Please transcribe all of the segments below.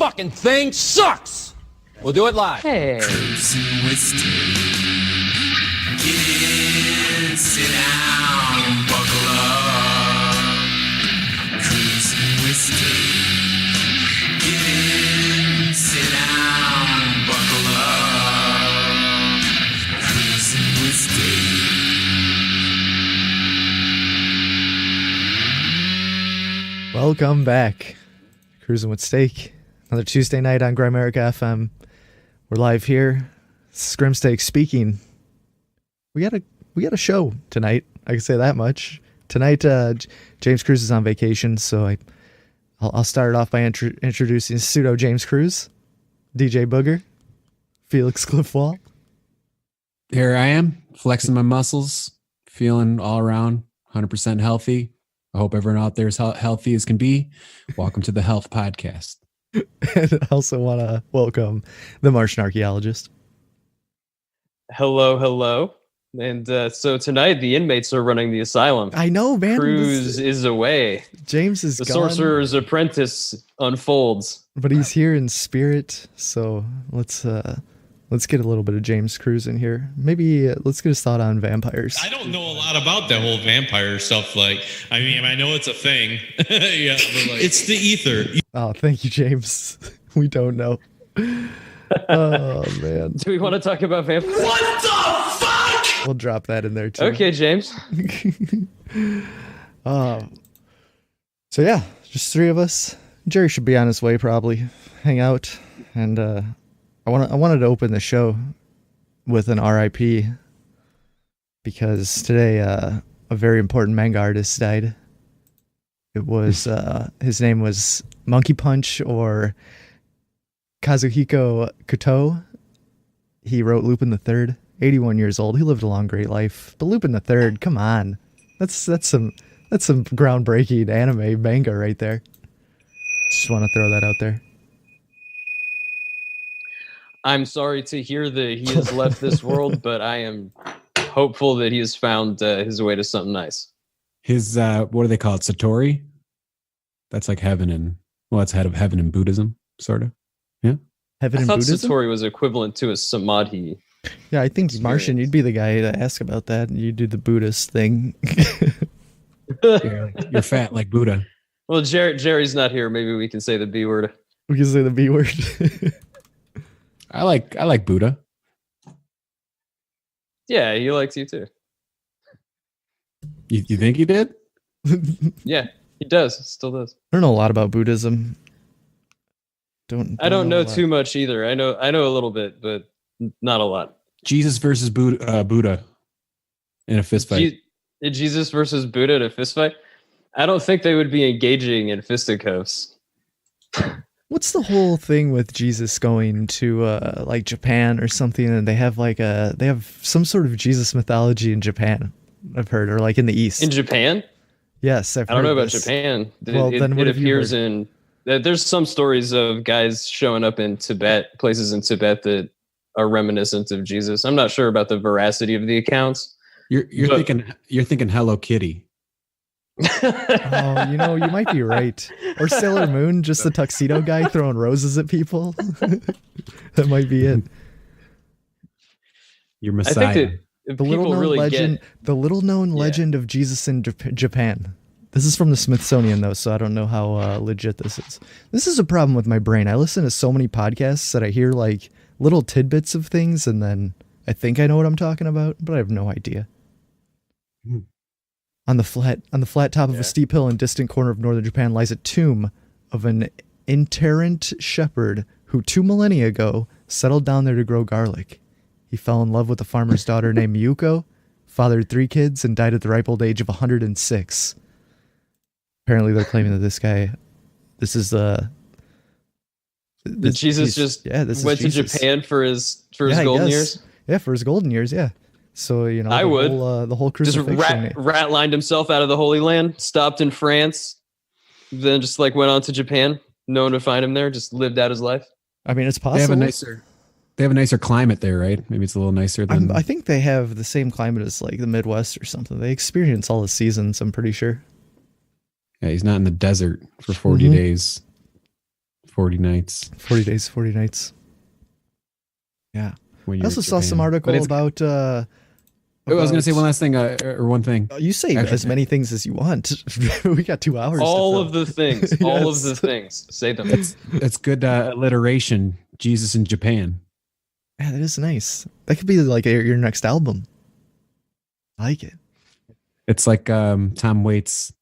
fucking thing sucks. We'll do it live. Hey. Cruising with Steve. Get in, sit down, buckle up. Cruising with Steve. Get in, sit down, buckle up. Cruising with Steve. Welcome back. Cruising with Steak. Another Tuesday night on Grimerica FM. We're live here. Scrimsteak speaking. We got a show tonight. I can say that much. Tonight, James Cruz is on vacation, so I'll start it off by introducing pseudo James Cruz, DJ Booger, Felix Cliffwall. Here I am, flexing my muscles, feeling all around 100% healthy. I hope everyone out there is healthy as can be. Welcome to the Health Podcast. And I also want to welcome the Martian archaeologist. Hello. And so tonight the inmates are running the asylum. I know, man. Cruz is away. James is the gone. Sorcerer's Apprentice unfolds. But he's here in spirit, so let's get a little bit of James Cruz in here. Maybe let's get his thought on vampires. I don't know a lot about that whole vampire stuff. Like, I mean, I know it's a thing. Yeah, but like, it's the ether. Oh, thank you, James. We don't know. Oh, man. Do we want to talk about vampires? What the fuck? We'll drop that in there, too. Okay, James. So, yeah, just three of us. Jerry should be on his way, probably. Hang out. And I wanted to open the show with an RIP because today a very important manga artist died. It was his name was Monkey Punch or Kazuhiko Kuto. He wrote Lupin the 3rd, 81 years old. He lived a long, great life. But Lupin the 3rd, come on, that's some groundbreaking anime manga right there. Just want to throw that out there. I'm sorry to hear that he has left this world, but I am hopeful that he has found his way to something nice. His, what do they call it? Satori? That's like heaven and, well, it's heaven in Buddhism, sort of. Yeah. Heaven I in thought Buddhism? Satori was equivalent to a samadhi. Yeah, I think Martian, you'd be the guy to ask about that. You do the Buddhist thing. You're fat like Buddha. Well, Jerry's not here. Maybe we can say the B word. We can say the B word. I like Buddha. Yeah, he likes you too. You think he did? Yeah, he does. Still does. I don't know a lot about Buddhism. I don't know too much either. I know a little bit, but not a lot. Jesus versus Buddha in a fist fight. Jesus versus Buddha in a fist fight? I don't think they would be engaging in fisticuffs. What's the whole thing with Jesus going to like Japan or something, and they have some sort of Jesus mythology in Japan, I've heard, or like in the East. In Japan? Yes, I don't know about Japan. Well, then what it have you appears heard? in there's some stories of guys showing up in Tibet, places in Tibet that are reminiscent of Jesus. I'm not sure about the veracity of the accounts. You're thinking Hello Kitty. Oh, you might be right. Or Sailor Moon, just the tuxedo guy throwing roses at people. That might be it. Your Messiah. I think that The little known legend of Jesus in Japan. This is from the Smithsonian, though, so I don't know how legit this is. This is a problem with my brain. I listen to so many podcasts that I hear like little tidbits of things, and then I think I know what I'm talking about, but I have no idea. On the flat top of a steep hill in a distant corner of northern Japan lies a tomb of an itinerant shepherd who 2 millennia ago settled down there to grow garlic. He fell in love with a farmer's daughter named Miyuko, fathered 3 kids, and died at the ripe old age of 106. Apparently, they're claiming that this Jesus went to Japan for his golden years. Yeah, for his golden years. Yeah. So I would the whole crucifixion. Just rat-lined himself out of the Holy Land, stopped in France, then just like went on to Japan. No one would find him there. Just lived out his life. I mean, it's possible. They have a nicer climate there, right? Maybe it's a little nicer than. I think they have the same climate as like the Midwest or something. They experience all the seasons. I'm pretty sure. Yeah, he's not in the desert for 40 days. 40 nights. 40 days, 40 nights. Yeah. When I you're also in saw some Japan. article But it's- about. I was going to say one last thing, or one thing. You say Actually- as many things as you want. We got 2 hours. All to of fill. the things. All of Yes. the things. Say them. It's good alliteration. Jesus in Japan. Yeah, that is nice. That could be like your next album. I like it. It's like Tom Waits'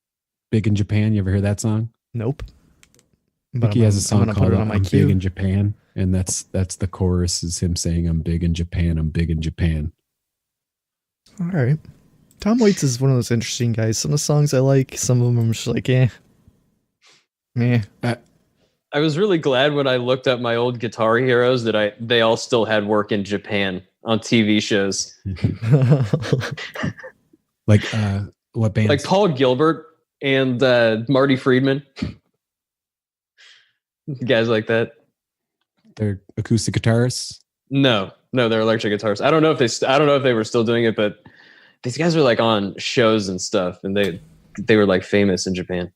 "Big in Japan." You ever hear that song? Nope. I think he has a song I'm gonna called put it on my "I'm queue. Big in Japan," and that's the chorus is him saying, "I'm big in Japan. I'm big in Japan." All right. Tom Waits is one of those interesting guys. Some of the songs I like, some of them I'm just like, meh. I was really glad when I looked up my old Guitar Heroes that they all still had work in Japan on TV shows. Like what band? Like Paul Gilbert and Marty Friedman. Guys like that. They're acoustic guitarists. No, they're electric guitarists. I don't know if they were still doing it, but these guys were like on shows and stuff, and they were like famous in Japan.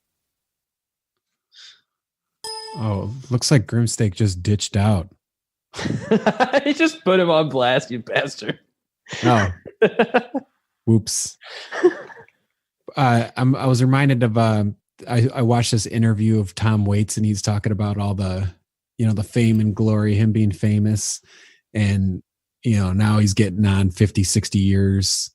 Oh, looks like Grimsteak just ditched out. He just put him on blast, you bastard. Oh, whoops. I was reminded of I watched this interview of Tom Waits, and he's talking about all the the fame and glory, him being famous, and now he's getting on 50, 60 years,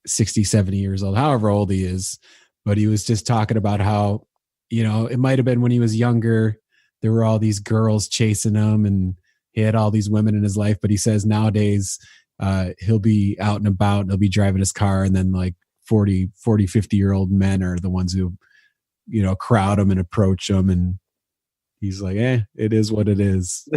60, 70 years old, however old he is. But he was just talking about how it might have been when he was younger, there were all these girls chasing him and he had all these women in his life. But he says nowadays he'll be out and about and he'll be driving his car, and then like 40, 50-year-old men are the ones who, crowd him and approach him. And he's like, it is what it is.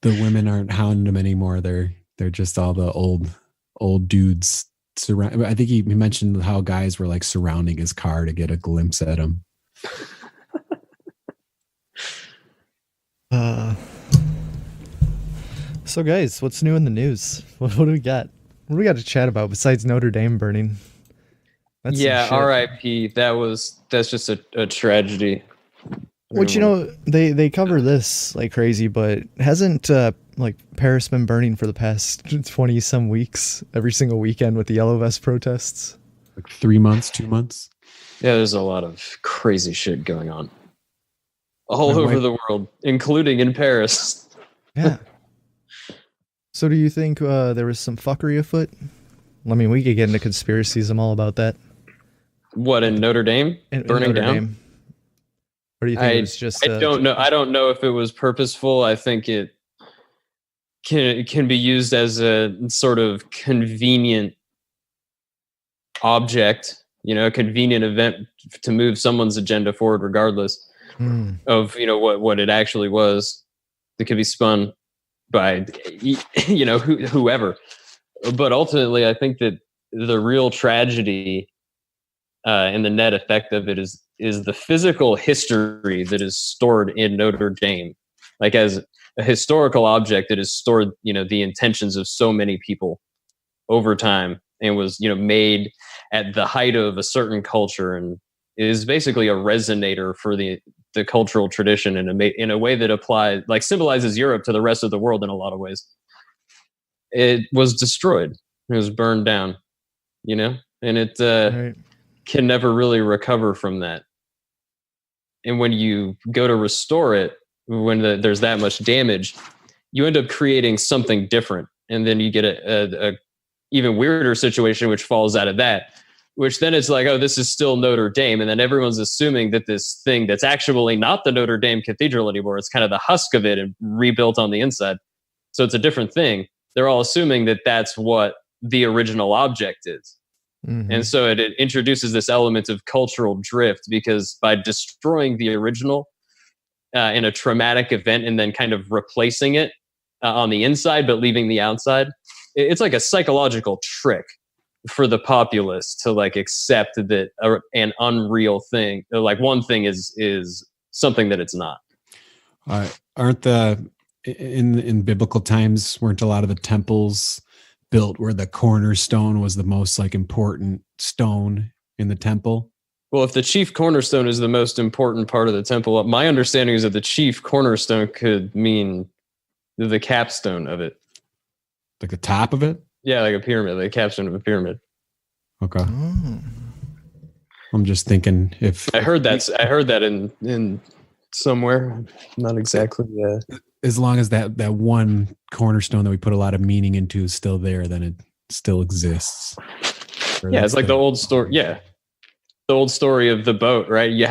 The women aren't hounding him anymore. They're just all the old dudes surround. I think he mentioned how guys were like surrounding his car to get a glimpse at him. So guys, what's new in the news? What do we got? What do we got to chat about besides Notre Dame burning? That's some shit. R.I.P. That's just a tragedy. Which they cover this like crazy, but hasn't like Paris been burning for the past 20 some weeks every single weekend with the Yellow Vest protests? Like 3 months, 2 months. Yeah, there's a lot of crazy shit going on all My over wife- the world, including in Paris. Yeah. So do you think there was some fuckery afoot? I mean, we could get into conspiracies. I'm all about that. What, in Notre Dame? In Burning Notre down? Dame. Or do you think it was just... I don't know. I don't know if it was purposeful. I think it can be used as a sort of convenient object, a convenient event to move someone's agenda forward, regardless of what it actually was. It could be spun by whoever. But ultimately, I think that the real tragedy and the net effect of it is the physical history that is stored in Notre Dame. Like, as a historical object, it is stored, the intentions of so many people over time, and was, made at the height of a certain culture, and is basically a resonator for the cultural tradition in a way that applies, like, symbolizes Europe to the rest of the world in a lot of ways. It was destroyed. It was burned down, and it Right. can never really recover from that. And when you go to restore it, when there's that much damage, you end up creating something different. And then you get a even weirder situation, which falls out of that, which then it's like, oh, this is still Notre Dame. And then everyone's assuming that this thing that's actually not the Notre Dame Cathedral anymore, it's kind of the husk of it and rebuilt on the inside. So it's a different thing. They're all assuming that that's what the original object is. Mhm. And so it introduces this element of cultural drift, because by destroying the original in a traumatic event and then kind of replacing it on the inside but leaving the outside, it's like a psychological trick for the populace to like accept that an unreal thing, like one thing is something that it's not. Aren't in biblical times, weren't a lot of the temples built where the cornerstone was the most like important stone in the temple? Well, if the chief cornerstone is the most important part of the temple, my understanding is that the chief cornerstone could mean the capstone of it. Like the top of it? Yeah, like a pyramid, like a capstone of a pyramid. Okay. I'm just thinking if I heard that in somewhere. Not exactly. As long as that one cornerstone that we put a lot of meaning into is still there, then it still exists. Yeah, it's like the old story. Yeah, the old story of the boat, right? You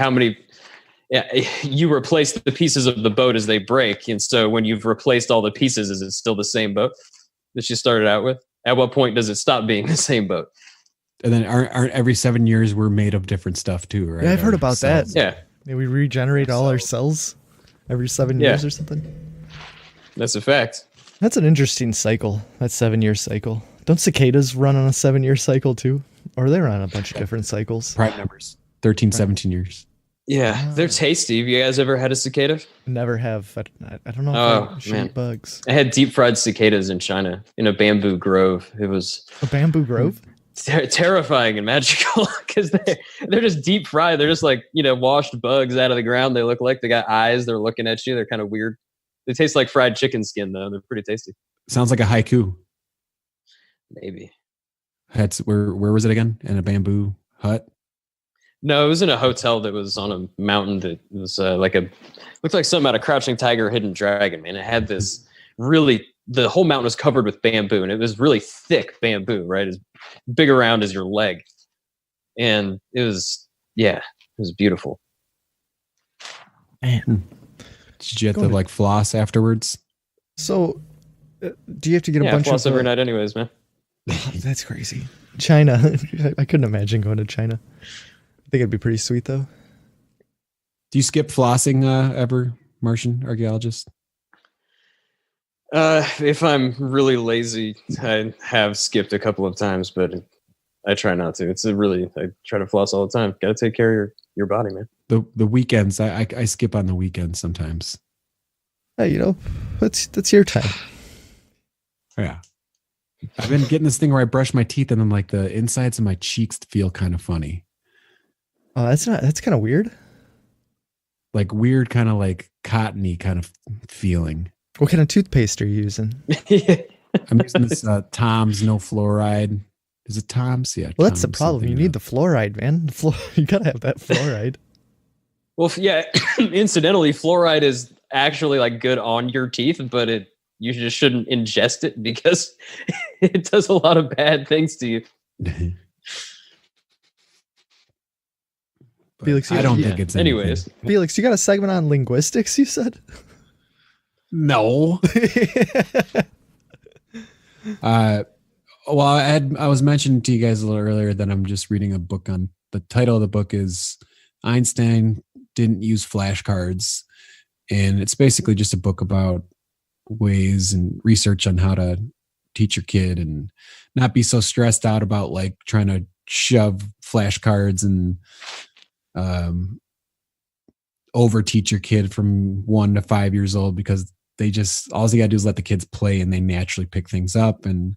replace the pieces of the boat as they break, and so when you've replaced all the pieces, is it still the same boat that you started out with? At what point does it stop being the same boat? And then aren't every 7 years we're made of different stuff too, right? Yeah, I've heard about that. Yeah, We regenerate all our cells every 7 years or something. that's a fact. That's an interesting cycle. That 7-year cycle. Don't cicadas run on a 7-year cycle too? Or they run on a bunch of different cycles? Prime numbers. 13, 17 years. Yeah, they're tasty. Have you guys ever had a cicada? Never have. I don't know if I should eat bugs. I had deep fried cicadas in China in a bamboo grove. It was A bamboo grove? terrifying and magical because they're just deep fried. They're just like, washed bugs out of the ground. They look like they got eyes. They're looking at you. They're kind of weird. They taste like fried chicken skin though. They're pretty tasty. Sounds like a haiku. Maybe. Where was it again? In a bamboo hut? No, it was in a hotel that was on a mountain that was looked like something out of Crouching Tiger, Hidden Dragon, man. It had this the whole mountain was covered with bamboo, and it was really thick bamboo, right? As big around as your leg. And it was beautiful. Man. Did you have to floss afterwards? So, do you have to get a bunch floss of... every night anyways, man. That's crazy. China. I couldn't imagine going to China. I think it'd be pretty sweet, though. Do you skip flossing ever, Martian archaeologist? If I'm really lazy, I have skipped a couple of times, but I try not to. I try to floss all the time. Got to take care of your body, man. The weekends, I skip on the weekends sometimes. Hey, that's your time. Yeah. I've been getting this thing where I brush my teeth and then the insides of my cheeks feel kind of funny. Oh, that's kind of weird. Weird kind of cottony kind of feeling. What kind of toothpaste are you using? I'm using this Tom's no fluoride. Is it Tom's? Yeah. Well, that's the problem. You need the fluoride, man. You gotta have that fluoride. Well, yeah. Incidentally, fluoride is actually good on your teeth, but you just shouldn't ingest it because it does a lot of bad things to you. Felix, I don't think it's anything. Anyways. Felix, you got a segment on linguistics, you said? No. Well, I was mentioning to you guys a little earlier that I'm just reading a book on the title of the book is Einstein Didn't Use Flashcards. And it's basically just a book about ways and research on how to teach your kid and not be so stressed out about trying to shove flashcards and over teach your kid from 1 to 5 years old because all you gotta do is let the kids play and they naturally pick things up. And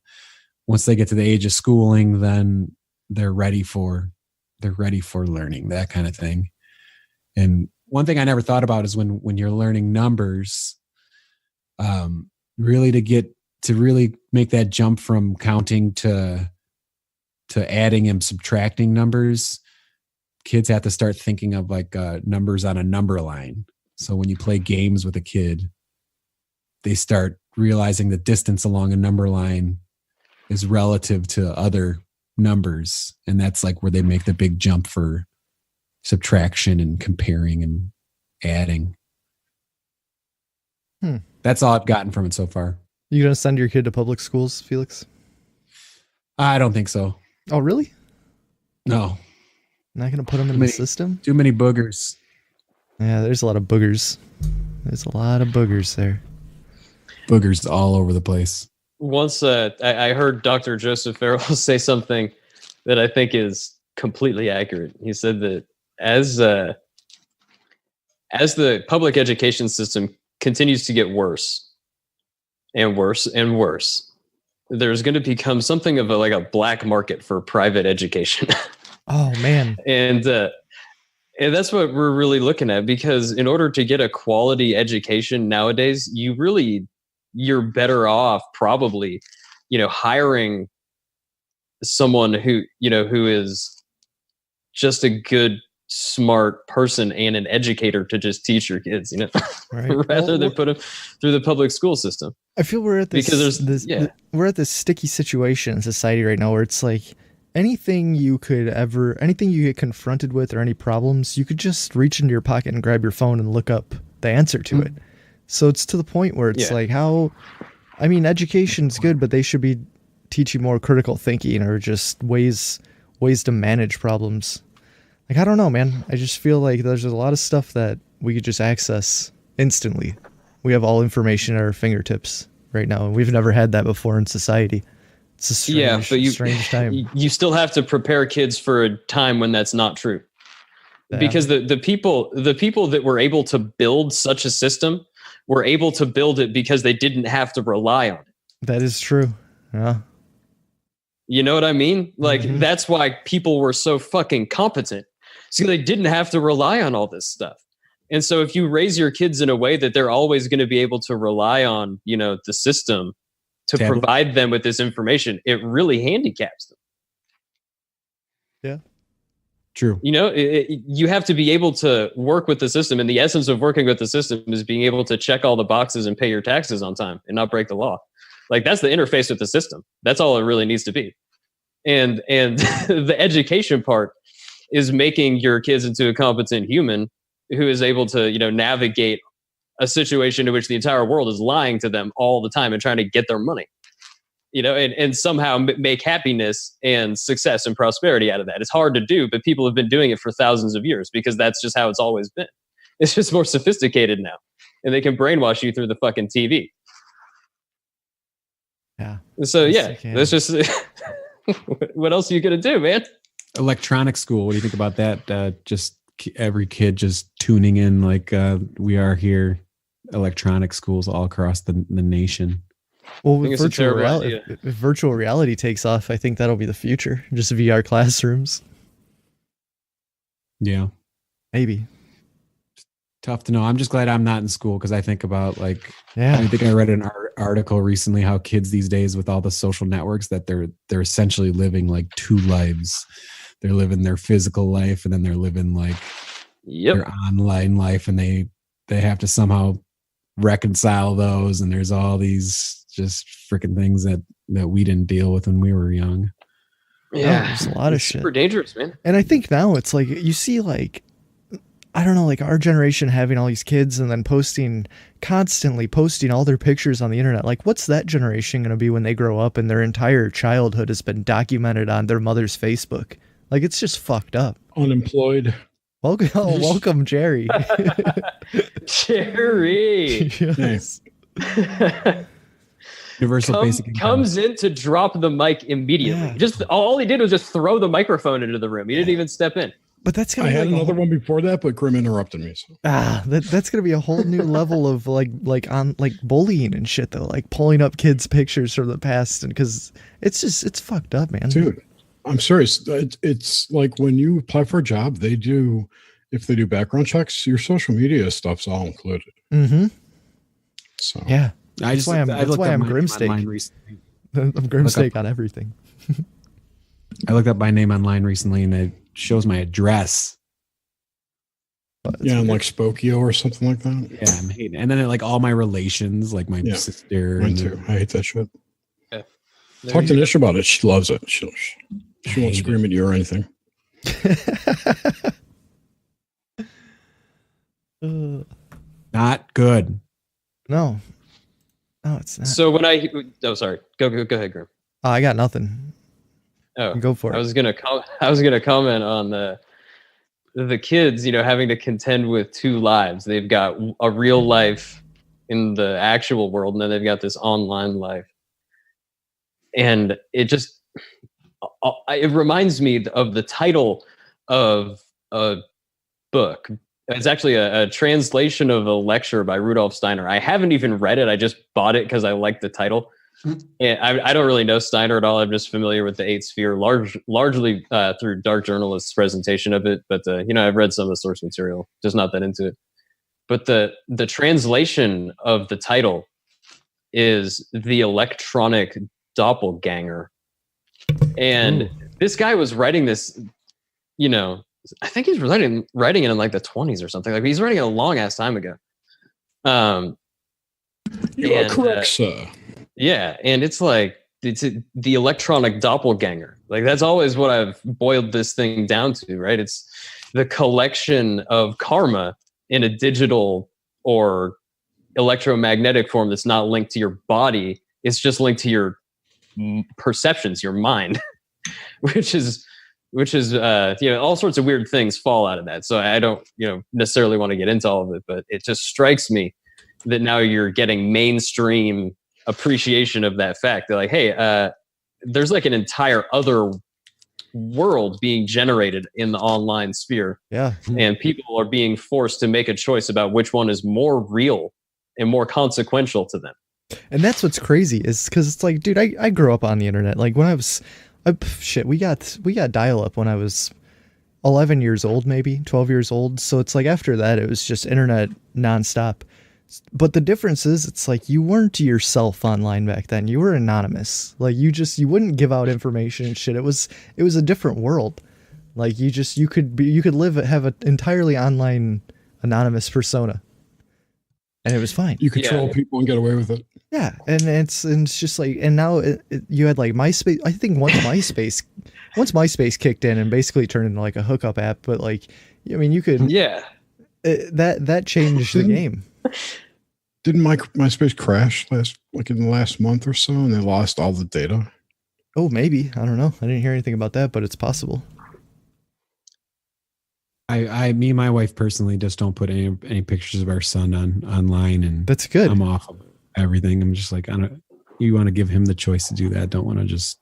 once they get to the age of schooling, then they're ready for learning, that kind of thing. And one thing I never thought about is when you're learning numbers, really to really make that jump from counting to adding and subtracting numbers, kids have to start thinking of numbers on a number line. So when you play games with a kid, they start realizing the distance along a number line is relative to other numbers. And that's where they make the big jump for subtraction and comparing and adding. That's all I've gotten from it so far. You gonna send your kid to public schools, Felix? I don't think so. Oh, really? No. Not gonna put them in the system? Too many boogers. Yeah, there's a lot of boogers. There's a lot of boogers there. Boogers all over the place. Once I heard Dr. Joseph Farrell say something that I think is completely accurate. He said that as the public education system continues to get worse and worse and worse, there's going to become something of a black market for private education. Oh man. And And that's what we're really looking at, because in order to get a quality education nowadays, you're better off probably, hiring someone who is just a good, smart person and an educator to just teach your kids, Right. rather than put them through the public school system. I feel we're at this, Because we're at this sticky situation in society right now where it's like anything you get confronted with or any problems, you could just reach into your pocket and grab your phone and look up the answer to it. So it's to the point where it's like education's good, but they should be teaching more critical thinking or just ways to manage problems. Like, I don't know, man. I just feel like there's a lot of stuff that we could just access instantly. We have all information at our fingertips right now, and we've never had that before in society. It's a strange time. You still have to prepare kids for a time when that's not true. Yeah. Because the people that were able to build such a system were able to build it because they didn't have to rely on it. That is true. Yeah. You know what I mean? Like, that's why people were so fucking competent. So they didn't have to rely on all this stuff. And so if you raise your kids in a way that they're always going to be able to rely on, the system to provide them with this information, it really handicaps them. Yeah. True. You have to be able to work with the system. And the essence of working with the system is being able to check all the boxes and pay your taxes on time and not break the law. Like, that's the interface with the system. That's all it really needs to be. And the education part is making your kids into a competent human who is able to, navigate a situation in which the entire world is lying to them all the time and trying to get their money, and somehow make happiness and success and prosperity out of that. It's hard to do, but people have been doing it for thousands of years because that's just how it's always been. It's just more sophisticated now, and they can brainwash you through the fucking TV. Yeah. So that's just what else are you gonna do, man? Electronic school. What do you think about that? Just every kid just tuning in like we are here. Electronic schools all across the nation. Well, if virtual reality takes off, I think that'll be the future. Just VR classrooms. Yeah. Maybe. Tough to know. I'm just glad I'm not in school because I think about I think I read an article recently how kids these days with all the social networks that they're essentially living like two lives. They're living their physical life and then they're living like their online life, and they have to somehow reconcile those. And there's all these just freaking things that we didn't deal with when we were young. Yeah, there's a lot of shit. Super dangerous, man. And I think now it's like you see I don't know, like our generation having all these kids and then constantly posting all their pictures on the internet. Like, what's that generation going to be when they grow up and their entire childhood has been documented on their mother's Facebook? Like, it's just fucked up. Unemployed. Welcome, Jerry. Jerry. Yes. Universal basic income. Comes in to drop the mic immediately. Yeah. Just all he did was just throw the microphone into the room. He didn't even step in. But that's gonna. I had another one before that, but Grim interrupted me. So. That's gonna be a whole new level of like bullying and shit though, like pulling up kids' pictures from the past, and because it's fucked up, man. Dude, I'm serious. It's like when you apply for a job, if they do background checks, your social media stuff's all included. Mm-hmm. So yeah, that's why I'm Grimsteak. I'm Grimsteak on everything. I looked up my name online recently, and it shows my address. Yeah, and like Spokio or something like that. Yeah, I'm hating it. And then like all my relations, like my sister. Mine too. I hate that shit. Yeah. Talk to Nish about it. She loves it. She won't scream at you or anything. Not good. No, it's not. So sorry. Go ahead, Grim. I got nothing. Oh, go for it. I was gonna comment on the kids, having to contend with two lives. They've got a real life in the actual world, and then they've got this online life. And it reminds me of the title of a book. It's actually a translation of a lecture by Rudolf Steiner. I haven't even read it. I just bought it because I like the title. And I don't really know Steiner at all. I'm just familiar with the Eighth Sphere, largely through Dark Journalist's presentation of it. But I've read some of the source material, just not that into it. But the translation of the title is the electronic doppelganger, and this guy was writing this. I think he's writing it in like the 20s or something. Like he's writing it a long ass time ago. You are correct, sir. Yeah, and it's like the electronic doppelganger. Like that's always what I've boiled this thing down to, right? It's the collection of karma in a digital or electromagnetic form that's not linked to your body. It's just linked to your perceptions, your mind, which is all sorts of weird things fall out of that. So I don't necessarily want to get into all of it, but it just strikes me that now you're getting mainstream appreciation of that fact. They're like, hey, there's like an entire other world being generated in the online sphere. Yeah. And people are being forced to make a choice about which one is more real and more consequential to them. And that's what's crazy is because it's like, dude, I grew up on the internet. Like when I was, we got dial up when I was 11 years old, maybe 12 years old. So it's like after that, it was just internet nonstop. But the difference is, it's like you weren't yourself online back then. You were anonymous. Like you wouldn't give out information and shit. It was a different world. Like you could have an entirely online anonymous persona, and it was fine. You could troll people and get away with it. Yeah, and it's just like, and now you had like MySpace. I think once MySpace kicked in and basically turned into like a hookup app. But like, I mean, you could that changed the game. Didn't MySpace crash in the last month or so, and they lost all the data? Oh, maybe. I don't know. I didn't hear anything about that, but it's possible. Me and my wife personally just don't put any pictures of our son online, and that's good. I'm off of everything. I'm just like, you want to give him the choice to do that. Don't want to just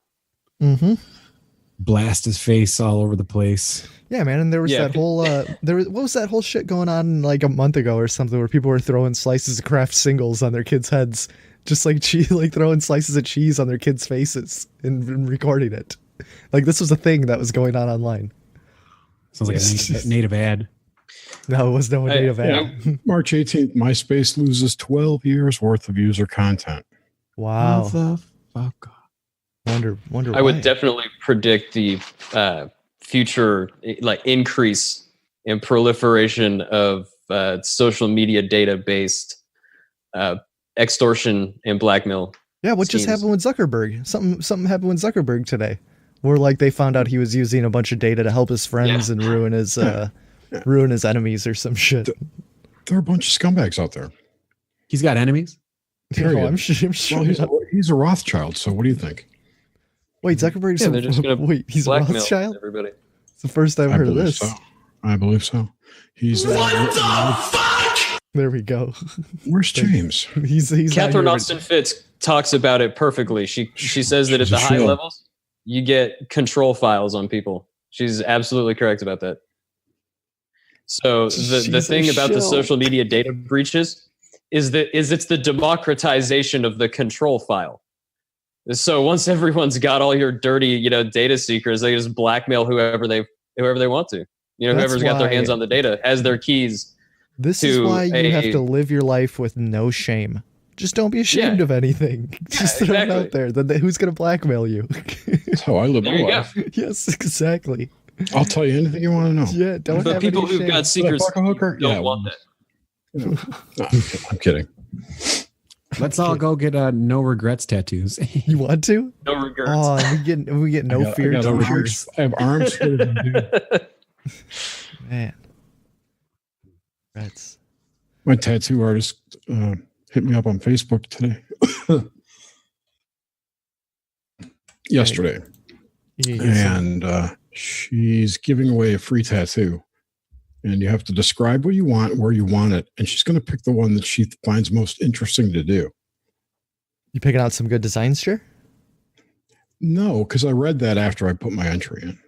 blast his face all over the place. Yeah, man, and there was that whole what was that whole shit going on like a month ago or something where people were throwing slices of Kraft singles on their kids' heads, just like like throwing slices of cheese on their kids' faces and recording it. Like this was a thing that was going on online. Sounds like a native ad. No, it was no native ad. March 18th, MySpace loses 12 years worth of user content. Wow. What the fuck? Wonder I would definitely predict the future like increase in proliferation of social media data based extortion and blackmail. Yeah, what schemes. just happened with Zuckerberg? Something happened with Zuckerberg today, where like they found out he was using a bunch of data to help his friends and ruin his enemies or some shit. There are a bunch of scumbags out there. He's got enemies? Period. I'm sure. Well, he's a Rothschild, so what do you think? Wait, Zuckerberg's they're just gonna he's a Rothschild? Everybody. It's the first I've heard of this. So. I believe so. He's What the fuck? There we go. Where's James? he's Catherine Austin Fitz talks about it perfectly. She says that at the high levels, you get control files on people. She's absolutely correct about that. So the thing about the social media data breaches is it's the democratization of the control file. So once everyone's got all your dirty, data secrets, they just blackmail whoever they want to. Whoever's got their hands on the data has their keys. This is why you have to live your life with no shame. Just don't be ashamed of anything. Just throw it out there. Then who's going to blackmail you? That's how I live my life. Yes, exactly. I'll tell you anything you want to know. Yeah, don't the have people any who've shame. got secrets don't want that. I'm kidding. Let's all go get no regrets tattoos. You want to? No regrets. Oh, and we get no fear tattoos. I have arms full of them, dude. Man, that's my tattoo artist hit me up on Facebook today. Yesterday. And she's giving away a free tattoo. And you have to describe what you want, where you want it. And she's going to pick the one that she finds most interesting to do. You picking out some good designs, sure? No, because I read that after I put my entry in.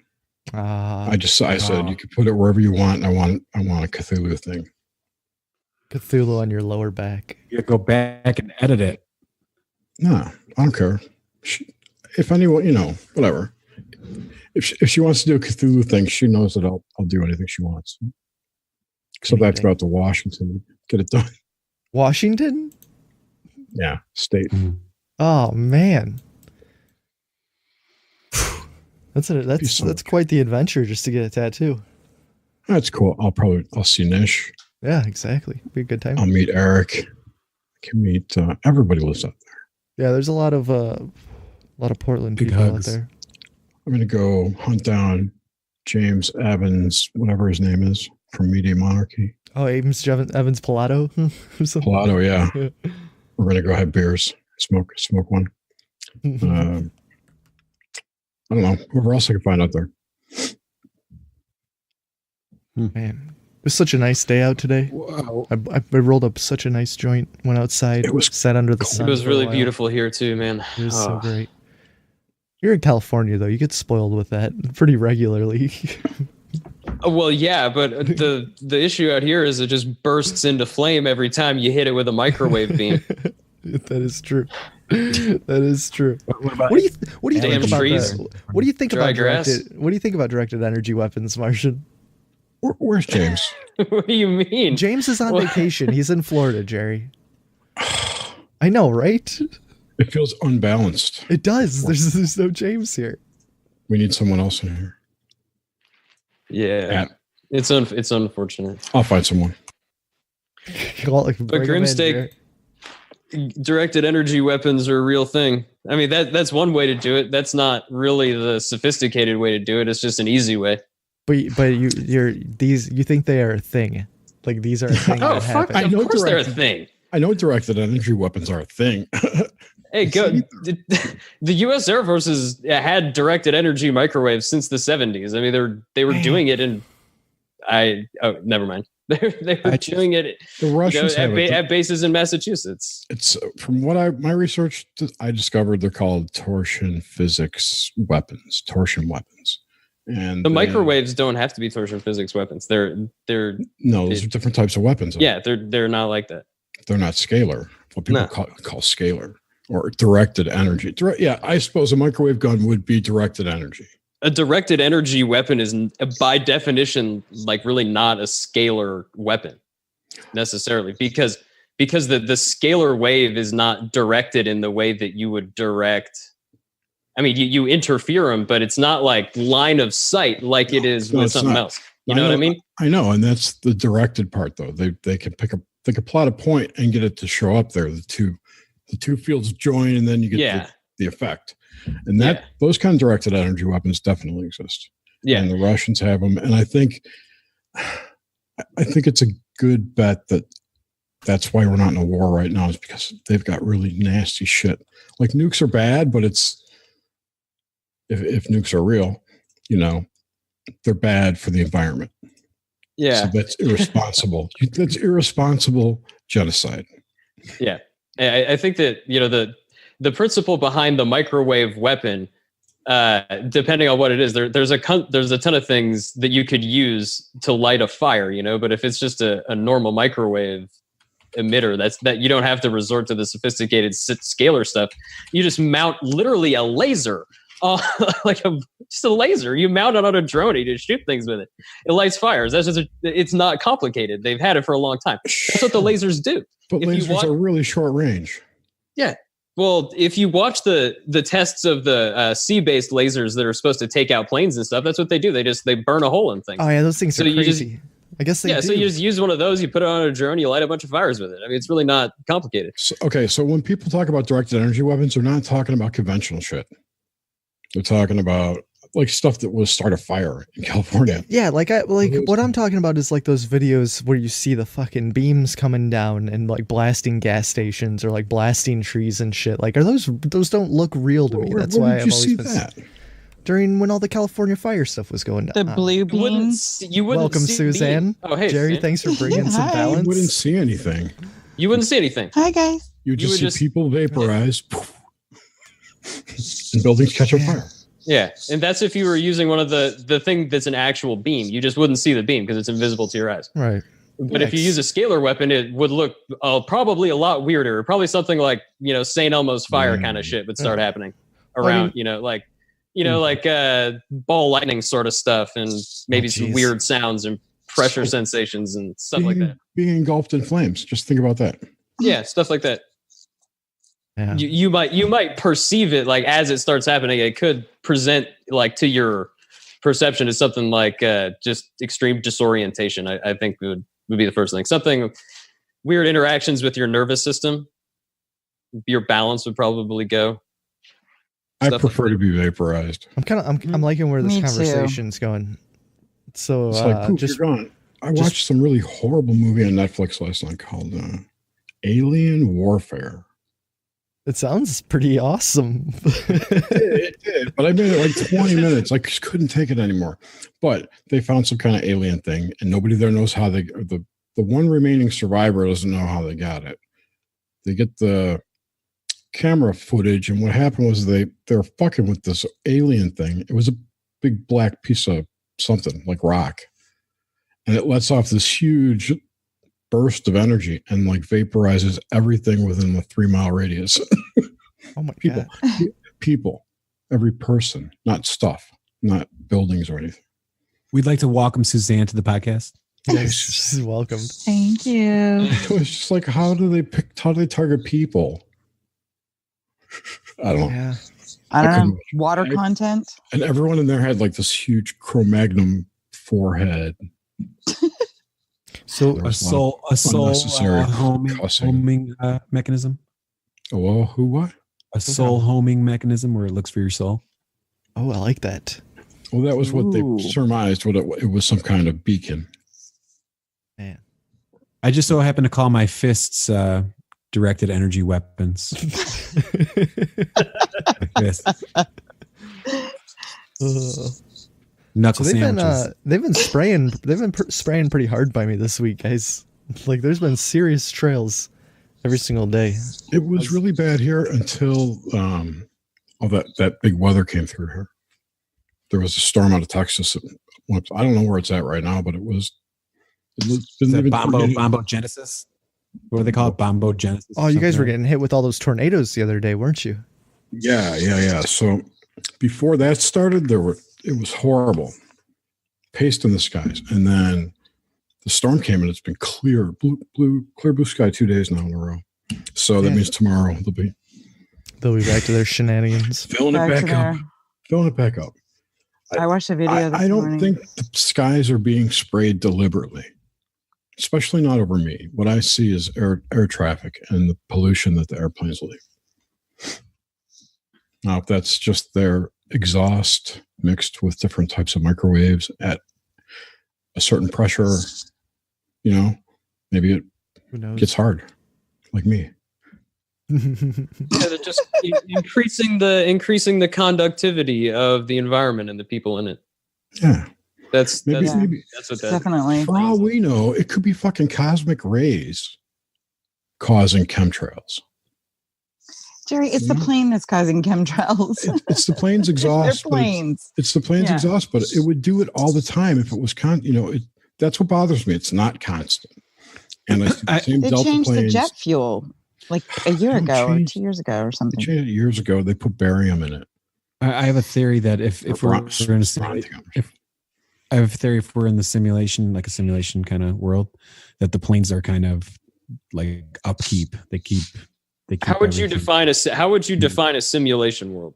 I said you can put it wherever you want. And I want a Cthulhu thing. Cthulhu on your lower back. You go back and edit it. No, I don't care. If anyone, whatever. If she wants to do a Cthulhu thing, she knows that I'll do anything she wants. Except I have to go out to Washington to get it done. Washington? Yeah, state. Oh man, that's quite the adventure just to get a tattoo. That's cool. I'll see Nish. Yeah, exactly. Be a good time. I'll meet Eric. I can meet everybody lives up there. Yeah, there's a lot of Portland Big people hugs. out there. I'm gonna go hunt down James Evans, whatever his name is, from Media Monarchy. Oh, Evans Pilato. Pilato, yeah. We're gonna go have beers, smoke one. I don't know. Whoever else I can find out there. Man, it was such a nice day out today. Wow. I rolled up such a nice joint. Went outside. It was sat under the sun. It was for a really while. beautiful here too, man. It was so Oh. great. You're in California though. You get spoiled with that pretty regularly. Well, yeah, but the issue out here is it just bursts into flame every time you hit it with a microwave beam. That is true. That is true. What What do you Damn think about trees. that? What do you think Dry about grass. what do you think about directed energy weapons, Martian? Where's James? What do you mean? James is on What? vacation. He's in Florida, Jerry. I know, right? It feels unbalanced. It does. There's no James here. We need someone else in here. Yeah, it's unfortunate. I'll find someone. But Grimstake, directed energy weapons are a real thing. I mean, that's one way to do it. That's not really the sophisticated way to do it. It's just an easy way. But you think they are a thing? Like these are a thing Oh, that fuck! happen. I know Of course they're a directed- thing. I know directed energy weapons are a thing. Hey, go. The U.S. Air Force has had directed energy microwaves since the 70s. I mean, they were doing it in. Never mind. They were doing it. The Russians have it. at bases in Massachusetts. It's from what my research, I discovered they're called torsion physics weapons, torsion weapons. And The microwaves don't have to be torsion physics weapons. They're no, those are different types of weapons. yeah, they're not like that. They're not scalar. What people No. call scalar or directed energy. Yeah, I suppose a microwave gun would be directed energy. A directed energy weapon is by definition like really not a scalar weapon necessarily because the scalar wave is not directed in the way that you would direct. I mean, you interfere them, but it's not like line of sight like it is No, with it's something not. else. You know what I mean? I know, and that's the directed part though. They can plot a point and get it to show up there. The two fields join, and then you get the effect. And those kind of directed energy weapons definitely exist. Yeah. And the Russians have them. And I think it's a good bet that's why we're not in a war right now, is because they've got really nasty shit. Like nukes are bad, but it's if nukes are real, they're bad for the environment. Yeah. So that's irresponsible. That's irresponsible genocide. Yeah. I think that, the principle behind the microwave weapon, depending on what it is, there's a ton of things that you could use to light a fire, but if it's just a normal microwave emitter, that you don't have to resort to the sophisticated scalar stuff. You just mount literally a laser, just a laser. You mount it on a drone, you just shoot things with it. It lights fires. It's not complicated. They've had it for a long time. That's what the lasers do. But lasers are really short range. Yeah. Well, if you watch the tests of the sea-based lasers that are supposed to take out planes and stuff, that's what they do. They burn a hole in things. Oh yeah, those things are crazy. I guess they do. So you just use one of those, you put it on a drone, you light a bunch of fires with it. I mean, it's really not complicated. So when people talk about directed energy weapons, they're not talking about conventional shit. They're talking about like stuff that will start a fire in California. Yeah, what I'm talking about is like those videos where you see the fucking beams coming down and like blasting gas stations or like blasting trees and shit. Like, those don't look real to me. That's why I've always been that? During when all the California fire stuff was going down. The blue beams. You wouldn't Welcome, see Suzanne. Oh, hey, Jerry, Suzanne. thanks for bringing some Hi. balance. You wouldn't see anything. You wouldn't see anything. Hi guys. You would just see just- people vaporize and buildings catch on fire. Yeah, and that's if you were using one of the thing that's an actual beam. You just wouldn't see the beam because it's invisible to your eyes. Right. But if you use a scalar weapon, it would look probably a lot weirder. Probably something like, St. Elmo's fire kind of shit would start happening around, like ball lightning sort of stuff, and maybe some weird sounds and pressure sensations and stuff like that. Being engulfed in flames. Just think about that. Yeah, stuff like that. Yeah. You might perceive it like as it starts happening. It could present like to your perception as something like just extreme disorientation. I think would be the first thing. Something weird interactions with your nervous system. Your balance would probably go. I prefer to be vaporized. I'm liking where this Me conversation's going. So it's like, poof, you're gone. I watched some really horrible movie on Netflix last night called Alien Warfare. It sounds pretty awesome. It did, but I made it like 20 minutes. I just couldn't take it anymore. But they found some kind of alien thing, and nobody there knows how the one remaining survivor doesn't know how they got it. They get the camera footage, and what happened was they're fucking with this alien thing. It was a big black piece of something like rock, and it lets off this huge burst of energy and like vaporizes everything within the 3-mile radius. Oh my God. People, every person, not stuff, not buildings or anything. We'd like to welcome Suzanne to the podcast. Yes, she's welcome. Thank you. It was just like, how do they target people? I don't know. Yeah. I don't know. Water content. And everyone in there had like this huge Cro-Magnon forehead. So a soul homing mechanism. Oh, well, what? A soul homing mechanism where it looks for your soul. Oh, I like that. Well, that was what they surmised. It was some kind of beacon. Man, I just so happen to call my fists directed energy weapons. Like this. Knuckle so sandwiches. They've been spraying pretty hard by me this week, guys. Like there's been serious trails every single day. It was really bad here until that big weather came through here. There was a storm out of Texas. I don't know where it's at right now, but it was. Is that Bombo Genesis? What do they call it? Bombo Genesis. Oh, you guys were getting hit with all those tornadoes the other day, weren't you? Yeah. So before that started, it was horrible, paste in the skies, and then the storm came and it's been clear blue sky 2 days now in a row. So that means tomorrow they'll be back to their shenanigans, filling it back up. I watched a video. I don't think the skies are being sprayed deliberately, especially not over me. What I see is air traffic and the pollution that the airplanes leave. Now, if that's just their exhaust mixed with different types of microwaves at a certain pressure, maybe it gets hard, like me. They're just increasing the conductivity of the environment and the people in it. Yeah, that's what that definitely. For all we know, it could be fucking cosmic rays causing chemtrails. Jerry, it's the plane that's causing chemtrails. It's the plane's exhaust. They're planes. It's the plane's exhaust, but it would do it all the time if it was that's what bothers me. It's not constant. And they changed the jet fuel like a year ago or 2 years ago or something. They changed it years ago. They put barium in it. I have a theory that if we're in the simulation, like a simulation kind of world, that the planes are kind of like upkeep. They keep How would you define a simulation world?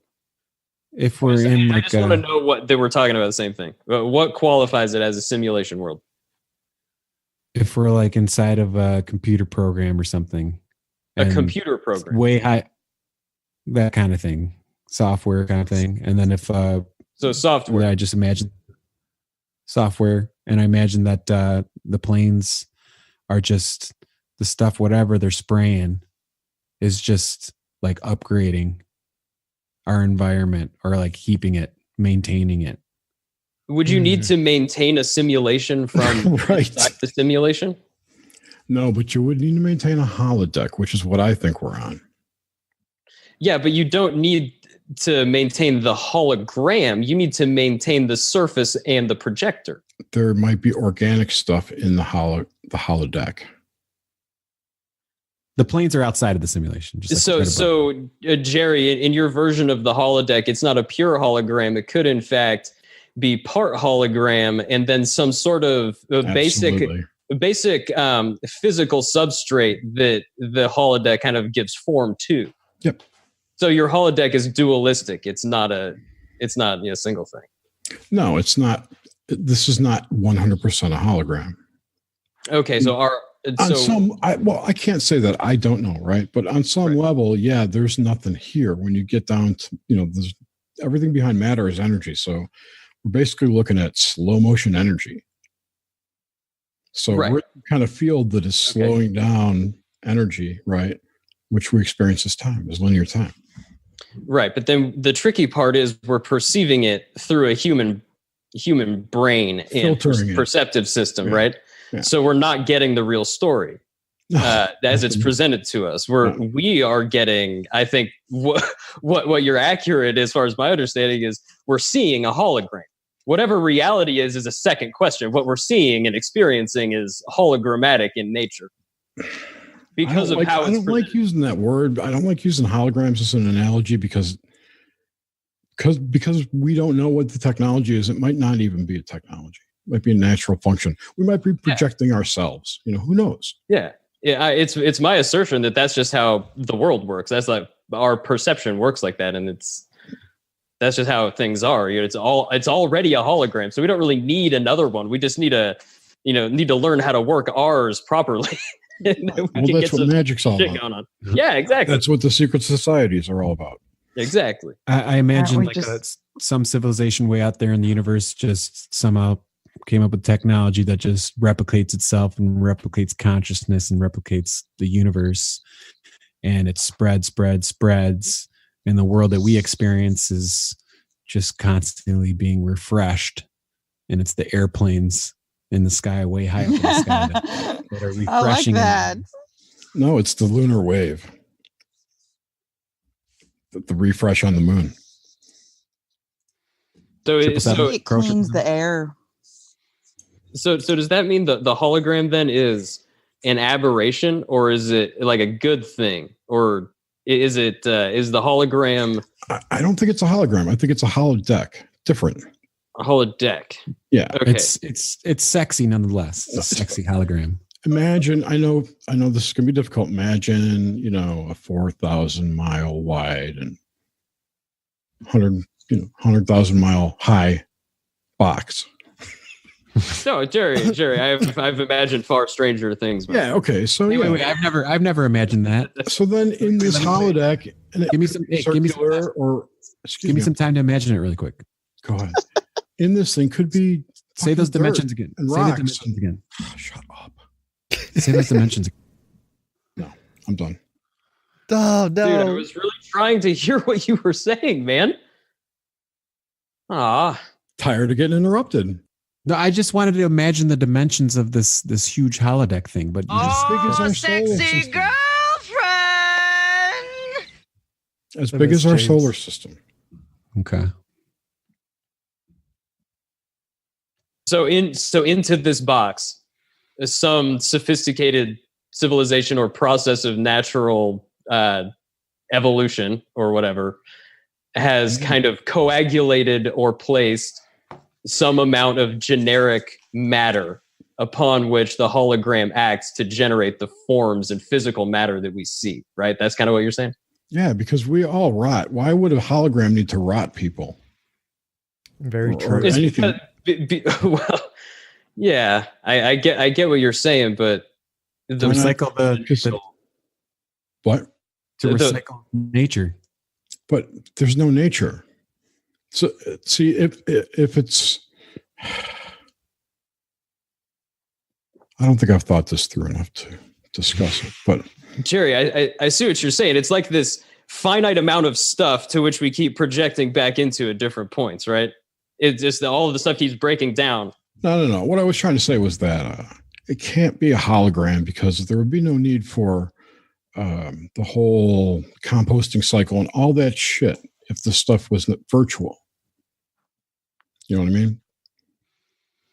If we're in, I just want to know what they were talking about. The same thing. What qualifies it as a simulation world? If we're like inside of a computer program or something, a computer program, way high, that kind of thing, software kind of thing. And then if so software, I just imagine software, and I imagine that the planes are just the stuff, whatever they're spraying is just like upgrading our environment or like keeping it, maintaining it. Would you need to maintain a simulation from inside the simulation? No, but you would need to maintain a holodeck, which is what I think we're on. Yeah, but you don't need to maintain the hologram. You need to maintain the surface and the projector. there might be organic stuff in the holodeck. The planes are outside of the simulation. Just Jerry, in your version of the holodeck, it's not a pure hologram. It could, in fact, be part hologram and then some sort of basic physical substrate that the holodeck kind of gives form to. Yep. So your holodeck is dualistic. It's not a single thing. No, it's not. This is not 100% a hologram. Okay, I can't say that. I don't know, right? But on some level, yeah, there's nothing here. When you get down to, there's everything behind matter is energy. So we're basically looking at slow motion energy. So we're in the kind of field that is slowing down energy, right? Which we experience as time, as linear time. Right, but then the tricky part is we're perceiving it through a human brain and perceptive system, right? Yeah. So we're not getting the real story as it's presented to us. We are getting, I think, what you're accurate as far as my understanding is, we're seeing a hologram. Whatever reality is a second question. What we're seeing and experiencing is hologrammatic in nature. Because of how it's presented. I don't like using that word. I don't like using holograms as an analogy because we don't know what the technology is. It might not even be a technology. It might be a natural function. We might be projecting ourselves. Who knows? Yeah. It's my assertion that that's just how the world works. That's like our perception works like that, and that's just how things are. It's already a hologram, so we don't really need another one. We just need to learn how to work ours properly. That's what magic's all about. Yeah, exactly. That's what the secret societies are all about. Exactly. I imagine some civilization way out there in the universe just somehow came up with technology that just replicates itself and replicates consciousness and replicates the universe, and it spreads. And the world that we experience is just constantly being refreshed, and it's the airplanes in the sky, way high up in the sky, that are refreshing. I like that. No, it's the lunar wave. The refresh on the moon. So it cleans the air. So does that mean the hologram then is an aberration, or is it like a good thing, or is the hologram? I don't think it's a hologram. I think it's a holodeck. Different. A holodeck. Yeah. Okay. It's sexy nonetheless. It's a sexy hologram. Imagine, I know this is going to be difficult. Imagine, a 4,000 mile wide and 100,000 mile high box. No, Jerry, I've imagined far stranger things. Yeah. Okay. So wait, I've never imagined that. So then in this holodeck, give me some time to imagine it really quick. Go ahead. In this thing could be say those dimensions again. Shut up. Say those dimensions again. No, I'm done. Oh, no. Dude, I was really trying to hear what you were saying, man. Tired of getting interrupted. No, I just wanted to imagine the dimensions of this huge holodeck thing, but as big as our solar system. Girlfriend. As big as our solar system. Okay. So into this box, some sophisticated civilization or process of natural evolution or whatever has kind of coagulated or placed some amount of generic matter upon which the hologram acts to generate the forms and physical matter that we see, right? That's kind of what you're saying? Yeah, because we all rot. Why would a hologram need to rot people? Very true. Anything. Well, yeah, I get what you're saying, but to recycle what? To recycle nature. But there's no nature. So see, if it's, I don't think I've thought this through enough to discuss it. But Jerry, I see what you're saying. It's like this finite amount of stuff to which we keep projecting back into at different points, right? It's just all of the stuff keeps breaking down. No. What I was trying to say was that it can't be a hologram because there would be no need for the whole composting cycle and all that shit if the stuff was virtual. You know what I mean?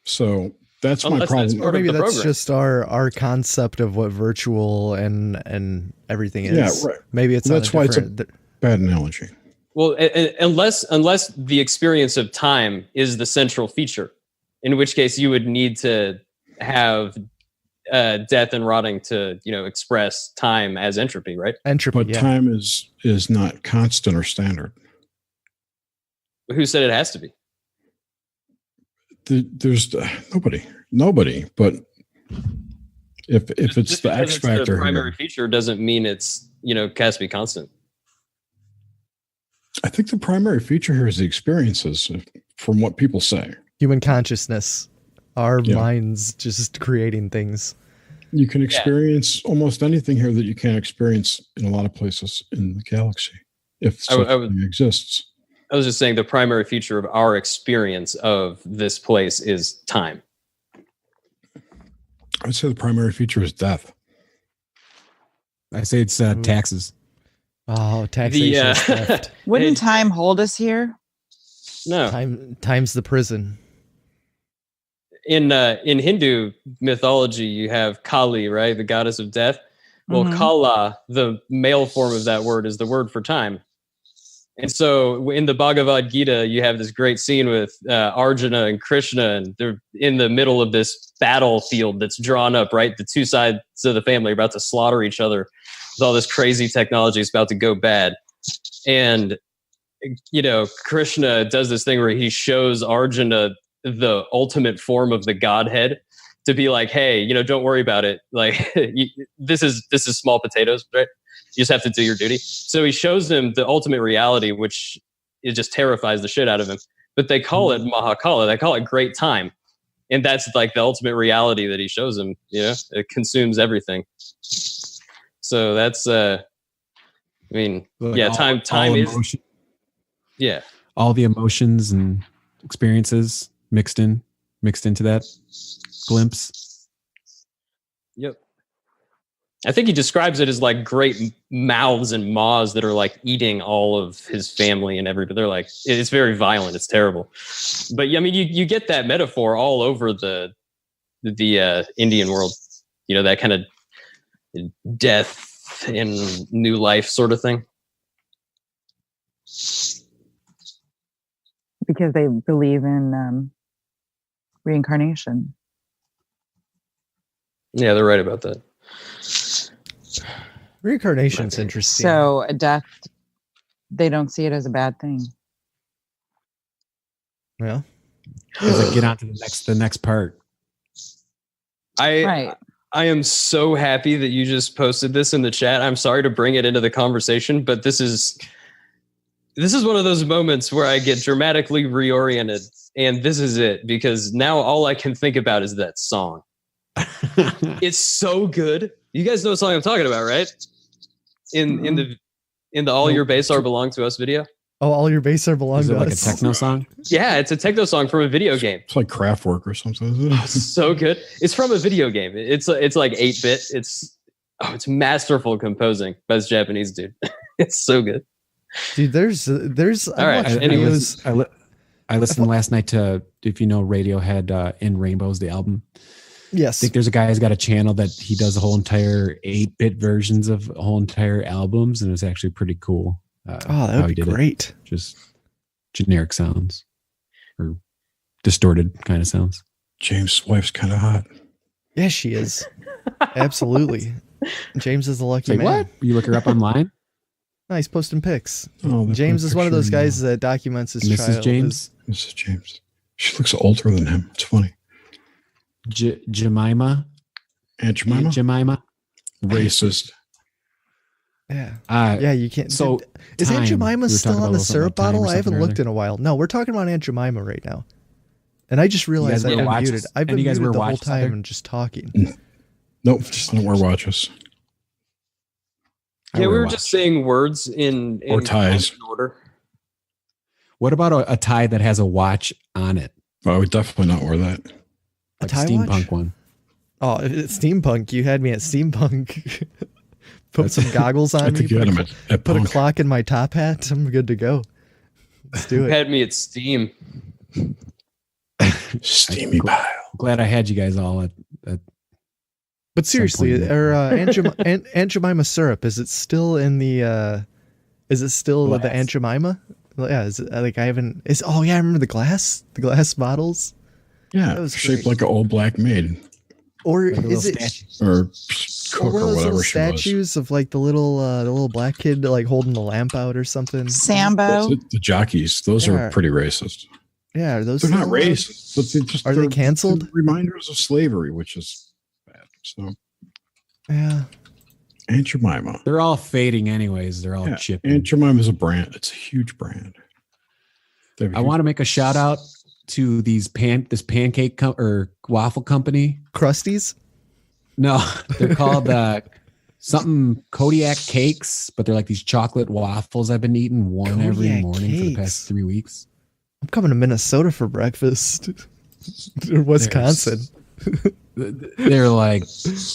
So that's my Unless that's problem. part Or maybe of the that's program. just our concept of what virtual and everything is. Yeah, right. Maybe it's That's on why it's a different. bad analogy. Well, unless the experience of time is the central feature, in which case you would need to have death and rotting to express time as entropy, right? Entropy. But Yeah. time is not constant or standard. Who said it has to be? There's nobody. But if it's Just the because X it's the factor primary here, feature doesn't mean it's has to be constant. I think the primary feature here is the experiences, from what people say. Human consciousness. Our Yeah. minds just creating things. You can experience almost anything here that you can't experience in a lot of places in the galaxy, if such thing exists. I was just saying the primary feature of our experience of this place is time. I'd say the primary feature is death. I say it's taxes. Oh, taxation is theft. Wouldn't time hold us here? No. Time's the prison. In Hindu mythology, you have Kali, right? The goddess of death. Well, Mhm. Kala, the male form of that word, is the word for time. And so in the Bhagavad Gita, you have this great scene with Arjuna and Krishna, and they're in the middle of this battlefield that's drawn up, right? The two sides of the family are about to slaughter each other with all this crazy technology. It's about to go bad. And, Krishna does this thing where he shows Arjuna the ultimate form of the Godhead to be like, hey, don't worry about it. Like, this is small potatoes, right? You just have to do your duty. So he shows him the ultimate reality, which it just terrifies the shit out of him. But they call it Mahakala. They call it great time. And that's like the ultimate reality that he shows him. It consumes everything. So that's, Like time all is, emotion, yeah. all the emotions and experiences mixed into that glimpse. Yep. I think he describes it as like great mouths and maws that are like eating all of his family and everybody. They're like, it's very violent. It's terrible. But you get that metaphor all over the Indian world, that kind of death and new life sort of thing. Because they believe in reincarnation. Yeah, they're right about that. Reincarnation's interesting. So a death, they don't see it as a bad thing. Yeah. Like, get on to the next part. Right. I am so happy that you just posted this in the chat. I'm sorry to bring it into the conversation, but this is one of those moments where I get dramatically reoriented, and this is it, because now all I can think about is that song. It's so good. You guys know what song I'm talking about, right? In the All Your Base Are Belong to Us video. Oh, all your base are belong Is to it like us. a techno song? Yeah, it's a techno song from a video game. It's like Kraftwerk or something, isn't it? It's so good. It's from a video game. It's like 8-bit. It's masterful composing by this Japanese dude. It's so good. Dude, there's All right. videos. I listened last night to, if you know Radiohead, In Rainbows, the album. Yes. I think there's a guy who's got a channel that he does a whole entire 8-bit versions of whole entire albums, and it's actually pretty cool. Oh, that would be great. Just generic sounds or distorted kind of sounds. James' wife's kind of hot. Yeah, she is. Absolutely. James is the lucky Like, man. what? You look her up online? No, he's posting pics. Oh, James is one of those guys that documents his Mrs. child. James? Mrs. James. She looks older than him. It's funny. Jemima? Aunt Jemima? Aunt Jemima? Racist. Yeah. Yeah, you can't. So is Aunt time. Jemima We were still talking on about the syrup time or bottle? I something haven't looked earlier. in a while. No, we're talking about Aunt Jemima right now. And I just realized wear I've been watches? muted. I've been Any of you guys muted the wear whole watches out time there? and just talking. Nope. I don't wear watches. I Yeah, we wear were watch. just saying words in Or ties. order. What about a tie that has a watch on it? Well, I would definitely not wear that. Like tie steampunk watch? one. Oh, it's steampunk. You had me at steampunk. Put some goggles on I me. think you had him at Put a punk. clock in my top hat. I'm good to go. Let's do it. Had me at Steam. Steamy bile. Glad I had you guys all at But seriously, Aunt Jemima syrup, is it still in the Glass. the Aunt Jemima? Yeah, is it, like I haven't I remember the glass bottles. Yeah, That was shaped great. like an old black maid Or Like a is little it statue. or or cook one of or those whatever little she was. statues of like the little black kid like holding the lamp out or something? Sambo. The jockeys, those Yeah. are pretty racist. Yeah, are those They're not still allowed? racist, but Are they they're canceled? reminders of slavery, which is bad. So Yeah. Aunt Jemima. They're all fading anyways. They're all Yeah, chipping. Aunt Jemima is a brand. It's a huge brand. I want to make a shout out to this pancake or waffle company. Krusties? No, they're called something Kodiak cakes, but they're like these chocolate waffles I've been eating one every Kodiak morning for the cakes. past 3 weeks. I'm coming to Minnesota for breakfast. Or Wisconsin. They're like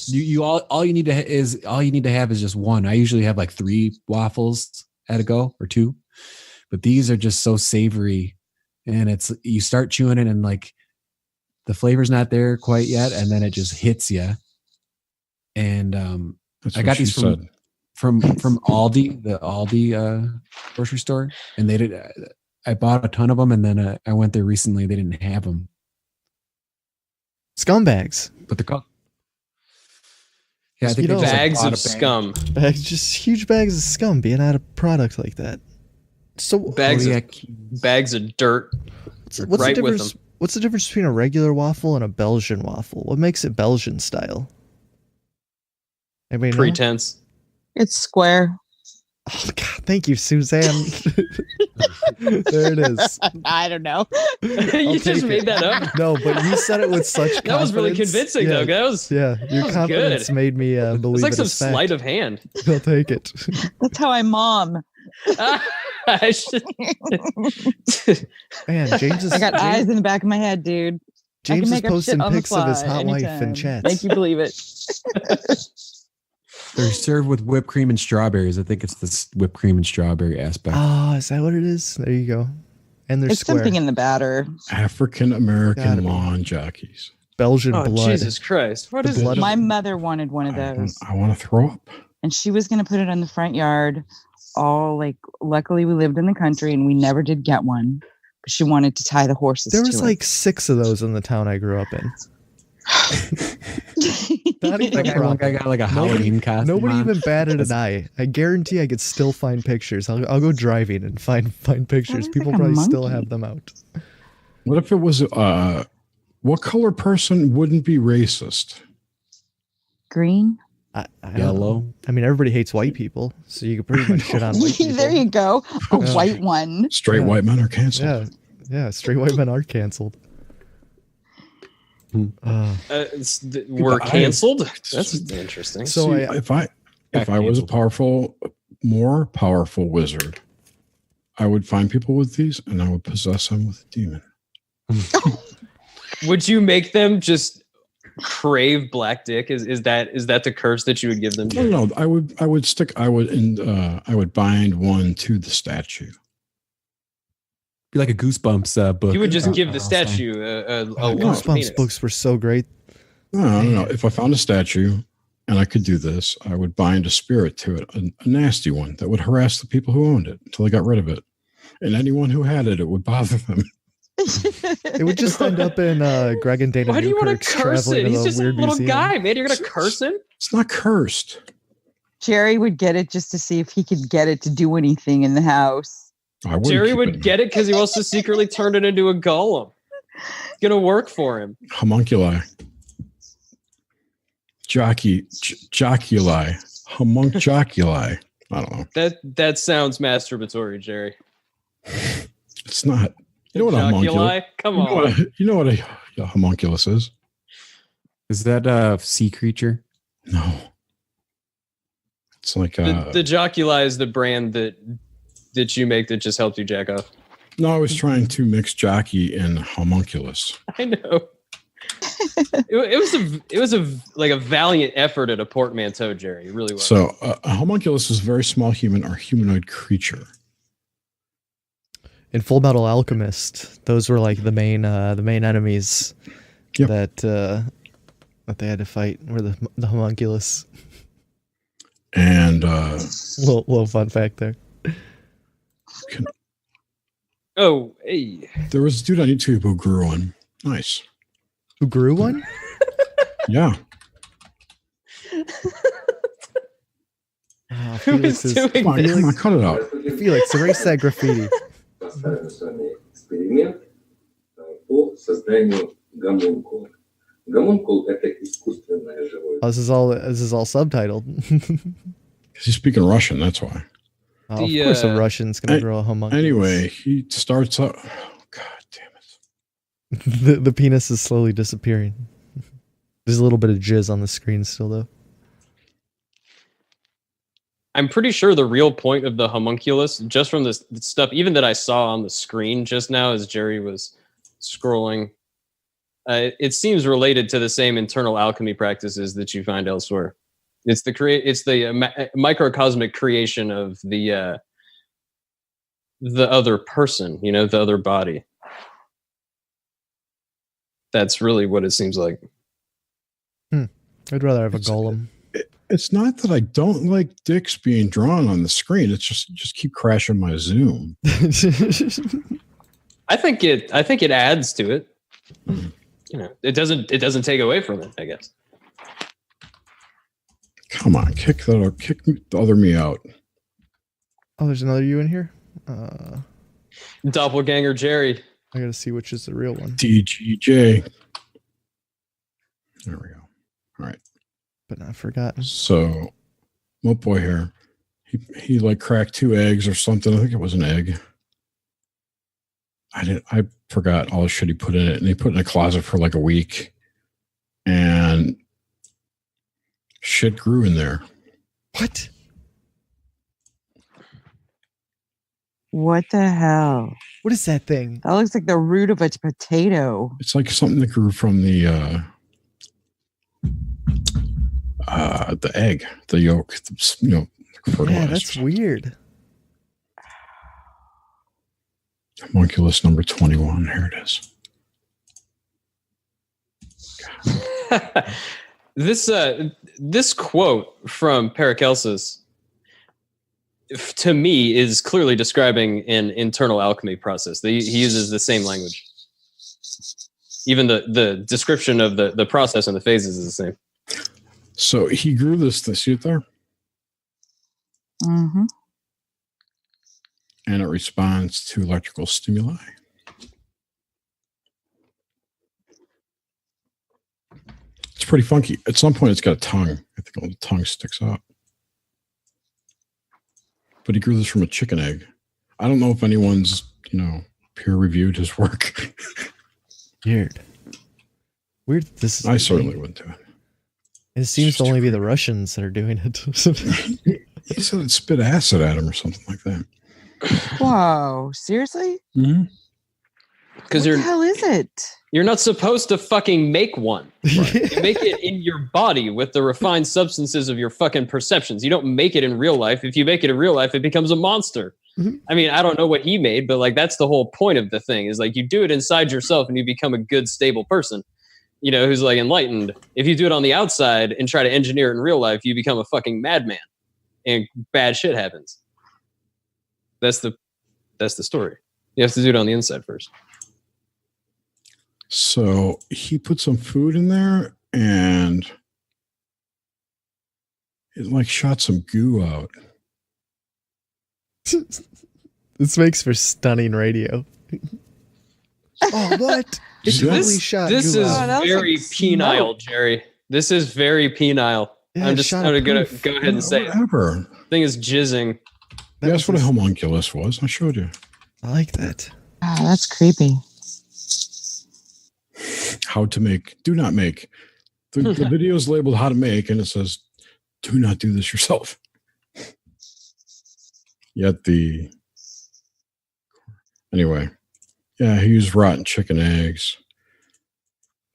you all you need to have is just one. I usually have like 3 waffles at a go or 2, but these are just so savory, and you start chewing it and like the flavor's not there quite yet, and then it just hits you. And That's I what got she these said. from Aldi, the Aldi grocery store, and they did. I bought a ton of them, and then I went there recently. They didn't have them, Scumbags. but the called. Yeah, I You think they know, just, like, Bags bought of a bag. scum. Bags, just huge bags of scum being out of product like that. So Bags of, Kodiak. bags of dirt. what's right the with difference? them. What's the difference between a regular waffle and a Belgian waffle? What makes it Belgian style? Anybody know? Pretense. It's square. Oh, God, thank you, Suzanne. There it is. I don't know. You just take made it. that up. No, but you said it with such confidence. That was really convincing, yeah, though. That was Yeah, your was confidence good. made me believe it's like it some as fact. sleight of hand. I'll take it. That's how I mom. I should. Man, James is I got eyes James, in the back of my head, dude. I James can is make up posting shit on the pics of his fly hot wife anytime. in chats. Make you believe it. They're served with whipped cream and strawberries. I think it's this whipped cream and strawberry aspect. Oh, is that what it is? There you go. And they're It's square. something in the batter. African Gotta American be. lawn jockeys. Belgian Oh, blood. Jesus Christ. What The is blood it? of- My mother wanted one of those, I want to throw up. and she was going to put it on the front yard. Luckily, we lived in the country, and we never did get one. But she wanted to tie the horses. There to was it. like 6 of those in the town I grew up in. Not even Like a one problem. guy got like a Halloween costume. Nobody on. even batted an eye. I guarantee I could still find pictures. I'll go driving and find pictures. looks People like a probably still monkey. have them out. What if it was what color person wouldn't be racist? Green. I don't know. Yellow. I mean, everybody hates white people, so you could pretty much shit on white people. There you go. A Yeah. white one. Straight Yeah. white men are canceled. Yeah, straight white men are canceled. We're I- canceled? That's interesting. So See, if I was a more powerful wizard, I would find people with these and I would possess them with a demon. Would you make them just crave black dick? Is that the curse that you would give them? No, I would bind one to the statue. Be like a Goosebumps book. You would just give the I'll statue a long Goosebumps penis. books were so great. No. If I found a statue and I could do this, I would bind a spirit to it, a nasty one that would harass the people who owned it until they got rid of it. And anyone who had it, it would bother them. It would just end up in Greg and Dana Why do you want to Newkirk's curse traveling it? to He's the just a weird little museum. guy, man. You're gonna curse him? It's not cursed. Jerry would get it just to see if he could get it to do anything in the house. I wouldn't Jerry keep would it. get it because he wants to secretly turn it into a golem. It's gonna work for him. Homunculi. Joculi. Homunculi. I don't know. That sounds masturbatory, Jerry. It's not. You know what a homunculus? Joculi? Come on. You know what a homunculus is? Is that a sea creature? No. It's like The Joculi is the brand that you make that just helps you jack off. no, I was trying to mix jockey and homunculus. I know. it was a valiant effort at a portmanteau, Jerry. It really was. So a homunculus is a very small human or humanoid creature. in Full Metal Alchemist, those were like the main enemies that they had to fight. Were the homunculus. And little fun fact there. Oh, hey. There was a dude on YouTube who grew one. Nice. Who grew one? Yeah. Oh, Who Felix is doing Come on, cut it out. Felix, erase that graffiti. Поставим с вами эксперимент по созданию гомункула. Гомункул – это искусственное живое. Oh, this is all subtitled. He's speaking Russian, that's why. Oh, of course a Russian's going to grow a homunculus. Anyway, he starts up. Oh, God damn it. The penis is slowly disappearing. There's a little bit of jizz on the screen still, though. I'm pretty sure the real point of the homunculus, just from this stuff, even that I saw on the screen just now as Jerry was scrolling, it seems related to the same internal alchemy practices that you find elsewhere. It's the microcosmic creation of the other person, the other body. That's really what it seems like. I'd rather have a golem. It's not that I don't like dicks being drawn on the screen. It's just keep crashing my Zoom. I think it adds to it. It doesn't take away from it, I guess. Come on, kick the other me out. Oh, there's another you in here? Doppelganger Jerry. I gotta see which is the real one. DGJ. There we go. All right. But not forgotten. So, my boy here, he like cracked 2 eggs or something. I think it was an egg. I forgot all the shit he put in it, and he put it in a closet for like a week, and shit grew in there. What? What the hell? What is that thing? That looks like the root of a potato. It's like something that grew from the egg, the yolk, fertilized. Yeah, that's weird. Homunculus number 21. Here it is. This quote from Paracelsus, to me, is clearly describing an internal alchemy process. He uses the same language. Even the description of the process and the phases is the same. So he grew this. See it there? Mm-hmm. And it responds to electrical stimuli. It's pretty funky. At some point, it's got a tongue. I think the tongue sticks out. But he grew this from a chicken egg. I don't know if anyone's, peer-reviewed his work. Weird. I certainly wouldn't do it. It seems to only be the Russians that are doing it. He said it spit acid at him or something like that. Whoa, seriously? Mm-hmm. Because What the hell is it? You're not supposed to fucking make one. Right? You make it in your body with the refined substances of your fucking perceptions. You don't make it in real life. If you make it in real life, it becomes a monster. Mm-hmm. I mean, I don't know what he made, but that's the whole point of the thing is you do it inside yourself and you become a good, stable person, who's enlightened. If you do it on the outside and try to engineer it in real life, you become a fucking madman and bad shit happens. That's the story. You have to do it on the inside first. So he put some food in there and it shot some goo out. This makes for stunning radio. Oh, what? It's really shot This goo is out. very penile, Jerry. This is very penile. Yeah, I'm just going to go ahead and say whatever. Thing is jizzing. That's what a homunculus was. I showed you. I like that. Oh, that's creepy. How to make, do not make. The video is labeled how to make, and it says, do not do this yourself. Yet anyway, yeah, he used rotten chicken eggs.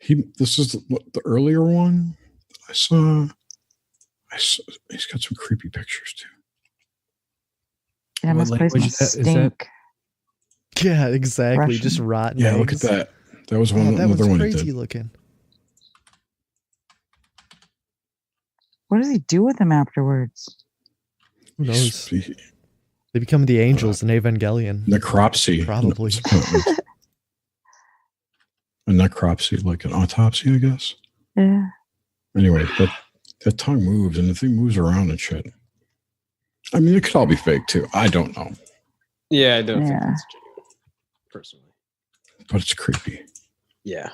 This is the earlier one I saw. He's got some creepy pictures too. Yeah, What this place language must is that? stink. Yeah, exactly. Russian. Just rotten. Yeah, look at eggs. that. That was one. Oh, that Another one's one he crazy did. looking. What does he do with them afterwards? Who knows? They become the angels in Evangelion. Necropsy. Probably. A necropsy, like an autopsy, I guess. Yeah. Anyway, that tongue moves and the thing moves around and shit. I mean, it could all be fake too. I don't know. Yeah, I don't think Yeah. that's genuine, personally. But it's creepy. Yeah.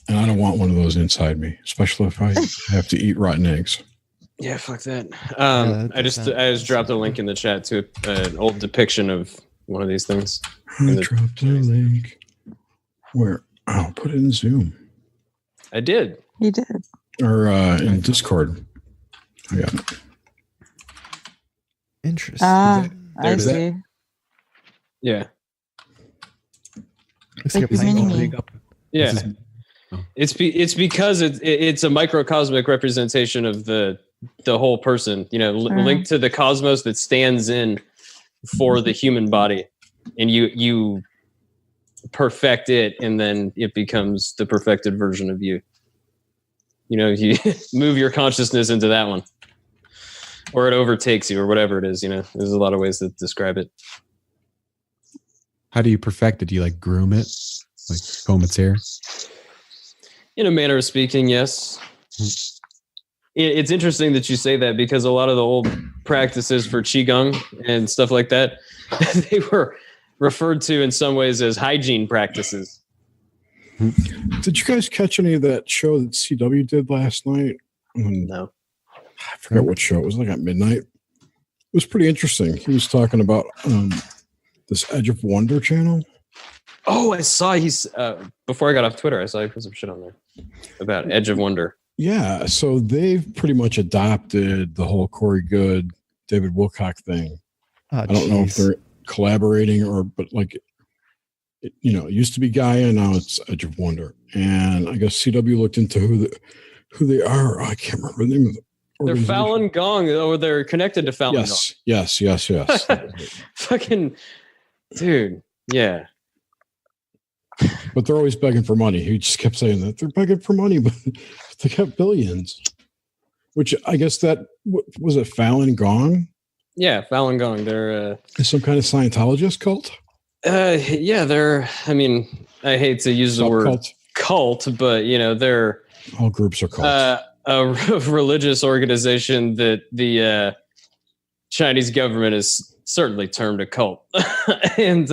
And I don't want one of those inside me, especially if I have to eat rotten eggs. Yeah, fuck that. that I just dropped a link in the chat to an old depiction of one of these things. I dropped a link. Where? Oh, put it in Zoom. I did. He did. Or in Discord. I got it. Interesting. I There's that. see. Yeah. Looks like a Thank you, penguin. Mini-Me. Yeah. This is- It's because it's a microcosmic representation of the whole person, linked to the cosmos that stands in for the human body, and you perfect it, and then it becomes the perfected version of you. You move your consciousness into that one, or it overtakes you, or whatever it is. There's a lot of ways to describe it. How do you perfect it? Do you like groom it? Like comb its hair? In a manner of speaking, yes. It's interesting that you say that, because a lot of the old practices for Qigong and stuff like that, they were referred to in some ways as hygiene practices. Did you guys catch any of that show that CW did last night? No. I forgot what show. It was like at midnight. It was pretty interesting. He was talking about this Edge of Wonder channel. Oh, I saw before I got off Twitter, I saw he put some shit on there about Edge of Wonder. Yeah, so they've pretty much adopted the whole Corey Good, David Wilcock thing. Oh, I don't know if they're collaborating but like, it used to be Gaia, now it's Edge of Wonder. And I guess CW looked into who they are. I can't remember the name of the They're organization. Falun Gong, or they're connected to Falun Yes. Gong. Fucking dude, yeah. But they're always begging for money. He just kept saying that they're begging for money, but they got billions. Which I guess that was it. Falun Gong. Yeah, Falun Gong. They're some kind of Scientologist cult. Yeah, they're. I mean, I hate to use the word cult, but they're all groups are cults. A religious organization that the Chinese government has certainly termed a cult, and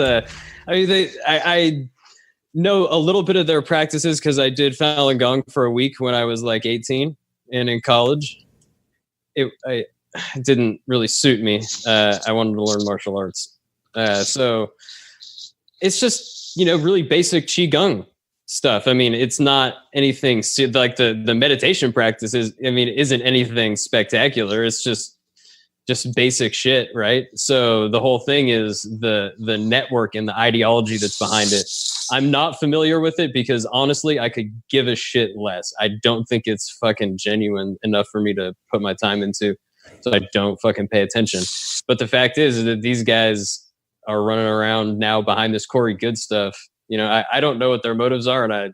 I know a little bit of their practices because I did Falun Gong for a week when I was like 18 and in college. It didn't really suit me. I wanted to learn martial arts. So it's just, really basic Qigong stuff. I mean, it's not anything like the meditation practices. I mean, isn't anything spectacular. It's just basic shit, right? So the whole thing is the network and the ideology that's behind it. I'm not familiar with it because honestly, I could give a shit less. I don't think it's fucking genuine enough for me to put my time into. So I don't fucking pay attention. But the fact is that these guys are running around now behind this Corey Good stuff. I don't know what their motives are, and I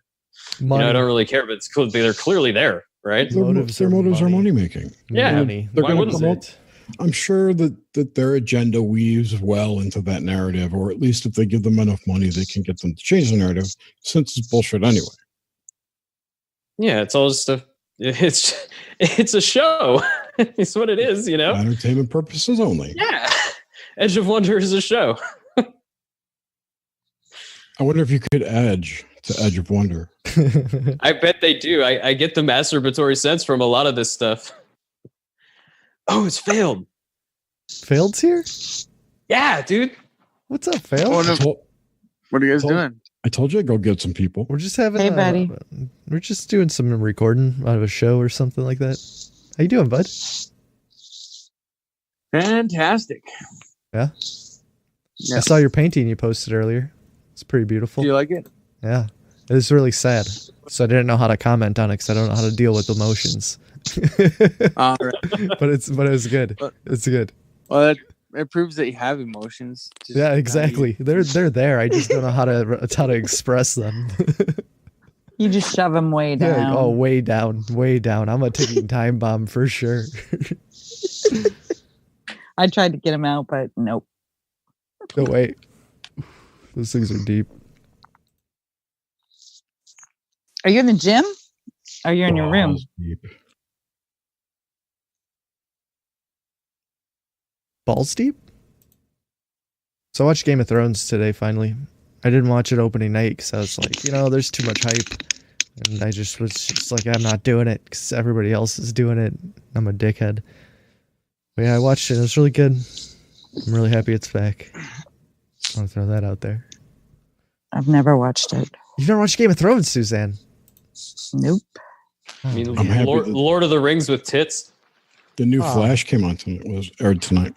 don't really care. But it's cool. They're clearly there, right? Their motives are money making. Yeah, money. They're why going to wouldn't promote. it? I'm sure that their agenda weaves well into that narrative, or at least if they give them enough money, they can get them to change the narrative. Since it's bullshit anyway. Yeah, it's all just it's a show. It's what it is, Entertainment purposes only. Yeah, Edge of Wonder is a show. I wonder if you could edge to Edge of Wonder. I bet they do. I get the masturbatory sense from a lot of this stuff. Oh, it's failed. Failed's here? Yeah, dude. What's up, Failed? Oh, no. What are you guys doing? I told you I'd go get some people. We're just having buddy. We're just doing some recording out of a show or something like that. How you doing, bud? Fantastic. Yeah? I saw your painting you posted earlier. It's pretty beautiful. Do you like it? Yeah. It was really sad. So I didn't know how to comment on it because I don't know how to deal with emotions. All right. But it was good. It's good. Well, It proves that you have emotions. Just Yeah, not exactly. They're there. I just don't know how to express them. You just shove them way down. Yeah, oh, way down, way down. I'm a ticking time bomb for sure. I tried to get them out, but nope. No, wait. Those things are deep. Are you in the gym? Or are you in your room? Balls deep? So I watched Game of Thrones today, finally. I didn't watch it opening night because I was like, there's too much hype. And I just was just like, I'm not doing it because everybody else is doing it. I'm a dickhead. But yeah, I watched it. It was really good. I'm really happy it's back. I want to throw that out there. I've never watched it. You've never watched Game of Thrones, Suzanne? Nope. I mean, I'm happy Lord of the Rings with tits. The new Flash came on tonight.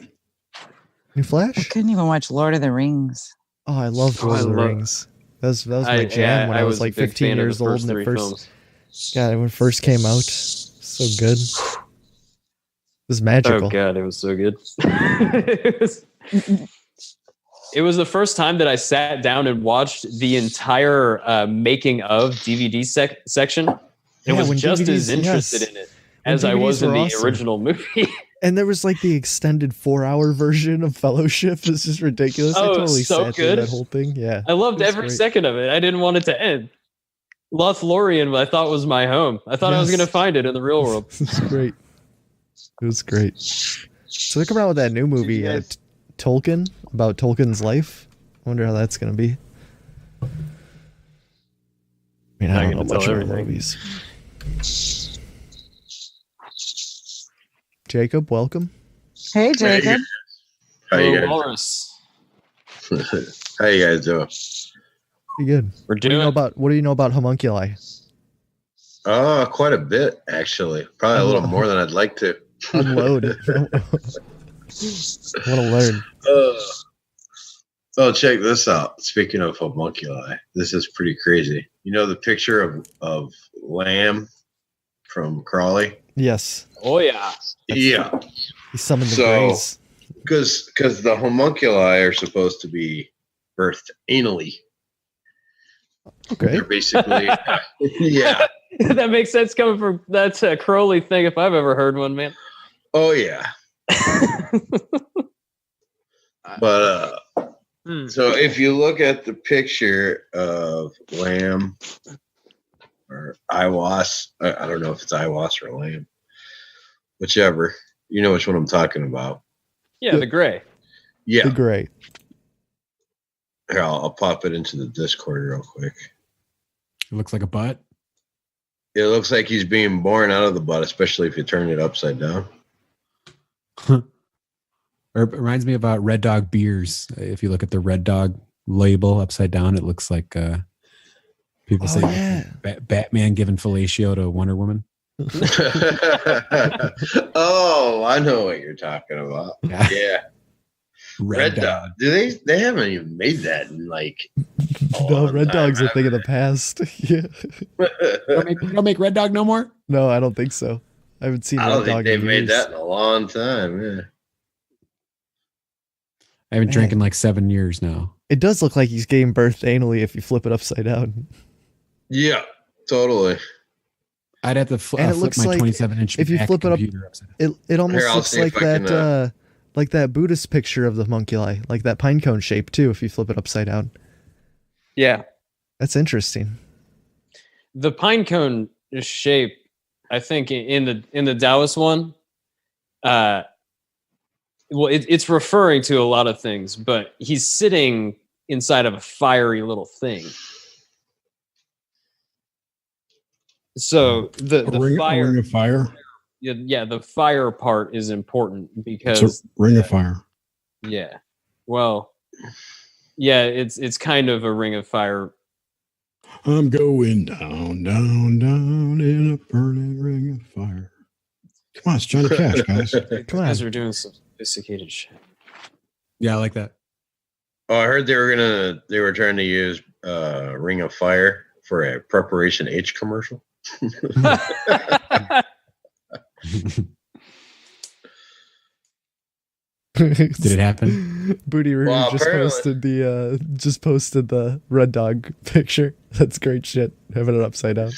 New Flash? I couldn't even watch Lord of the Rings. Oh, I loved Lord of the Rings. That was my jam when I was like 15 years old and when it first came out. So good. It was magical. Oh god, it was so good. It was the first time that I sat down and watched the entire making of DVD section. And was just DVDs, as interested in it as I was in the original movie. And there was like the extended 4-hour version of Fellowship. This is ridiculous. I totally so sat good. through that whole thing. Yeah. I loved every second of it. I didn't want it to end. Lothlorien, I thought was my home. I thought I was going to find it in the real world. It's great. It was great. So they're coming out with that new movie, Tolkien, about Tolkien's life. I wonder how that's going to be. I mean, I don't know much about movies. Jacob, welcome. Hey, Jacob. How you guys? Walrus. How you guys doing? Pretty good. What do you know about homunculi? Quite a bit, actually. Probably a little more than I'd like to. Unload. I want to learn. Oh, check this out. Speaking of homunculi, this is pretty crazy. You know the picture of Lamb from Crawley? Yes. Oh, yeah. Yeah. He summoned the Greys. Because the homunculi are supposed to be birthed anally. Okay. They're basically, yeah. That makes sense coming from that Crowley thing if I've ever heard one, man. Oh, yeah. But, so if you look at the picture of Lamb or Iwas, I don't know if it's Iwas or Lamb, whichever, you know which one I'm talking about. Yeah, the gray. Yeah. The gray. Here, I'll pop it into the Discord real quick. It looks like a butt. It looks like he's being born out of the butt, especially if you turn it upside down. Or it reminds me about Red Dog beers. If you look at the Red Dog label upside down, it looks like people say Batman giving fellatio to Wonder Woman. Oh, I know what you're talking about. Yeah. Red Dog. They haven't even made that in like no, Red Dog's a thing of the past. Yeah. Don't make Red Dog no more? No, I don't think so. I haven't seen I Red don't Dog think they've in made years. that in a long time. Yeah. I haven't drank in like 7 years now. It does look like he's getting birthed anally if you flip it upside down. Yeah, totally. I'd have to flip my 27-inch. If you flip it up, it almost looks like that like that Buddhist picture of the homunculi, like that pine cone shape too. If you flip it upside down, yeah, that's interesting. The pine cone shape, I think, in the Taoist one, well, it's referring to a lot of things, but he's sitting inside of a fiery little thing. So the ring of fire. Yeah, the fire part is important because it's a ring of fire. Yeah. Well, yeah, it's kind of a ring of fire. I'm going down, down, down in a burning ring of fire. Come on, it's Johnny Cash, guys. Come on. Guys are doing some sophisticated shit. Yeah, I like that. Oh, I heard they were trying to use Ring of Fire for a Preparation H commercial. Did it happen? Booty Roo Well, just posted the red dog picture. That's great shit. Having it upside down.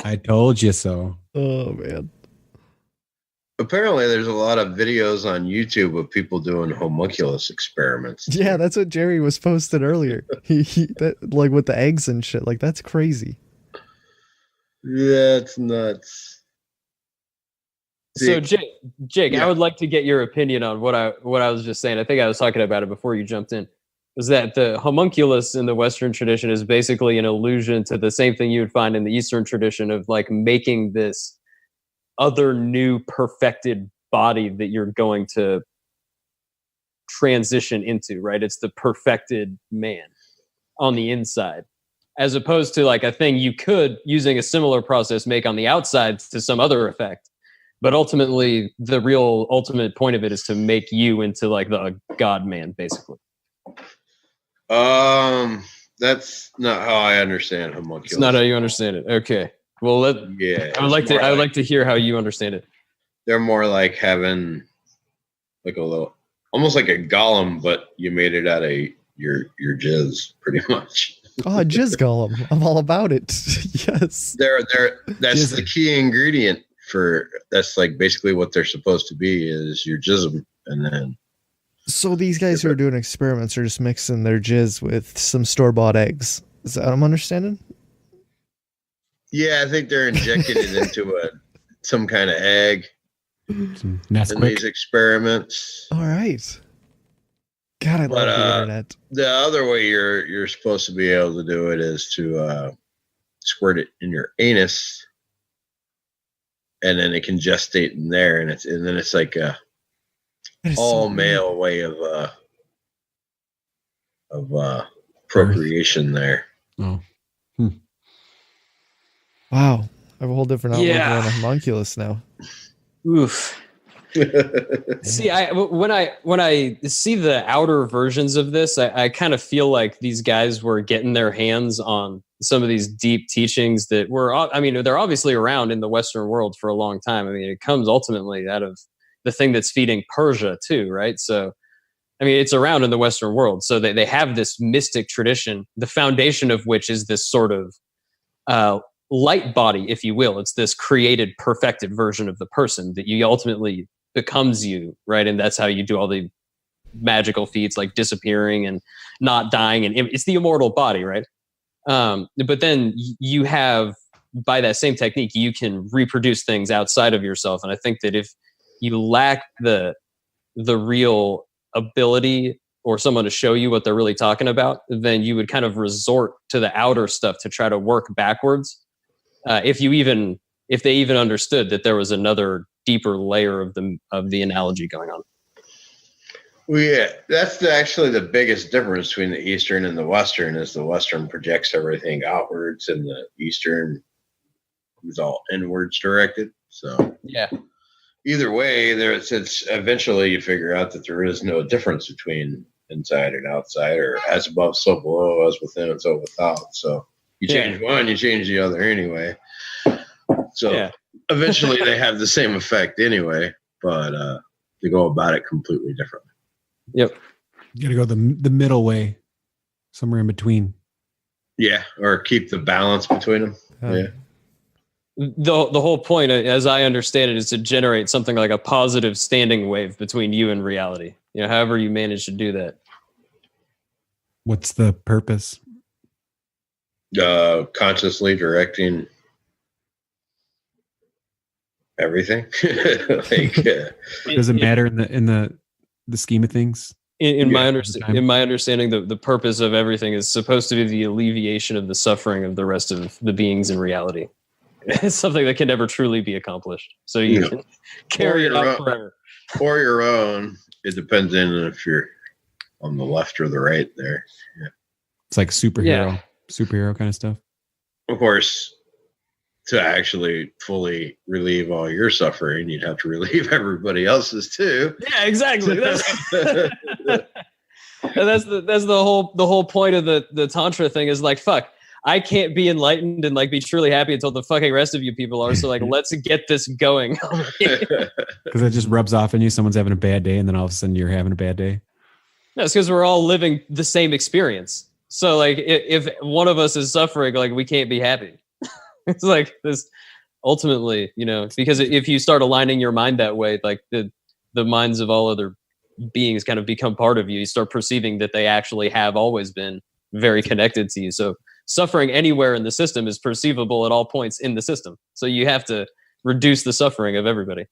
I told you so. Oh man. Apparently, there's a lot of videos on YouTube of people doing homunculus experiments. Yeah, that's what Jerry was posted earlier. Like with the eggs and shit. Like that's crazy. That's nuts. So Jake, I would like to get your opinion on what I was just saying. I think I was talking about it before you jumped in. Was that the homunculus in the Western tradition is basically an allusion to the same thing you would find in the Eastern tradition of like making this other new perfected body that you're going to transition into, right? It's the perfected man on the inside, as opposed to like a thing you could, using a similar process, make on the outside to some other effect. But ultimately, the real ultimate point of it is to make you into like the God man, basically. That's not how I understand homunculus. It's not how you understand it. Okay. Well, I would like to hear how you understand it. They're more like having like a little, almost like a golem, but you made it out of your jizz, pretty much. Oh, jizz golem! I'm all about it. Yes. That's the key ingredient for. That's like basically what they're supposed to be is your jism, and then. So these guys who are doing experiments are just mixing their jizz with some store-bought eggs. Is that what I'm understanding? Yeah, I think they're injecting it into some kind of egg in these experiments. All right. God, I love the internet. The other way you're supposed to be able to do it is to squirt it in your anus, and then it can gestate in there, and then it's like a all male way of procreation there. Oh. Wow. I have a whole different outlook on a homunculus now. Oof. See, when I see the outer versions of this, I kind of feel like these guys were getting their hands on some of these deep teachings that were, I mean, they're obviously around in the Western world for a long time. I mean, it comes ultimately out of the thing that's feeding Persia too, right? So, I mean, it's around in the Western world. So they have this mystic tradition, the foundation of which is this sort of light body, if you will. It's this created, perfected version of the person that you ultimately becomes you, right? And that's how you do all the magical feats like disappearing and not dying. And it's the immortal body, right? But then you have, by that same technique, you can reproduce things outside of yourself. And I think that if you lack the real ability or someone to show you what they're really talking about, then you would kind of resort to the outer stuff to try to work backwards. If they even understood that there was another deeper layer of the analogy going on. Well, yeah, that's actually the biggest difference between the Eastern and the Western is the Western projects everything outwards and the Eastern is all inwards directed. So yeah, either way, it's eventually you figure out that there is no difference between inside and outside, or as above, so below, as within, so without. So you change one, you change the other anyway. So eventually they have the same effect anyway, but they go about it completely differently. Yep. You got to go the middle way, somewhere in between. Yeah, or keep the balance between them. Yeah. The whole point, as I understand it, is to generate something like a positive standing wave between you and reality. You know, however you manage to do that. What's the purpose? Consciously directing everything. Does it matter in the scheme of things? In my understanding, the purpose of everything is supposed to be the alleviation of the suffering of the rest of the beings in reality. It's something that can never truly be accomplished. So you can carry it out forever. Or your own. It depends on if you're on the left or the right there. Yeah. It's like superhero kind of stuff. Of course, to actually fully relieve all your suffering, you'd have to relieve everybody else's too. Yeah, exactly. That's the whole point of the Tantra thing is like, fuck, I can't be enlightened and like be truly happy until the fucking rest of you people are. So like, let's get this going. Because it just rubs off on you. Someone's having a bad day, and then all of a sudden you're having a bad day. No, it's because we're all living the same experience. So like, if one of us is suffering, like we can't be happy. It's like this. Ultimately, you know, because if you start aligning your mind that way, like the minds of all other beings kind of become part of you. You start perceiving that they actually have always been very connected to you. So suffering anywhere in the system is perceivable at all points in the system. So you have to reduce the suffering of everybody.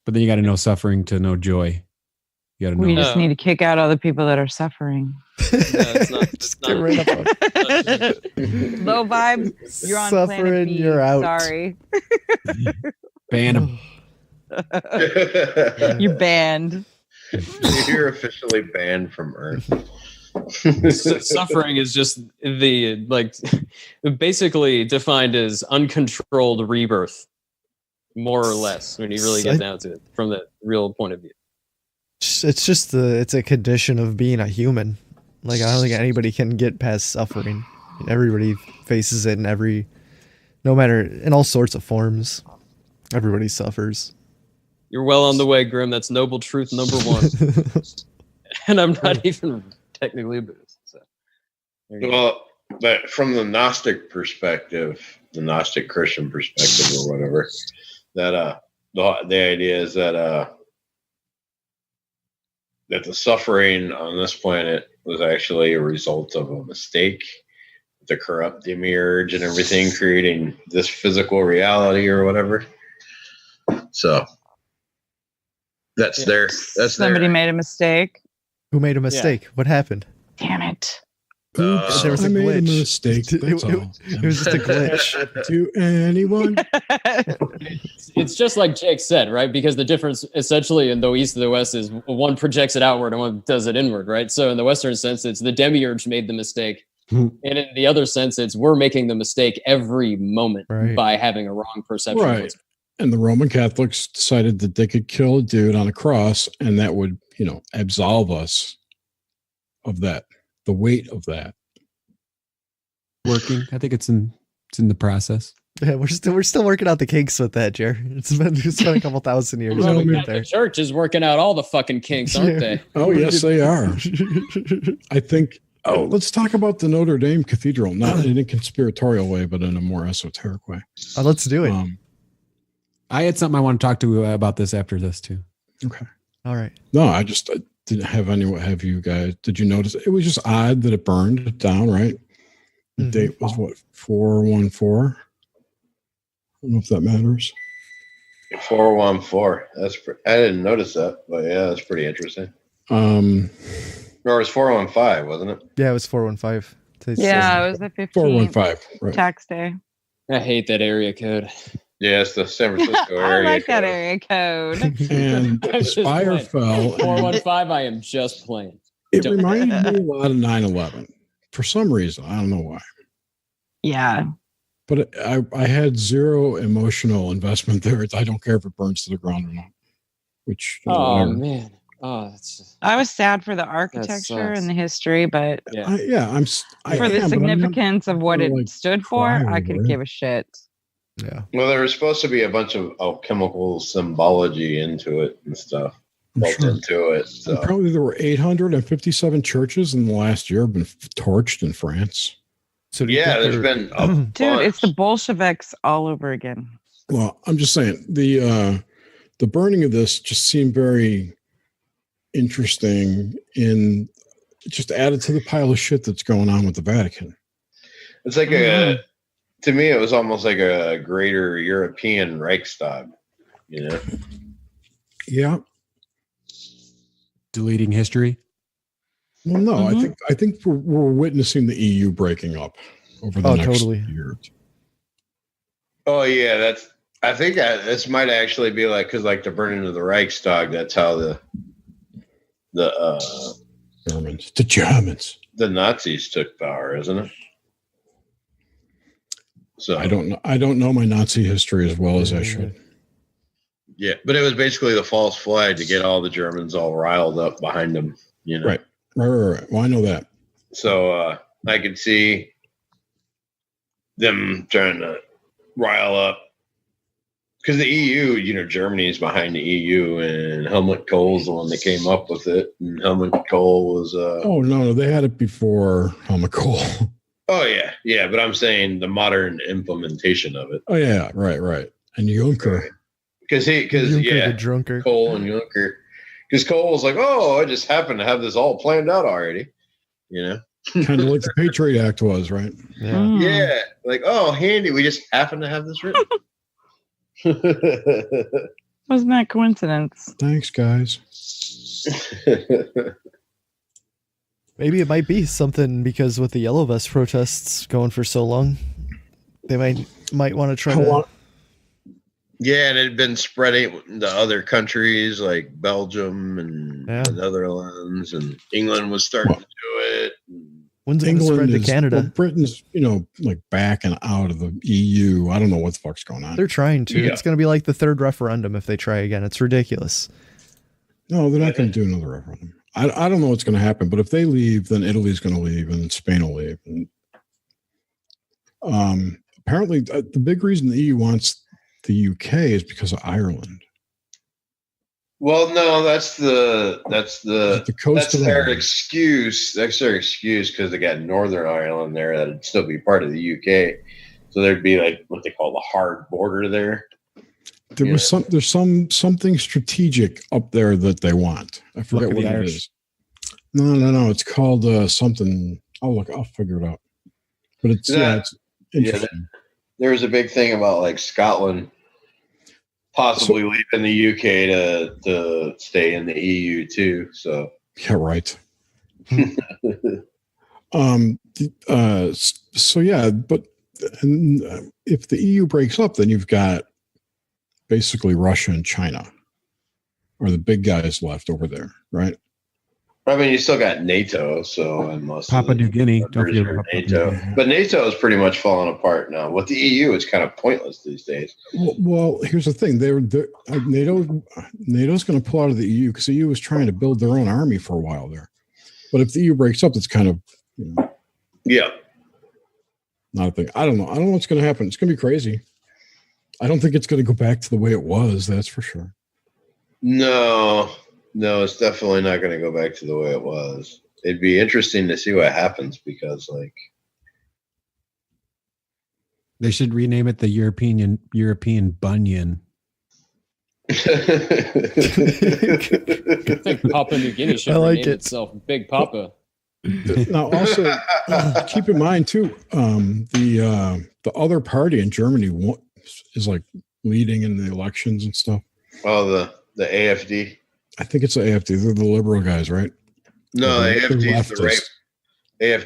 But then you got to know suffering to know joy. You got to know. We just need to kick out all the people that are suffering. Just get rid of them. Low vibe. You're on Suffering, planet B. you're out. Sorry. Ban them. You're banned. You're officially banned from Earth. Suffering is just the like basically defined as uncontrolled rebirth, more or less, when you really get down to it from the real point of view. It's just it's a condition of being a human. Like I don't think anybody can get past suffering. Everybody faces it no matter in all sorts of forms. Everybody suffers. You're well on the way, Grim. That's noble truth number one. And I'm not even technically a Buddhist. So. Well, but from the Gnostic perspective, the Gnostic Christian perspective or whatever, that the idea is that the suffering on this planet was actually a result of a mistake, the corrupt demiurge and everything, creating this physical reality or whatever. So that's Somebody made a mistake. Who made a mistake? Yeah. What happened? Damn it. Oops, there was a glitch. Made a mistake. That's all. It was just a glitch. To anyone? It's just like Jake said, right? Because the difference essentially in the East and the West is one projects it outward and one does it inward, right? So in the Western sense, it's the demiurge made the mistake. And in the other sense, it's we're making the mistake every moment by having a wrong perception. Right. And the Roman Catholics decided that they could kill a dude on a cross and that would, absolve us of that. The weight of that working. I think it's in the process. Yeah, we're still working out the kinks with that, Jer. It's been a couple thousand years. The church is working out all the fucking kinks, aren't they? Oh yes, they are. I think. Oh, let's talk about the Notre Dame Cathedral, not in a conspiratorial way, but in a more esoteric way. Let's do it. I had something I want to talk to about this after this too. Okay. All right. No, I didn't have anyone. Have you guys? Did you notice? It was just odd that it burned down. Right. The date was what 4/14. I don't know if that matters. 4/14. I didn't notice that, but yeah, that's pretty interesting. Or it was 4/15, wasn't it? Yeah, it was 4/15. Yeah, it was the 15th. 4/15. Right. Tax day. I hate that area code. Yeah, it's the San Francisco area. I like that area code. And the spire fell. 4/15. I am just playing. It reminded me a lot of 9/11 for some reason. I don't know why. Yeah. But I had zero emotional investment there. I don't care if it burns to the ground or not. Which man. Oh, I was sad for the architecture and the history, but I'm for the significance of what it stood for, I could give a shit. Yeah. Well, there was supposed to be a bunch of alchemical symbology into it and stuff built into it. So. Apparently, there were 857 churches in the last year have been torched in France. So there's been a bunch. Dude, it's the Bolsheviks all over again. Well, I'm just saying the burning of this just seemed very interesting in just added to the pile of shit that's going on with the Vatican. It's like to me, it was almost like a greater European Reichstag, Yeah. Deleting history. Well, no, I think we're witnessing the EU breaking up over the next year. Oh yeah, I think this might actually be like because like the burning of the Reichstag. That's how the Germans, the Nazis took power, isn't it? So I don't know my Nazi history as well as I should. Yeah, but it was basically the false flag to get all the Germans all riled up behind them. Right. Well, I know that. So I could see them trying to rile up. Because the EU, Germany's behind the EU, and Helmut Kohl's the one that came up with it. And Helmut Kohl was. Oh no, they had it before Helmut Kohl. Oh yeah, but I'm saying the modern implementation of it. Oh yeah, right. And Juncker, because the drunker. Kohl and Juncker, because Kohl was like, oh, I just happen to have this all planned out already, kind of like the Patriot Act was, right? Yeah, like handy, we just happen to have this written. Wasn't that coincidence? Thanks, guys. Maybe it might be something because with the Yellow Vest protests going for so long, they might want to try to. Yeah, and it had been spreading to other countries like Belgium and the Netherlands, and England was starting to do it. When's it going to spread to Canada? Well, Britain's, like backing out of the EU. I don't know what the fuck's going on. They're trying to. Yeah. It's going to be like the third referendum if they try again. It's ridiculous. No, they're not going to do another referendum. I don't know what's going to happen, but if they leave, then Italy's going to leave and Spain will leave. And, apparently, the big reason the EU wants the UK is because of Ireland. Well, no, that's the coast of their Ireland. excuse. That's their excuse because they got Northern Ireland there that'd still be part of the UK. So there'd be like what they call the hard border there. There's something strategic up there that they want. I forget what it is. No. It's called something. I'll figure it out. But it's interesting. There was a big thing about like Scotland possibly leaving the UK to stay in the EU too. So yeah, right. So yeah, but if the EU breaks up, then you've got basically Russia and China are the big guys left over there, right? I mean, you still got NATO, so and most Papua New Guinea. Don't forget about NATO. But NATO is pretty much falling apart now. With the EU, it's kind of pointless these days. Well, here's the thing: NATO's going to pull out of the EU because the EU was trying to build their own army for a while there. But if the EU breaks up, it's kind of not a thing. I don't know. I don't know what's going to happen. It's going to be crazy. I don't think it's going to go back to the way it was. That's for sure. No, it's definitely not going to go back to the way it was. It'd be interesting to see what happens because, like, they should rename it the European Bunyan. I think Papua New Guinea should rename itself Big Papa. Now, also keep in mind too, the other party in Germany is like leading in the elections and stuff. Oh, the AFD. I think it's the AFD. They're the liberal guys, right? No, AFD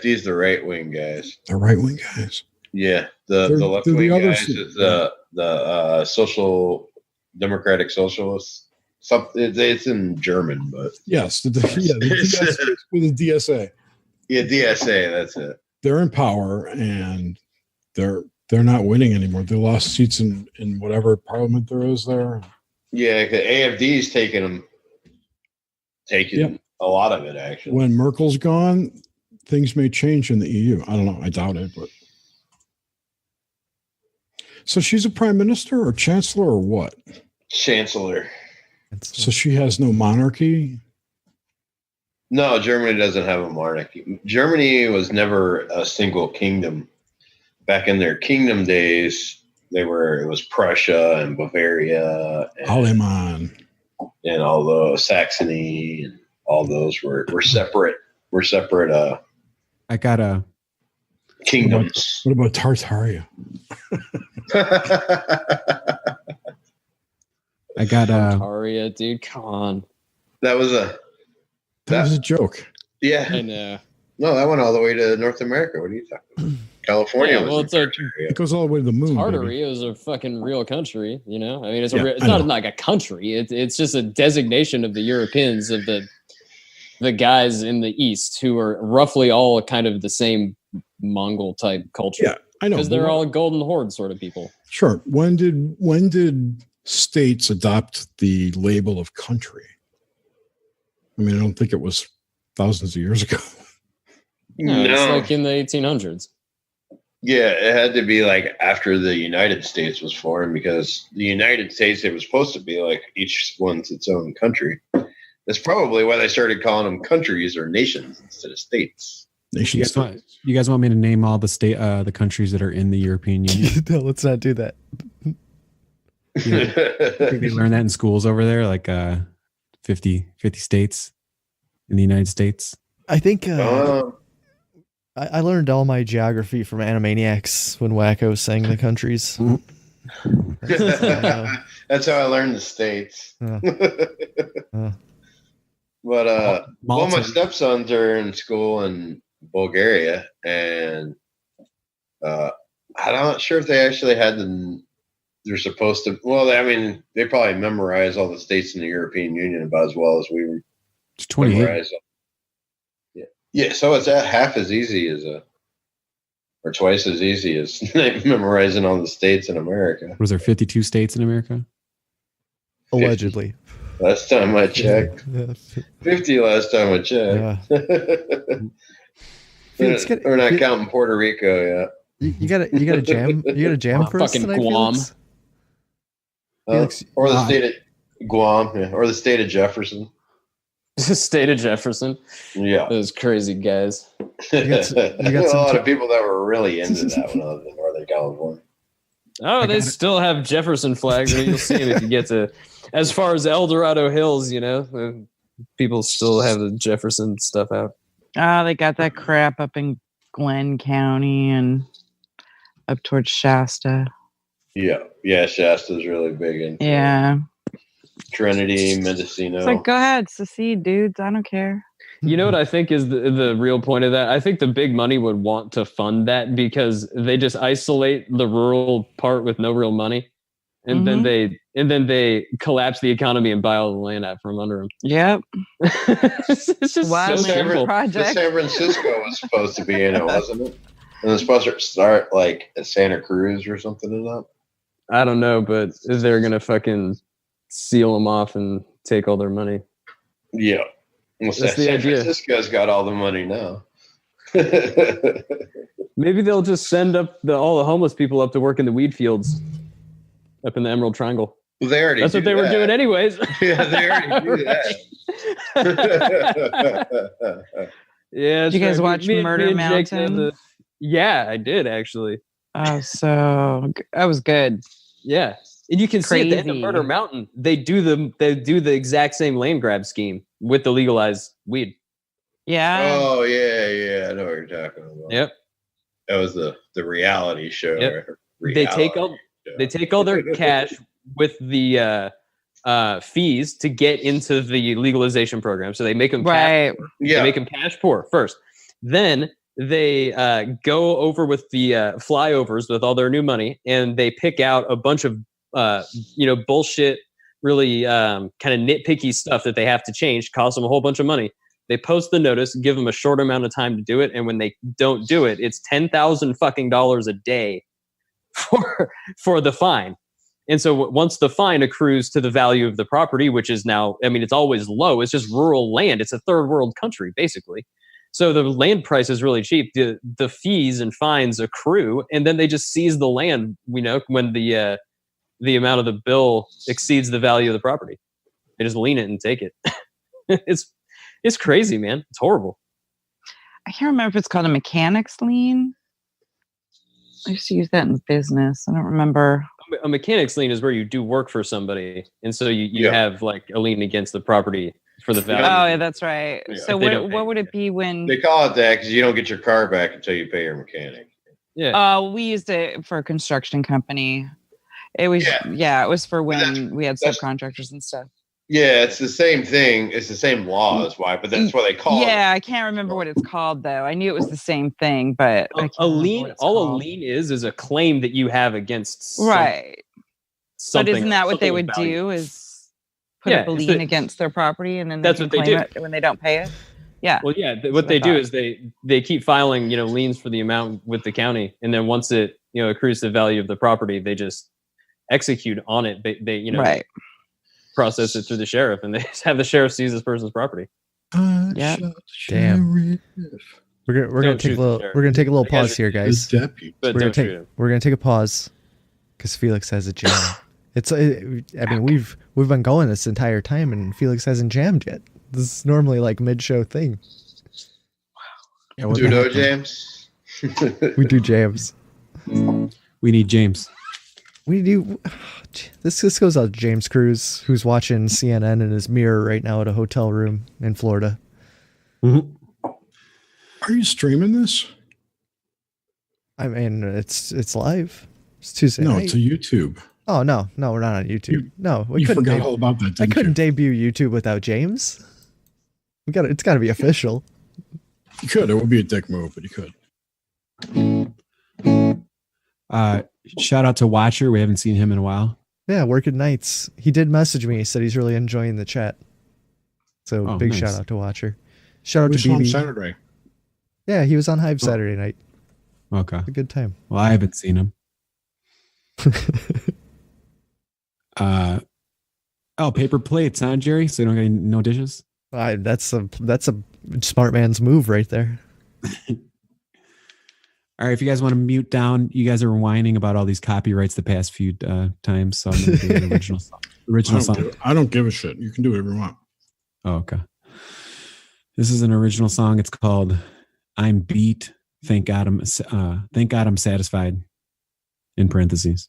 is the right wing guys. The right wing guys. Yeah, the left wing guys is the social democratic socialists. It's in German, but yes, the DSA. Yeah, DSA. That's it. They're in power, and they're not winning anymore. They lost seats in whatever parliament there is there. Yeah, AFD's taking a lot of it actually. When Merkel's gone, things may change in the EU. I don't know. I doubt it, but so she's a prime minister or chancellor or what? Chancellor. So she has no monarchy? No, Germany doesn't have a monarchy. Germany was never a single kingdom. Back in their kingdom days, it was Prussia and Bavaria and Alemann and all those Saxony and all those were separate. We're separate I got a kingdoms. What about Tartaria? I got Tartaria, dude. Come on. That was a joke. Yeah. I know. No, that went all the way to North America. What are you talking about? California. Yeah, well, it goes all the way to the moon. Tartaria is a fucking real country, you know? I mean, it's not like a country. It's just a designation of the Europeans, of the guys in the East who are roughly all kind of the same Mongol type culture. Yeah, I know. Because they're all Golden Horde sort of people. Sure. When did states adopt the label of country? I mean, I don't think it was thousands of years ago. No, it's like in the 1800s. Yeah, it had to be like after the United States was formed, because the United States, it was supposed to be like each one's its own country. That's probably why they started calling them countries or nations instead of states. You guys want me to name all the countries that are in the European Union? No, let's not do that. I think they learn that in schools over there, like 50 states in the United States. I think I learned all my geography from Animaniacs when Wacko sang the countries. That's how I learned the states. But well, my stepsons are in school in Bulgaria, and I'm not sure if they actually had they're supposed to. Well, I mean, they probably memorize all the states in the European Union about as well as we were. It's 28. Memorize. Yeah, so it's half as easy as or twice as easy as memorizing all the states in America. Was there 52 states in America? Allegedly. Last time I checked. 50 last time I checked. Felix, we're not counting Puerto Rico yet. You got a jam for us fucking tonight, Guam. Felix? Or the state of Guam, or the state of Jefferson. The state of Jefferson. Yeah. Those crazy guys. You got a lot of people that were really into that when I was in Northern California. Oh, they still have Jefferson flags. I mean, you'll see them if you get to as far as El Dorado Hills, people still have the Jefferson stuff out. Oh, they got that crap up in Glenn County and up towards Shasta. Yeah, Shasta's really big in Trinity, Mendocino. It's like, go ahead, secede, dudes. I don't care. You know what I think is the real point of that? I think the big money would want to fund that because they just isolate the rural part with no real money, and then they collapse the economy and buy all the land out from under them. Yep. It's just Wild so simple. project. San Francisco was supposed to be in it, wasn't it? And it's supposed to start like at Santa Cruz or something in that. I don't know, but they're gonna fucking seal them off and take all their money. Yeah. Well, That's the San idea. Francisco's got all the money now. Maybe they'll just send up all the homeless people up to work in the weed fields up in the Emerald Triangle. Well, they already That's what they were doing anyways. Yeah, they already do that. Yeah. Did you guys watch Murder Mountain? Yeah, I did actually. Oh, so that was good. Yeah. And you can see at the end of Crazy. Murder Mountain, they do the exact same land grab scheme with the legalized weed. Yeah. Oh yeah, I know what you're talking about. Yep. That was the reality show. Yep. Reality They take all their cash with the fees to get into the legalization program. So they make them cash poor. Yeah. They make them cash poor first. Then they go over with the flyovers with all their new money, and they pick out a bunch of bullshit, really kind of nitpicky stuff that they have to change, cost them a whole bunch of money. They post the notice, give them a short amount of time to do it, and when they don't do it, it's $10,000 fucking dollars a day for the fine. And so once the fine accrues to the value of the property, which is now, I mean, it's always low. It's just rural land. It's a third world country, basically. So the land price is really cheap. The fees and fines accrue, and then they just seize the land, when the amount of the bill exceeds the value of the property. They just lien it and take it. It's crazy, man. It's horrible. I can't remember if it's called a mechanics lien. I used to use that in business. I don't remember. A mechanics lien is where you do work for somebody, and so you have like a lien against the property for the value. Oh, yeah, that's right. Yeah. So what would it be when They call it that because you don't get your car back until you pay your mechanic. Yeah. we used it for a construction company. It was it was for when we had subcontractors and stuff. Yeah, it's the same thing. It's the same law as why, but that's what they call it. Yeah, I can't remember what it's called though. I knew it was the same thing, but I can't a remember lien. what it's All called. a lien is a claim that you have against right. But something. isn't that what they something would of value. do? Is put up a lien against their property, and then That's they what can they claim do. it when they don't pay it. Yeah. Well, yeah. What they do is they keep filing, liens for the amount with the county, and then once it accrues the value of the property, they just execute on it. They right. process it through the sheriff, and they just have the sheriff seize this person's property. Yeah. Damn. We're gonna take a little pause here, guys. But don't shoot him. We're gonna take a pause because Felix has a jam. I mean, we've been going this entire time, and Felix hasn't jammed yet. This is normally like mid-show thing. Yeah, Do no jams. We do jams. We need James. We do. This goes out to James Cruz, who's watching CNN in his mirror right now at a hotel room in Florida. Mm-hmm. Are you streaming this? I mean, it's live. It's Tuesday No, night. it's a YouTube. Oh no, we're not on YouTube. You forgot all about that. I couldn't debut YouTube without James. It's got to be official. You could. It would be a dick move, but you could. Shout out to Watcher. We haven't seen him in a while. Yeah, working nights. He did message me. He said he's really enjoying the chat. So big nice. shout out to Watcher. Shout out We to saw him BB. Saturday. Yeah, he was on Hive Saturday night. Okay. A good time. Well, I haven't seen him. Paper plates, huh, Jerry? So you don't get no dishes? That's a smart man's move right there. All right, if you guys want to mute down, you guys are whining about all these copyrights the past few times, so I'm going to do an original song. I don't give a shit. You can do whatever you want. Oh, okay. This is an original song. It's called "I'm Beat." Thank God I'm satisfied. In parentheses.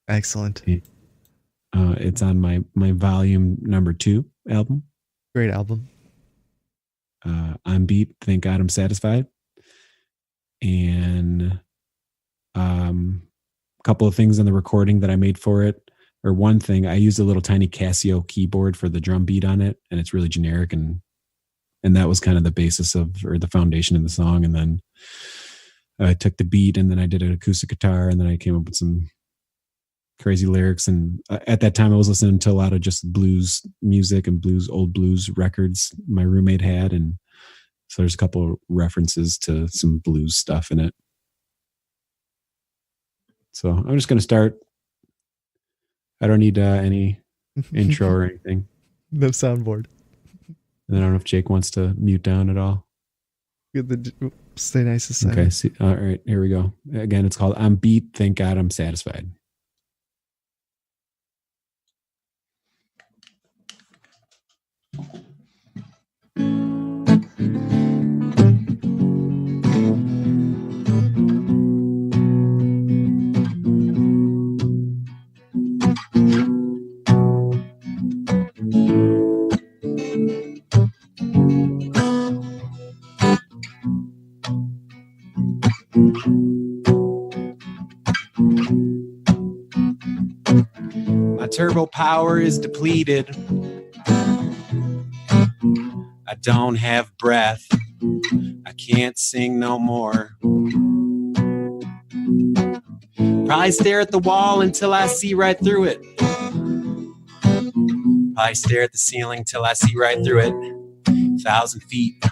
Excellent. It's on my volume number 2 album. Great album. I'm beat. Thank God I'm satisfied. And a couple of things in the recording that I made for it. Or one thing, I used a little tiny Casio keyboard for the drum beat on it, and it's really generic, and that was kind of the basis or the foundation of the song. And then I took the beat, and then I did an acoustic guitar, and then I came up with some crazy lyrics. And at that time I was listening to a lot of just blues music and old blues records my roommate had, and so there's a couple of references to some blues stuff in it. So I'm just going to start. I don't need any intro or anything. No soundboard. And I don't know if Jake wants to mute down at all. Stay nice and silent. Okay. See, all right, here we go. Again, it's called "I'm Beat. Thank God I'm Satisfied." My turbo power is depleted. I don't have breath. I can't sing no more. Probably stare at the wall until I see right through it. Probably stare at the ceiling till I see right through it. 1,000 feet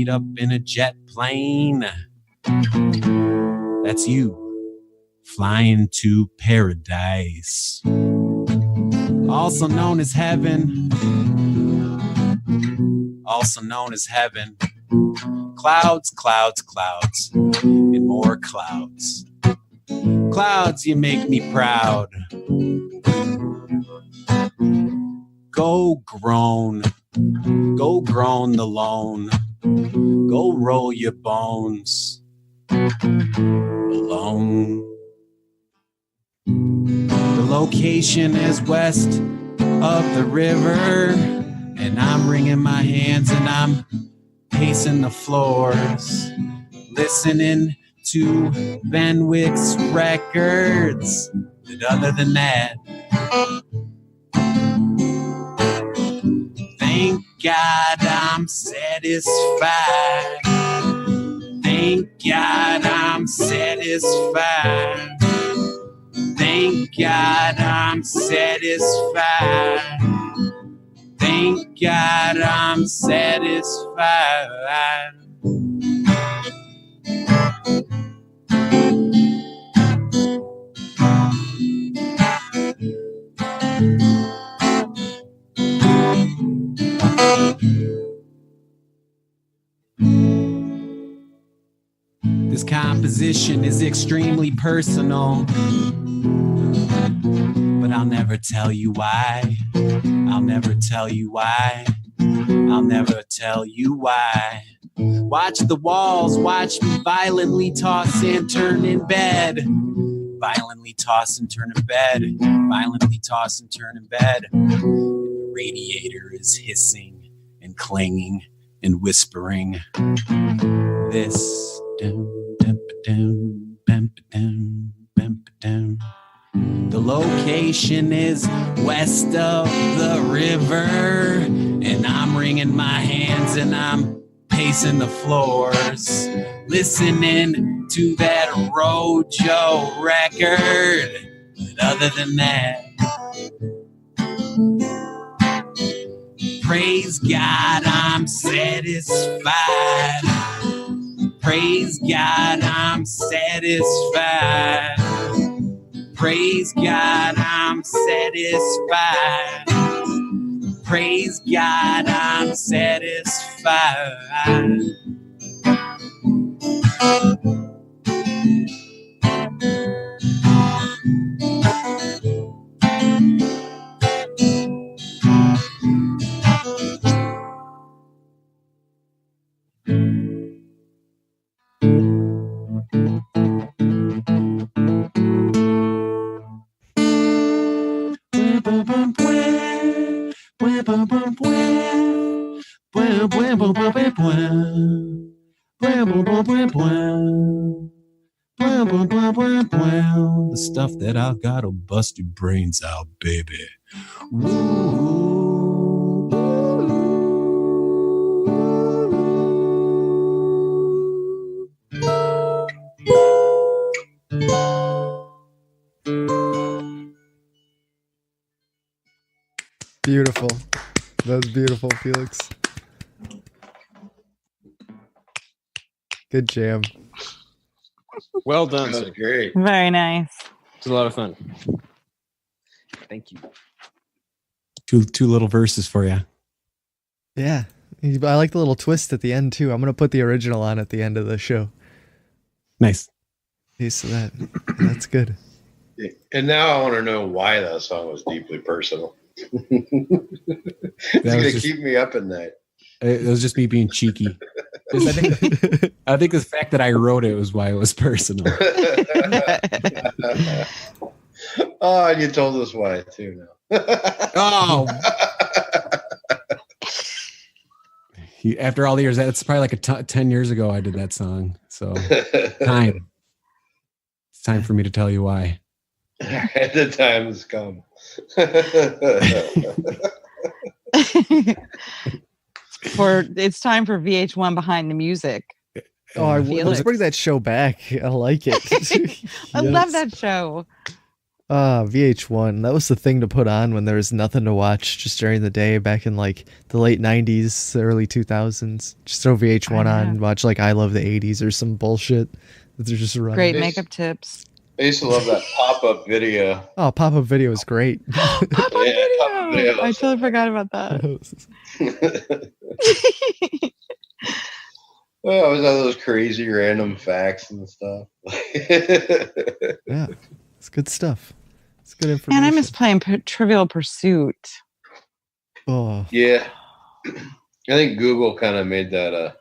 up in a jet plane. That's you. Flying to paradise, also known as heaven. Also known as heaven. Clouds, clouds, clouds, and more clouds. Clouds, you make me proud. Go groan the lone. Go roll your bones alone. The location is west of the river, and I'm wringing my hands and I'm pacing the floors, listening to Van Wyck's records. But other than that, thank God I'm satisfied. Thank God I'm satisfied. Thank God I'm satisfied. Thank God I'm satisfied. position is extremely personal, but I'll never tell you why. I'll never tell you why. I'll never tell you why. Watch the walls, watch me violently toss and turn in bed. Violently toss and turn in bed. Violently toss and turn in bed. The radiator is hissing and clanging and whispering. This. The location is west of the river, and I'm wringing my hands and I'm pacing the floors, listening to that Rojo record. But other than that, praise God, I'm satisfied. Praise God, I'm satisfied. Praise God, I'm satisfied. Praise God, I'm satisfied. The stuff that I gotta bust your brains out, baby. Beautiful. That was beautiful, Felix. Good jam. Well done, That was sir. great. Very nice. It's a lot of fun. Thank you. Two little verses for you. Yeah. I like the little twist at the end, too. I'm going to put the original on at the end of the show. Nice. Piece of that. That's good. And now I want to know why that song was deeply personal. It's going to keep me up at night. It was just me being cheeky. I think the fact that I wrote it was why it was personal. Oh, and you told us why too now. Oh. After all the years, that's probably like 10 years ago I did that song. So it's time for me to tell you why. The time has come. It's time for VH1 Behind the Music. Oh, let's bring that show back. I like it. I love that show. VH1. That was the thing to put on when there was nothing to watch just during the day back in like the late 90s, early 2000s. Just throw VH1 on, watch like I Love the 80s or some bullshit that they're just running. Great makeup tips. I used to love that pop-up video. Oh, pop-up video is great. Pop-up video. I totally forgot about that. Well, it was all those crazy random facts and stuff. Yeah, it's good stuff. It's good information. And I miss playing Trivial Pursuit. Oh. Yeah. I think Google kind of made that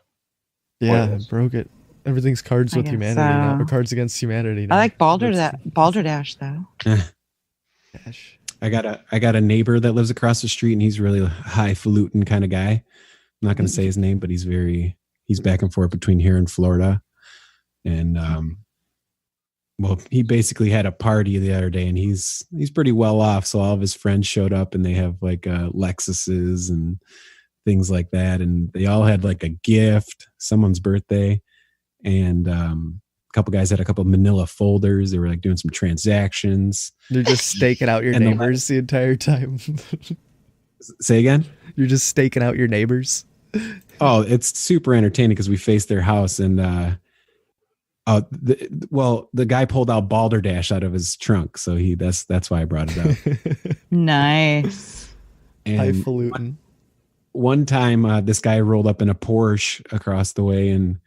yeah, it broke it. Everything's Cards with Humanity now, or Cards Against Humanity now. I like Balderdash though. Dash. I got a neighbor that lives across the street, and he's really a highfalutin kind of guy. I'm not going to say his name, but he's back and forth between here and Florida. And well, he basically had a party the other day, and he's pretty well off. So all of his friends showed up, and they have like Lexuses and things like that, and they all had like a gift, someone's birthday, and a couple guys had a couple of manila folders. They were like doing some transactions. You're just staking out your neighbors the entire time. Say again? You're just staking out your neighbors. Oh, it's super entertaining because we faced their house, and the guy pulled out Balderdash out of his trunk, so that's why I brought it up. Nice. Highfalutin. One time, this guy rolled up in a Porsche across the way, and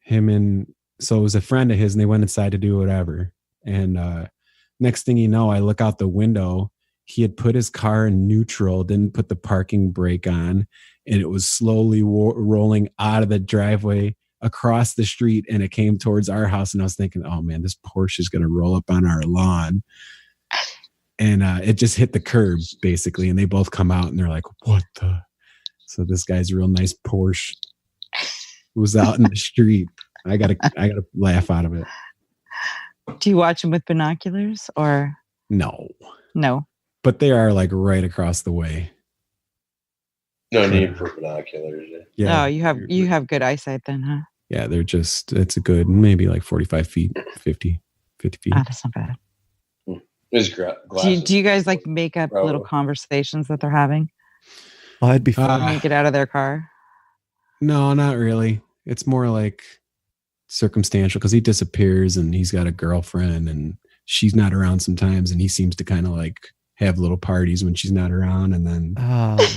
him and So it was a friend of his, and they went inside to do whatever. And next thing you know, I look out the window. He had put his car in neutral, didn't put the parking brake on, and it was slowly rolling out of the driveway across the street, and it came towards our house. And I was thinking, oh man, this Porsche is going to roll up on our lawn. And it just hit the curb basically. And they both come out and they're like, what the? So this guy's real nice Porsche was out in the street. I gotta laugh out of it. Do you watch them with binoculars or No? But they are like right across the way. No need for binoculars. Yeah. Oh, you have good eyesight then, huh? Yeah, they're just, it's a good, maybe like 45 feet, 50 feet. Oh, that's not bad. Do you guys like make up little conversations that they're having? Well, I'd be fun. When you get out of their car? No, not really. It's more like circumstantial because he disappears and he's got a girlfriend and she's not around sometimes, and he seems to kind of like have little parties when she's not around, and then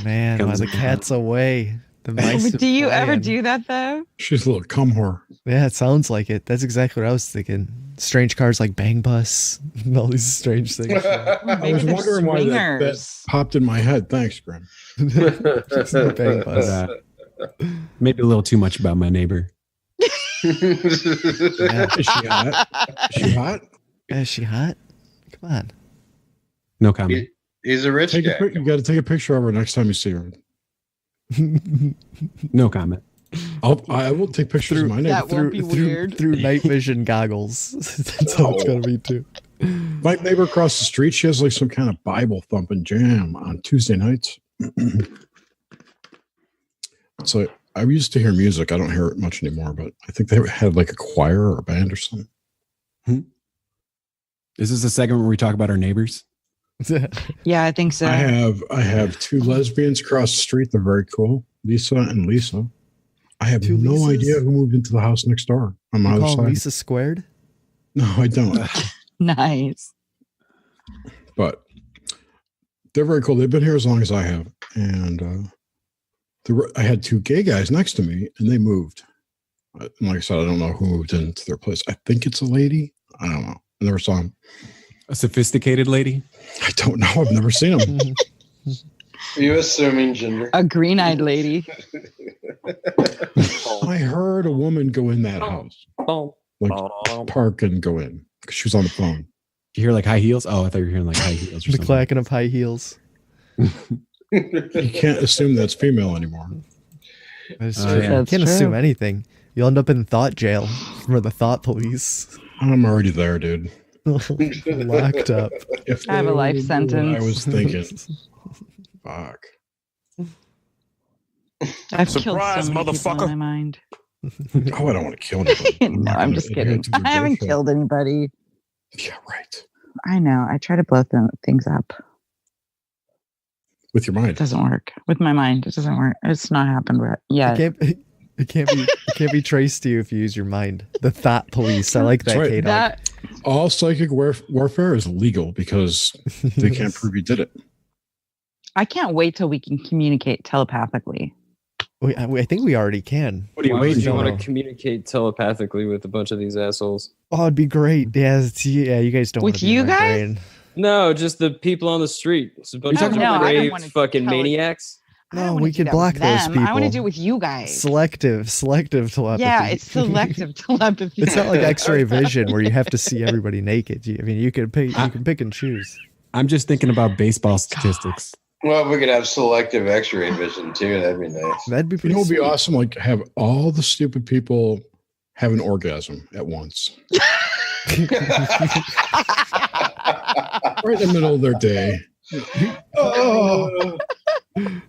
man, while the cat's away, the mice. Do you ever do that though? She's a little cum whore. Yeah, it sounds like it. That's exactly what I was thinking. Strange cars like Bang Bus and all these strange things. I was wondering why that popped in my head. Thanks, Grim. Bang Bus. Maybe a little too much about my neighbor. Is she hot? Is she hot? Come on. No comment. He's a rich guy. You got to take a picture of her next time you see her. No comment. I will take pictures of my neighbor. That won't be weird. Through night vision goggles. That's how it's going to be too. My neighbor across the street, she has like some kind of Bible thumping jam on Tuesday nights. So I used to hear music. I don't hear it much anymore, but I think they had like a choir or a band or something. Is this a segment where we talk about our neighbors? Yeah, I think so. I have two lesbians across the street. They're very cool. Lisa and Lisa. I have no idea who moved into the house next door on my other side. Lisa squared? No, I don't. Nice. But they're very cool. They've been here as long as I have. And I had two gay guys next to me, and they moved. And like I said, I don't know who moved into their place. I think it's a lady. I don't know. I never saw him. A sophisticated lady? I don't know. I've never seen him. Are you assuming gender? A green-eyed lady. I heard a woman go in that house. Like park and go in because she was on the phone. You hear like high heels? Oh, I thought you were hearing like high heels. The clacking of high heels. You can't assume that's female anymore. That's true. You can't assume anything. You'll end up in thought jail for the thought police. I'm already there, dude. Locked up. I have a life sentence. I was thinking. Fuck. I've killed so many people in my mind. Oh, I don't want to kill anybody. No, I'm just kidding. I haven't killed anybody. Yeah, right. I know. I try to blow things up. With your mind. It doesn't work. With my mind, it doesn't work. It's not happened yet. It can't be traced to you if you use your mind. The thought police. I like that, K-Dog. All psychic warfare is legal because they can't prove you did it. I can't wait till we can communicate telepathically. I think we already can. What do you wait? You want to communicate telepathically with a bunch of these assholes? Oh, it'd be great. Yeah, you guys don't with you guys. Brain. No, just the people on the street. It's a bunch of brave fucking maniacs. No, we could block those people. I want to do it with you guys. Selective telepathy. Yeah, it's selective telepathy. It's not like X-ray vision where you have to see everybody naked. I mean, you can pick and choose. I'm just thinking about baseball statistics. Well, we could have selective X-ray vision too. That'd be nice. That'd be pretty. It'd be awesome. Like have all the stupid people have an orgasm at once. Right in the middle of their day.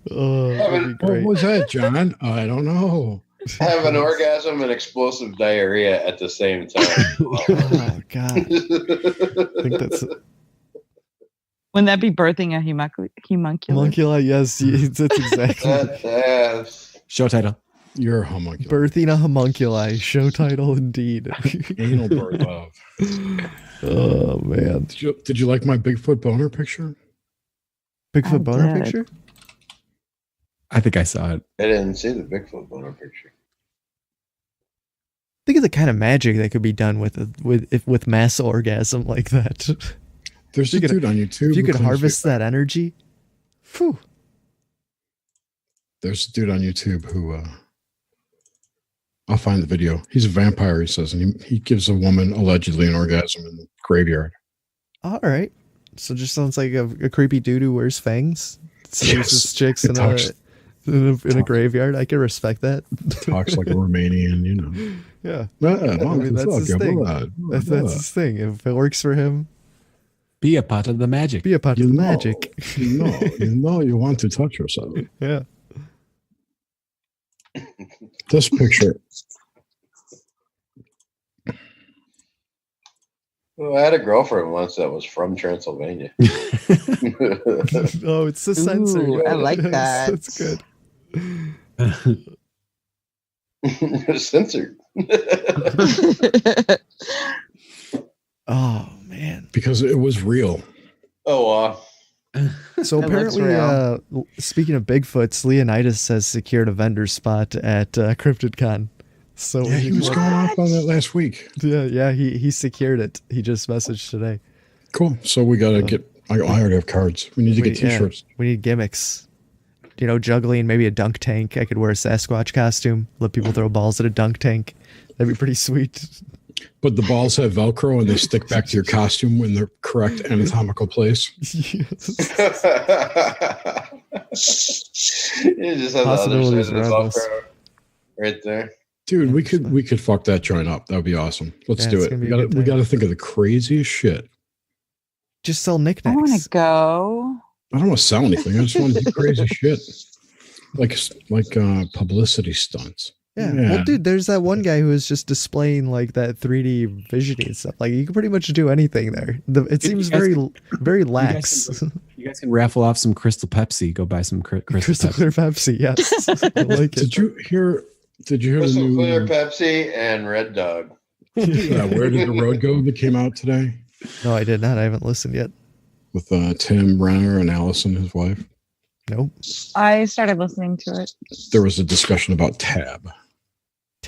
What was that, John? I don't know. Have an orgasm and explosive diarrhea at the same time. Oh God! I think that's. Wouldn't that be birthing a homunculus? Homunculi, yes, that's exactly. Show title. You're a homunculus. Birthing a homunculi. Show title, indeed. Anal birth love. Oh man! Did you like my Bigfoot boner picture? Bigfoot boner picture? I think I saw it. I didn't see the Bigfoot boner picture. Think of the kind of magic that could be done with mass orgasm like that. There's a dude on YouTube. If you could harvest that energy, whew. There's a dude on YouTube who I'll find the video. He's a vampire, he says, and he gives a woman allegedly an orgasm in the graveyard. All right. So just sounds like a creepy dude who wears fangs. Seduces chicks in a graveyard. I can respect that. Talks like a Romanian, you know. Yeah. I mean, that's his thing. That's his thing. If it works for him, be a part of the magic. Be a part of the magic. You know you want to touch yourself. Yeah. This picture. Well, I had a girlfriend once that was from Transylvania. Oh, it's the censored. Ooh, I like that. That's good. Censored. Oh man. Because it was real. Oh, So apparently, speaking of Bigfoots, Leonidas has secured a vendor spot at CryptidCon. So yeah, he was going off on that last week. Yeah, he secured it. He just messaged today. Cool. So we gotta get. I already have cards. We need to get T-shirts. We need gimmicks. You know, juggling, maybe a dunk tank. I could wear a Sasquatch costume. Let people throw balls at a dunk tank. That'd be pretty sweet. But the balls have Velcro and they stick back to your costume in the correct anatomical place. You just have Possibilities the other side of the Velcro right there. Dude, we could fuck that joint up. That would be awesome. Let's do it. We got to think of the craziest shit. Just sell knickknacks. I want to go. I don't want to sell anything. I just want to do crazy shit, like publicity stunts. Yeah. Well, dude, there's that one guy who is just displaying like that 3D visioning stuff. Like you can pretty much do anything there. It seems very lax. You guys can raffle off some Crystal Pepsi. Go buy some Crystal Clear Pepsi. Yes. I like it. Did you hear Crystal the new Clear Pepsi and Red Dog? Yeah, Where Did the Road Go that came out today? No, I did not. I haven't listened yet. With Tim Renner and Allison, his wife. Nope. I started listening to it. There was a discussion about Tab.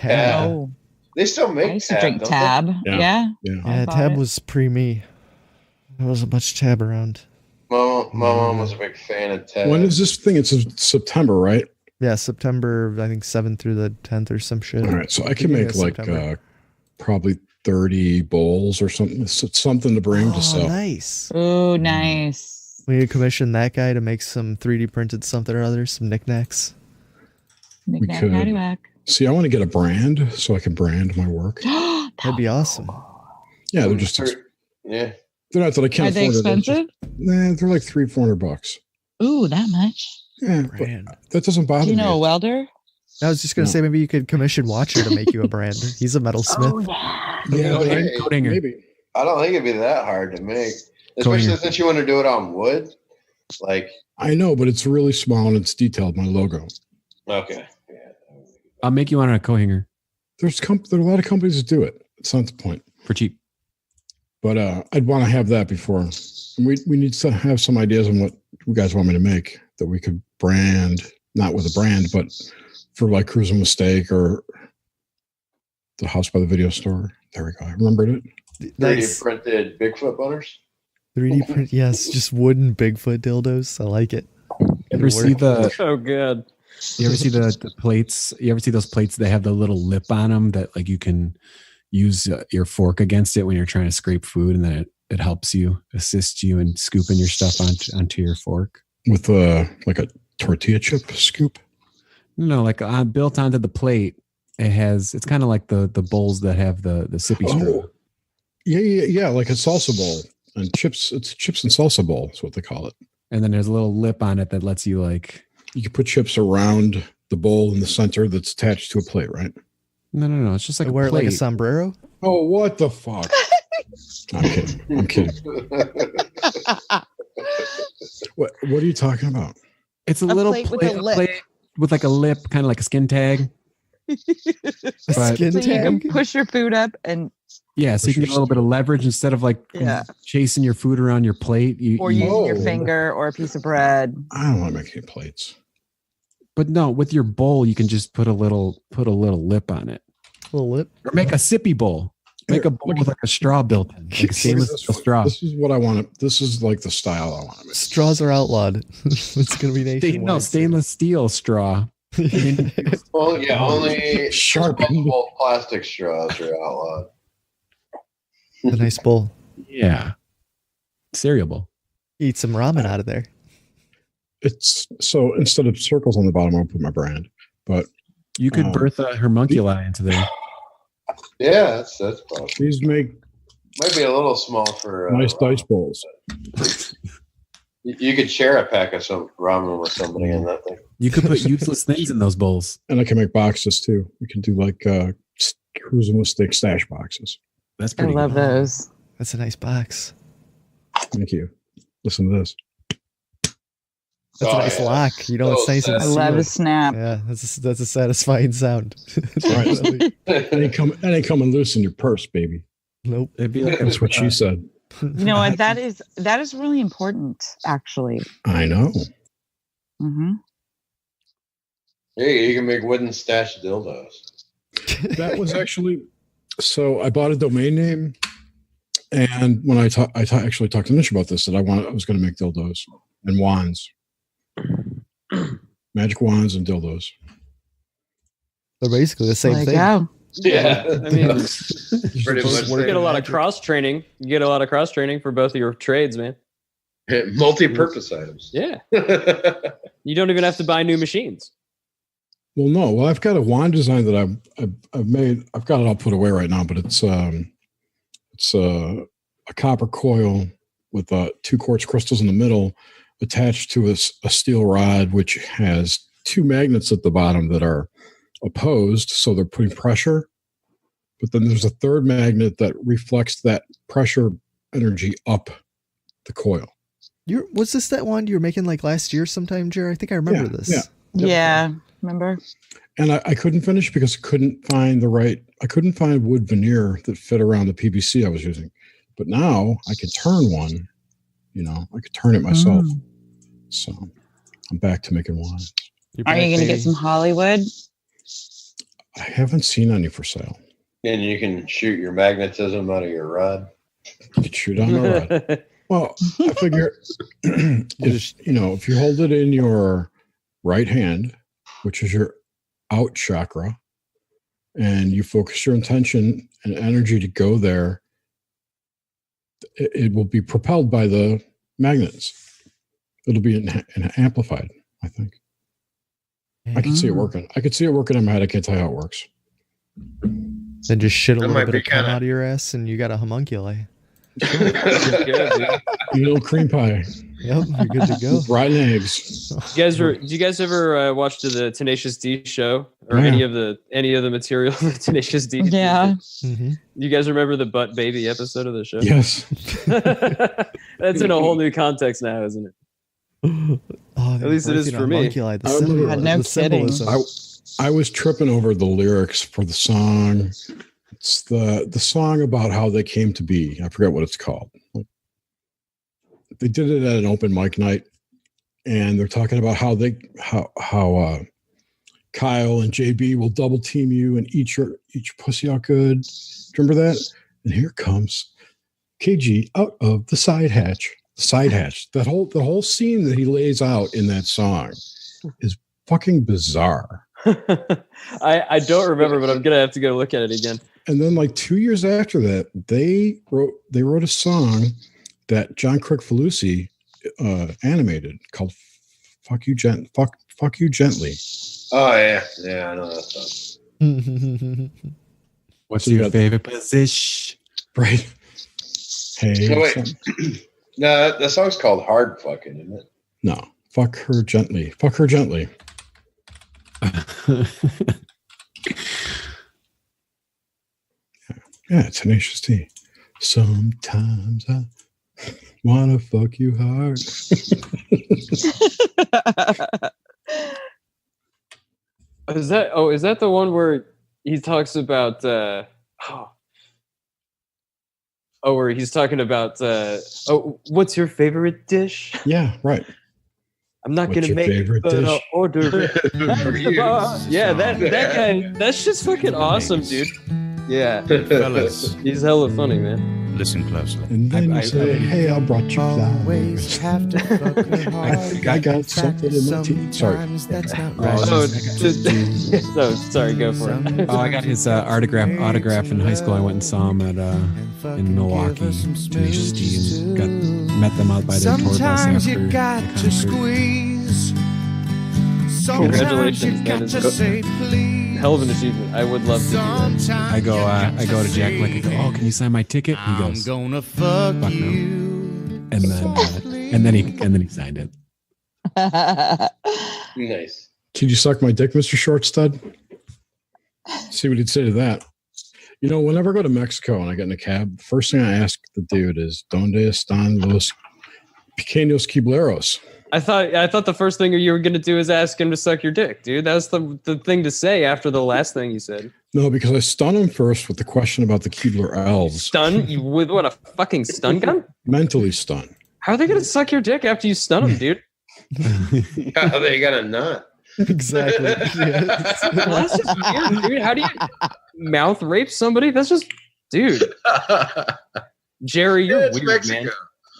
Oh. They still make I used to drink don't Tab. they? Yeah. Yeah, Tab was pre-me. There wasn't much Tab around. My mom was a big fan of Tab. When is this thing? It's September, right? Yeah, September, I think 7th through the 10th or some shit. All right, so I can make like probably 30 bowls or something to bring to sell. Nice. Oh, nice. We need to commission that guy to make some 3D printed something or other, some knickknacks. We could. See, I want to get a brand so I can brand my work. That'd be awesome. Yeah, they're just yeah. They're not that I can't Are they afford expensive? Nah, they're like $300-$400. Ooh, that much? Yeah, that doesn't bother me. Do you know a welder? I was just gonna say maybe you could commission Watcher to make you a brand. He's a metalsmith. Oh, yeah. Maybe. I don't think it'd be that hard to make, especially since you want to do it on wood. Like I know, but it's really small and it's detailed. My logo. Okay. I'll make you one on a co-hanger. There are a lot of companies that do it. It's not the point. For cheap. But I'd want to have that before. We need to have some ideas on what you guys want me to make that we could brand, not with a brand, but for like Cruising Mistake or the House by the Video Store. There we go. I remembered it. 3D printed Bigfoot butters. 3D print, yes, just wooden Bigfoot dildos. I like it. You ever see the? Oh, good. You ever see the plates? You ever see those plates that have the little lip on them that like you can use your fork against it when you're trying to scrape food, and then it helps you, assist you in scooping your stuff onto your fork with like a tortilla chip scoop. No, like built onto the plate. It's kind of like the bowls that have the sippy straw. Yeah, like a salsa bowl and chips. It's chips and salsa bowl. That's what they call it. And then there's a little lip on it that lets you like. You can put chips around the bowl in the center that's attached to a plate, right? No. It's just like wear it like a sombrero. Oh, what the fuck! I'm kidding. What are you talking about? It's a little plate plate with a lip. With like a lip, kind of like a skin tag. Skin so tag? you can push your food up and yeah, so you can get a little bit of leverage instead of like chasing your food around your plate. Or using your finger or a piece of bread. I don't want to make any plates. But no, with your bowl, you can just put a little lip on it. little lip. Or make a sippy bowl. Make a bowl with like a straw built in. Like a stainless steel straw. This is what I want to. This is like the style I want to make. Straws are outlawed. It's going to be nationwide. No, stainless steel straw. Well, yeah, only Sharp. plastic straws are outlawed. A nice bowl. Yeah. Cereal bowl. Eat some ramen out of there. It's so instead of circles on the bottom, I'll put my brand. But you could birth a homunculi into there. Yeah, that's possible. These might be a little small for nice dice bowls. You could share a pack of some ramen with somebody in that thing. You could put useless things in those bowls. And I can make boxes too. We can do like cruising with stick stash boxes. That's pretty I love good. those. That's a nice box. Thank you. Listen to this. That's a nice lock. You know, it's nice and I love a sealed. snap. Yeah, that's a satisfying sound. Right. It ain't coming loose in your purse, baby. Nope. It'd be like That's what she said. You know what? That is really important, actually. I know. Mm-hmm. Hey, you can make wooden stash dildos. That was actually so. I bought a domain name, and when I actually talked to Nish about this, that I was going to make dildos and wands, magic wands and dildos. They're basically the same thing. Go. Yeah, I mean, Pretty much. you get a lot of cross training. You get a lot of cross training for both of your trades, man. Multi-purpose items. Yeah, you don't even have to buy new machines. Well, no. Well, I've got a wand design that I've made. I've got it all put away right now, but it's a copper coil with 2 quartz crystals in the middle, attached to a steel rod, which has 2 magnets at the bottom that are opposed, so they're putting pressure. But then there's a third magnet that reflects that pressure energy up the coil. Was this that one you were making like last year sometime, Jerry? I think I remember this. Yeah. Yeah. Remember? And I couldn't finish because I couldn't find wood veneer that fit around the PVC I was using. But now I can turn one, I could turn it myself. So I'm back to making wands. Are you going to get some Hollywood? I haven't seen any for sale. And you can shoot your magnetism out of your rod. You could shoot on the rod. Well, I figure, if you hold it in your right hand, which is your out chakra, and you focus your intention and energy to go there, it will be propelled by the magnets. It'll be amplified, I think. I can see it working. I could see it working in my head. I can't tell you how it works. Then just shit a little bit of cum out of your ass and you got a homunculi. Little cream pie. Yep, you're good to go. Rotten eggs. Did you guys ever watch the Tenacious D show or any of the material of the Tenacious D? Yeah. Mm-hmm. You guys remember the butt baby episode of the show? Yes. That's in a whole new context now, isn't it? Oh, at least it is for me. No kidding. I was tripping over the lyrics for the song. It's the song about how they came to be. I forget what it's called. They did it at an open mic night, and they're talking about how Kyle and JB will double team you and eat each pussy out good. Remember that? And here comes KG out of the side hatch. The whole scene that he lays out in that song is fucking bizarre. I don't remember, but I'm gonna have to go look at it again. And then, like 2 years after that, they wrote a song that John Crick-Falusi animated called "Fuck You Gently." Oh yeah, I know that song. What's your favorite position? Right. Hey. No, wait. No, that song's called "Hard Fucking," isn't it? No, fuck her gently. Fuck her gently. Yeah, Tenacious D. Sometimes I wanna fuck you hard. Is that the one where he talks about where he's talking about what's your favorite dish? Yeah, right. I'm not What's gonna your make it, favorite but I'll dish? order it. For you. Yeah, that guy. That's just fucking awesome, dude. Yeah, Fellas, he's hella funny, man. listen closely. And then you say, hey, I brought you flowers. I got something in my teeth. Sorry. No, sorry, go for it. Oh, I got his autograph in high school. I went and saw him at in Milwaukee, Tenacious D, and met them out by their tour bus after the concert. Congratulations, man! It's hell of an achievement. I would love to do that. I go to Jack Black. I go, oh, can you sign my ticket? He goes, gonna fuck fuck no. And then he signed it. Nice. Can you suck my dick, Mr. Short Stud? See what he'd say to that. You know, whenever I go to Mexico and I get in a cab, first thing I ask the dude is, ¿Dónde están los pequeños quibleros? I thought the first thing you were gonna do is ask him to suck your dick, dude. That was the thing to say after the last thing you said. No, because I stun him first with the question about the Keebler elves. Stun? You with what, a fucking stun gun? Mentally stun. How are they gonna suck your dick after you stun them, dude? How they got a nut? Exactly. Well, that's just weird, dude. How do you mouth rape somebody? That's just, dude. Jerry, you're It's weird, Mexico. man.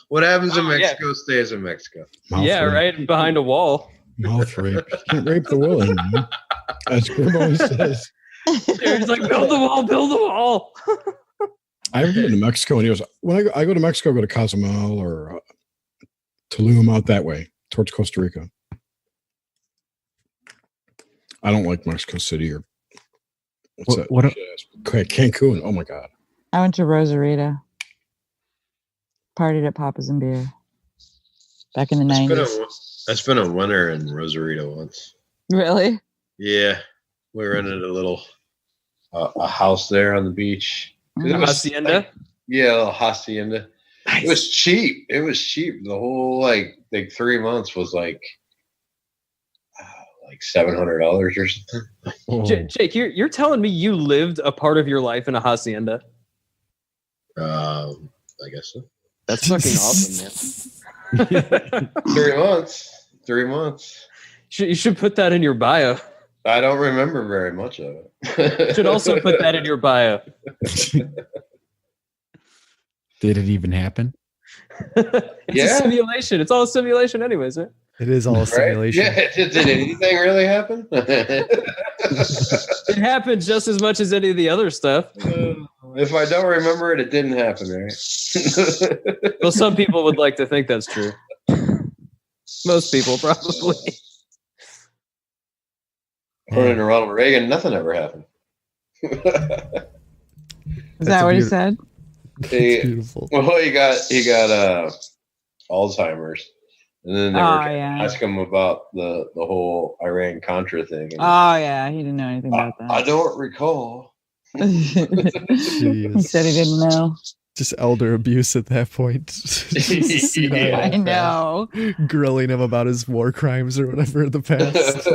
What happens in Oh, yeah. Mexico stays in Mexico. Mouth Yeah, rape. right behind a wall. Mouth rape. You can't rape the willing, man. As Grimbo says. Jerry's like, build the wall, build the wall. I haven't been to Mexico, and he goes, when I go to Mexico, I go to Cozumel or Tulum out that way, towards Costa Rica. I don't like Mexico City or Cancun. Oh my God. I went to Rosarita. Partied at Papa's and Beer. Back in the 90s. I spent a winter in Rosarito once. Really? Yeah. We rented a little a house there on the beach. It was Hacienda? Yeah, a little hacienda. Nice. It was cheap. It was cheap. The whole like 3 months was like $700 or something. Jake, you're telling me you lived a part of your life in a hacienda? I guess so. That's fucking awesome, man. 3 months. 3 months. You should put that in your bio. I don't remember very much of it. You should also put that in your bio. Did it even happen? It's a simulation. It's all a simulation anyways, right? It is all a simulation. Yeah. Did anything really happen? It happened just as much as any of the other stuff. If I don't remember it, it didn't happen, right? Well, some people would like to think that's true. Most people probably. According to Ronald Reagan, nothing ever happened. Is that what he said? Beautiful. Well, he got Alzheimer's, and then they were asking him about the whole Iran Contra thing. And Oh yeah, he didn't know anything about that. I don't recall. He said he didn't know. Just elder abuse at that point. Yeah. I know. Grilling him about his war crimes or whatever in the past.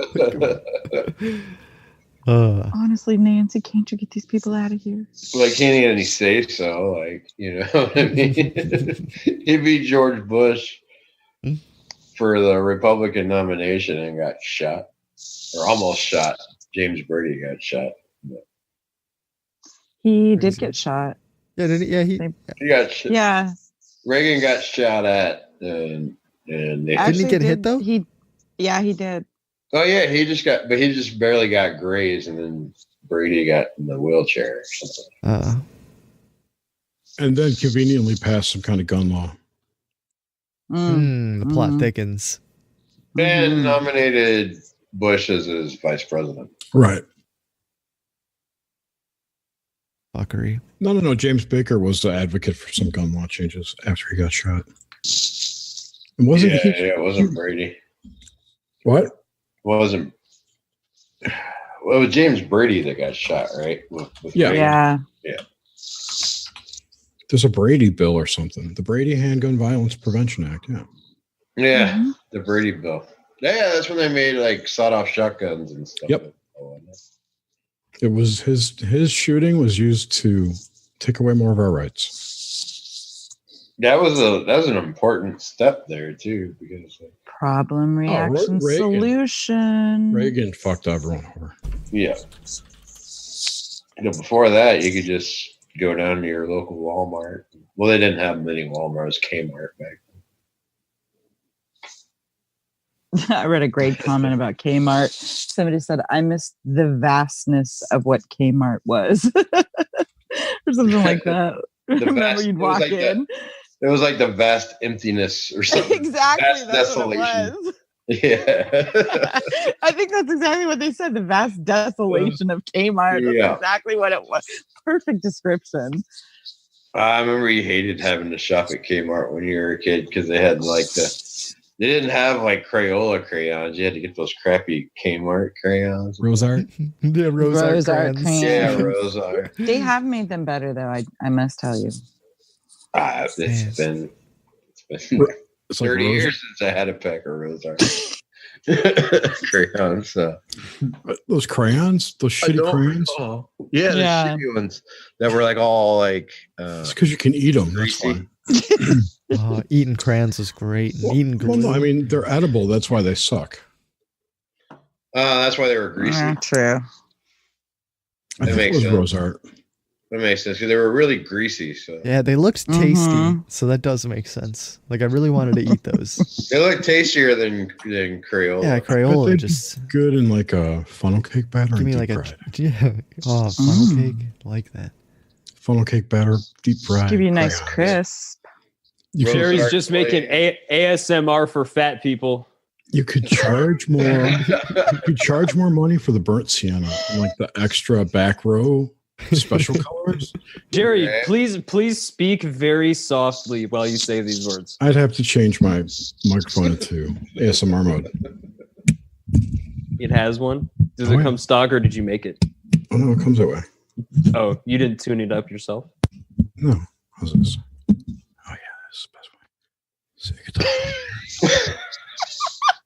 Honestly, Nancy, can't you get these people out of here? Like, can't he any say so? Like, you know what I mean? He beat George Bush for the Republican nomination and got shot, or almost shot. James Brady got shot. He did get shot. Yeah, didn't he? Yeah, He got shot. Yeah. Reagan got shot at, and they Didn't he get hit though? He did. Oh yeah, he just barely got grazed, and then Brady got in the wheelchair or something. And then conveniently passed some kind of gun law. The plot thickens. And nominated Bush as his vice president. Right. Fuckery. No. James Baker was the advocate for some gun law changes after he got shot. And wasn't he? Yeah, it wasn't Brady. What? Wasn't. Well, it was James Brady that got shot, right? With Yeah. Reagan. Yeah. Yeah. There's a Brady bill or something. The Brady Handgun Violence Prevention Act. Yeah. Yeah, the Brady bill. Yeah, that's when they made like sawed-off shotguns and stuff. Yep. It was his shooting was used to take away more of our rights. That was an important step there too, because Problem, reaction, solution. Reagan fucked everyone over. Yeah. Before that, you could just go down to your local Walmart. Well, they didn't have many Walmarts. Kmart back then. I read a great comment about Kmart. Somebody said, I missed the vastness of what Kmart was. Or something like that. Remember you'd walk in. It was like the vast emptiness or something. Exactly. Vast That's desolation. what it was. Yeah. I think that's exactly what they said. The vast desolation of Kmart. That's exactly what it was. Perfect description. I remember you hated having to shop at Kmart when you were a kid because they had they didn't have like Crayola crayons. You had to get those crappy Kmart crayons. Rose art? Yeah, rose art crayons. Yeah, rose art. They have made them better though, I must tell you. It's been It's 30 like years since I had a pack of rose art crayons. So. Those crayons, those shitty crayons. Yeah, the shitty ones that were like all like. It's because you can eat them. That's why. Eating crayons is great. And eating glue. Well, no, I mean they're edible. That's why they suck. That's why they were greasy. True. I think it was rose art. That makes sense because they were really greasy. So Yeah, they looked tasty, so that does make sense. Like I really wanted to eat those. they look tastier than Crayola. Yeah, But Crayola they'd just be good in like a funnel cake batter. give me and like deep a fried. funnel cake, like that. Funnel cake batter, deep fried. Give you a nice crayons. crisp. Jerry's just making ASMR for fat people. You could charge more. You could charge more money for the burnt sienna, and like the extra back row special colors. Jerry, please speak very softly while you say these words. I'd have to change my microphone into ASMR mode. It has one. Does it come stock or did you make it? Oh no, it comes that way. Oh, you didn't tune it up yourself? No. How's this? Oh yeah, this is the best way. See,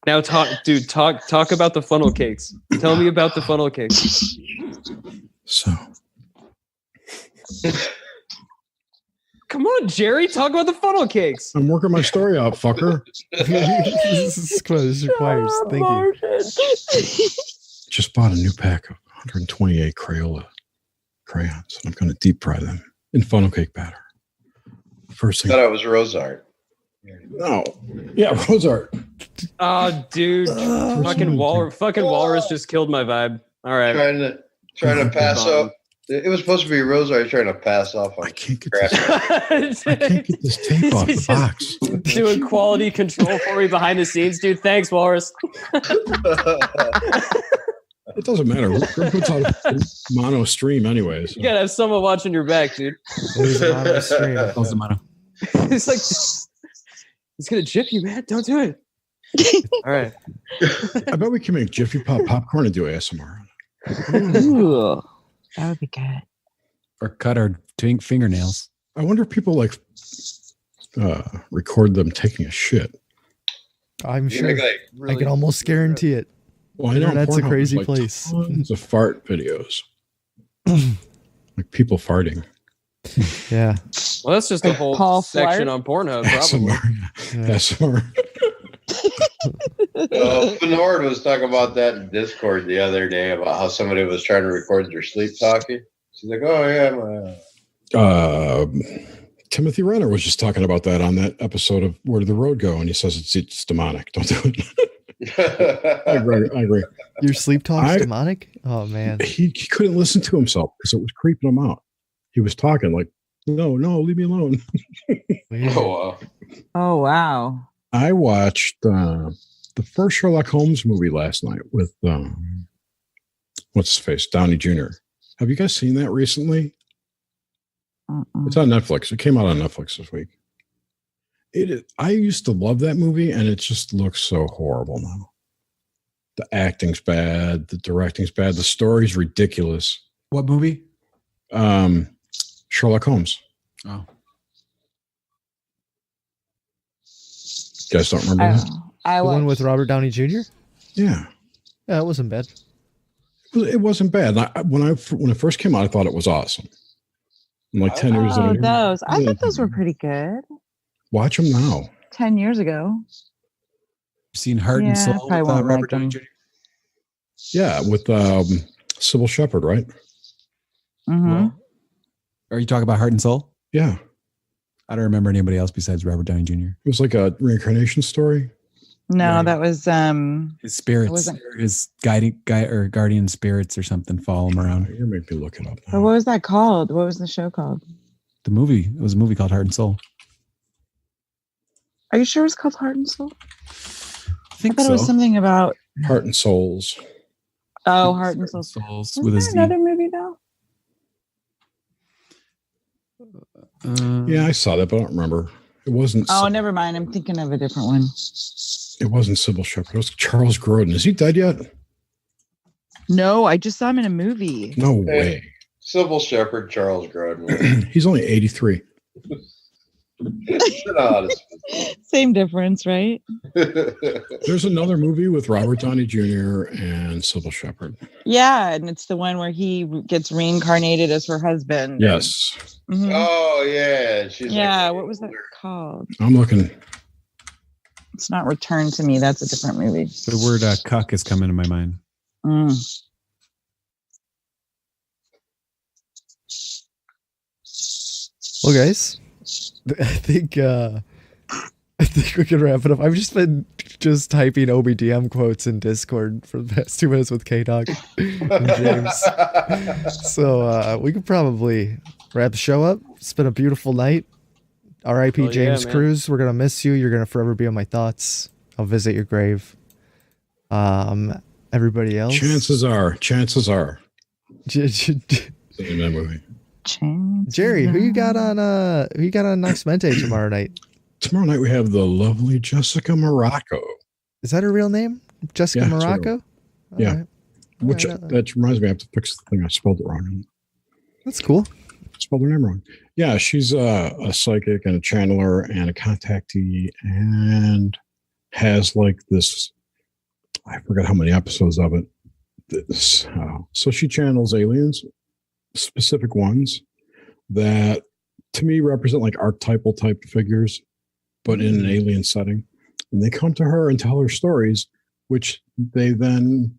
Now talk about the funnel cakes. Tell me about the funnel cakes. So come on, Jerry, talk about the funnel cakes. I'm working my story out, fucker. This requires thinking. Just bought a new pack of 128 Crayola crayons. I'm going to deep fry them in funnel cake batter. First thing. I thought it was rose art. No. Yeah, rose art. Oh, dude. Fucking walrus just killed my vibe. All right. Trying to pass up. It was supposed to be rose art trying to pass off. I can't get this. I can't get this tape off the box. Doing quality control for me behind the scenes, dude. Thanks, walrus. It doesn't matter. We're puts on mono stream anyways. So. You gotta have someone watching your back, dude. It was mono stream. That was the mono. It's like he's gonna jip you, man. Don't do it. All right. I bet we can make Jiffy Pop popcorn and do ASMR. Ooh, that would be good. Or cut our fingernails. I wonder if people like record them taking a shit. I'm sure. I can almost guarantee it. Well, I know Internet's a Pornhub crazy has, place. Tons of fart videos, like people farting. Yeah. Well, that's just a whole Paul section Flart? on Pornhub, probably. ASMR. Bernard was talking about that in Discord the other day about how somebody was trying to record their sleep talking. She's like, "Oh yeah, Timothy Renner was just talking about that on that episode of Where Did the Road Go? And he says it's demonic. Don't do it. I agree. Your sleep talk's demonic? Oh man. He couldn't listen to himself because it was creeping him out. He was talking like, no, leave me alone. Oh wow. I watched the first Sherlock Holmes movie last night with what's his face, Downey Jr. Have you guys seen that recently? It's on Netflix. It came out on Netflix this week. I used to love that movie, and it just looks so horrible now. The acting's bad. The directing's bad. The story's ridiculous. What movie? Sherlock Holmes. Oh. You guys don't remember that? The one with Robert Downey Jr.? Yeah. Yeah, it wasn't bad. It wasn't bad. When it first came out, I thought it was awesome. And like 10 years later. Those. I thought those were pretty good. Watch them now. 10 years ago. Seen Heart and Yeah, Soul I with won't Robert like Downey them. Jr.? Yeah, with Sybil Shepherd, right? Mm-hmm. Are you talking about Heart and Soul? Yeah. I don't remember anybody else besides Robert Downey Jr. It was like a reincarnation story. No, Right. that was His spirits, wasn't- his guardian spirits or something follow him around. You're making me look it up Or what was that called? What was the show called? The movie, it was a movie called Heart and Soul. Are you sure it was called Heart and Soul? I think thought it was so. something about Heart and Souls. Heart and Soul. Souls Was with a there Z. another movie though? Yeah, I saw that, but I don't remember. It wasn't. Oh, never mind. I'm thinking of a different one. It wasn't Sybil Shepherd. It was Charles Grodin. Is he dead yet? No, I just saw him in a movie. No way. Sybil Shepherd, Charles Grodin. He's only 83. Same difference, right? There's another movie with Robert Downey Jr. and Sybil Shepherd. Yeah, and it's the one where he gets reincarnated as her husband. Yes. Mhm. Oh yeah, she's Yeah, like, what was that called? I'm looking. It's not Return to Me. That's a different movie. The word cuck is coming to my mind. Mm. Well, guys, I think we can wrap it up. I've just been typing OBDM quotes in Discord for the past 2 minutes with K-Dog and James. So we could probably wrap the show up. It's been a beautiful night. R.I.P. Hell yeah, James man. Cruz. We're gonna miss you. You're gonna forever be on my thoughts. I'll visit your grave. Everybody else. Chances are. Jerry, In that movie. who you got on Nox Mente tomorrow night? Tomorrow night we have the lovely Jessica Morocco. Is that her real name? Jessica Yeah, it's her Morocco? Yeah. All right. Which All right. that reminds me, I have to fix the thing. I spelled it wrong. That's cool. I spelled her name wrong. Yeah, she's a psychic and a channeler and a contactee and has like this. I forgot how many episodes of it. So she channels aliens, specific ones that to me represent like archetypal type figures, but in an alien setting. And they come to her and tell her stories, which they then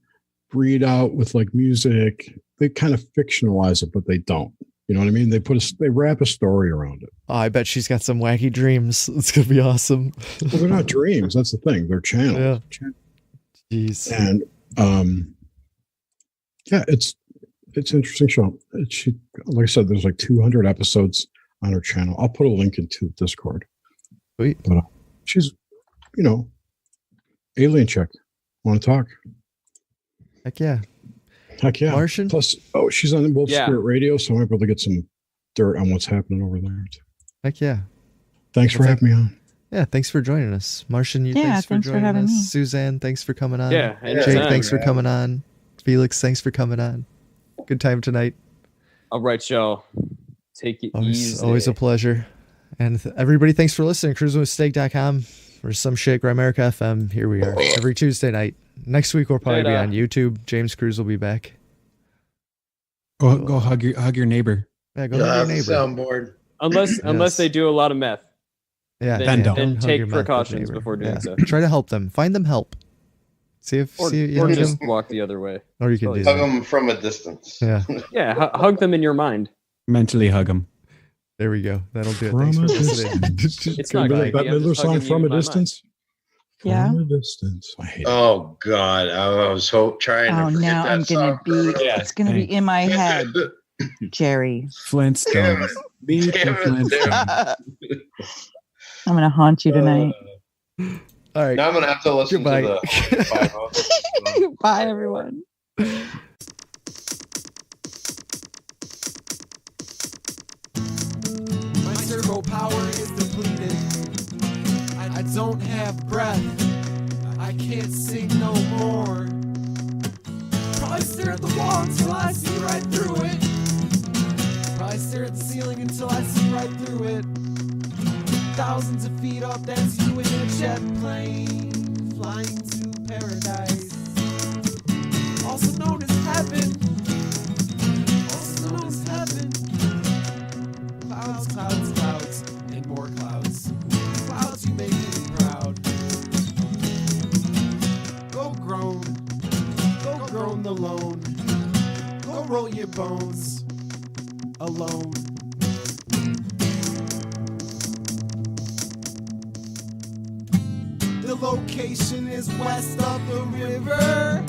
breed out with like music. They kind of fictionalize it, but they don't. You know what I mean? They wrap a story around it. Oh, I bet she's got some wacky dreams. It's gonna be awesome. Well, they're not dreams. That's the thing. They're channels. Yeah. Jeez. And yeah, it's an interesting show. Like I said, there's like 200 episodes on her channel. I'll put a link into Discord. Sweet. But she's, alien chick. Want to talk? Heck yeah. Heck yeah. Martian? Plus, she's on Wolf Yeah. Spirit Radio, so I might be able to get some dirt on what's happening over there. Heck yeah. Thanks for having me on. Yeah, thanks for joining us. Martian, Yeah, thanks for joining having us. me. Suzanne, thanks for coming on. Yeah, Jake, anytime. thanks for coming on. Felix, thanks for coming on. Good time tonight. All right, y'all. Take it easy. Always a pleasure. And everybody, thanks for listening. CruisingWithSteak.com for some shit. Grimerica FM. Here we are every Tuesday night. Next week we'll probably be Later. on YouTube. James Cruz will be back. Go hug your neighbor. Yeah, go hug your neighbor. Soundboard. Unless they do a lot of meth. Yeah, Then don't. Then hug take your mouth with precautions neighbor. before doing Yeah. so. Try to help them. Find them help. See if Or you or need just them. walk the other way. Or you can do Hug that. them from a distance. Yeah, Yeah, hug them in your mind. Mentally hug him. there we go. That'll do it. From Thanks for a listening. It's Can not we good. do that I'm Midler just song hugging From you a in my Distance? Yeah. From a Distance. I hate it. Oh God, I was trying to Oh, forget now that I'm gonna song for a minute. it's gonna be in my head, Jerry. Flintstones. Meet the Damn it, Flintstones. I'm gonna haunt you tonight. All right. Now I'm gonna have to listen Goodbye. to the 5 Bye, everyone. My servo power is depleted. I don't have breath. I can't sing no more. Probably stare at the wall until I see right through it. Probably stare at the ceiling until I see right through it. Thousands of feet up, that's you in a jet plane, flying to paradise. Also known as heaven. Also known as heaven. Clouds, clouds, clouds, and more clouds. Clouds, you make me proud. down the lone. Go roll your bones alone. The location is west of the river,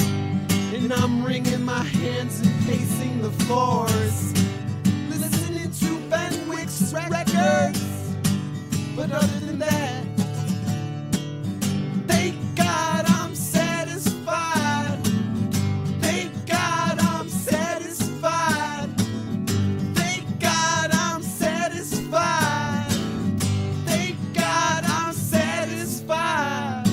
and I'm wringing my hands and pacing the floors, listening to Benwick's records. But other than that, thank God I'm satisfied. Thank God I'm satisfied. Thank God I'm satisfied. Thank God I'm satisfied.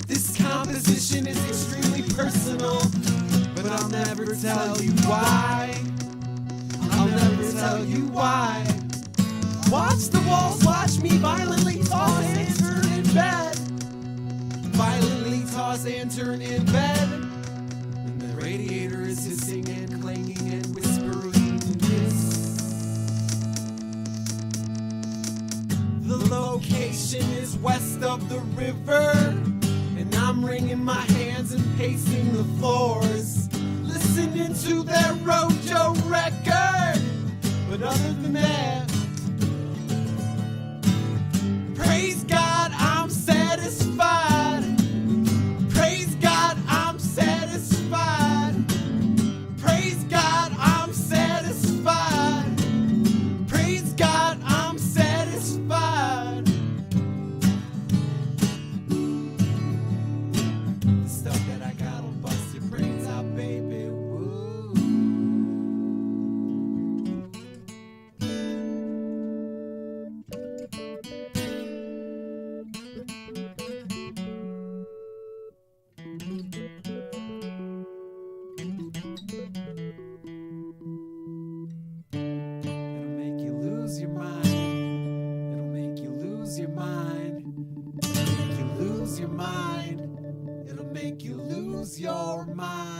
This composition is extremely personal, but I'll never tell you why. I'll never tell you why. Watch the walls, watch me violently toss and turn in bed. Violently toss and turn in bed. And the radiator is hissing and clanging and whispering this. The location is west of the river, and I'm wringing my hands and pacing the floors, listening to that Rojo record. But other than that, praise God, I'm satisfied. Praise God, I'm satisfied. Praise God, I'm satisfied. Praise God, I'm satisfied. The stuff that I got'll bust your brains out, baby. Woo. It'll make you lose your mind. It'll make you lose your mind. It'll make you lose your mind. It'll make you lose your mind.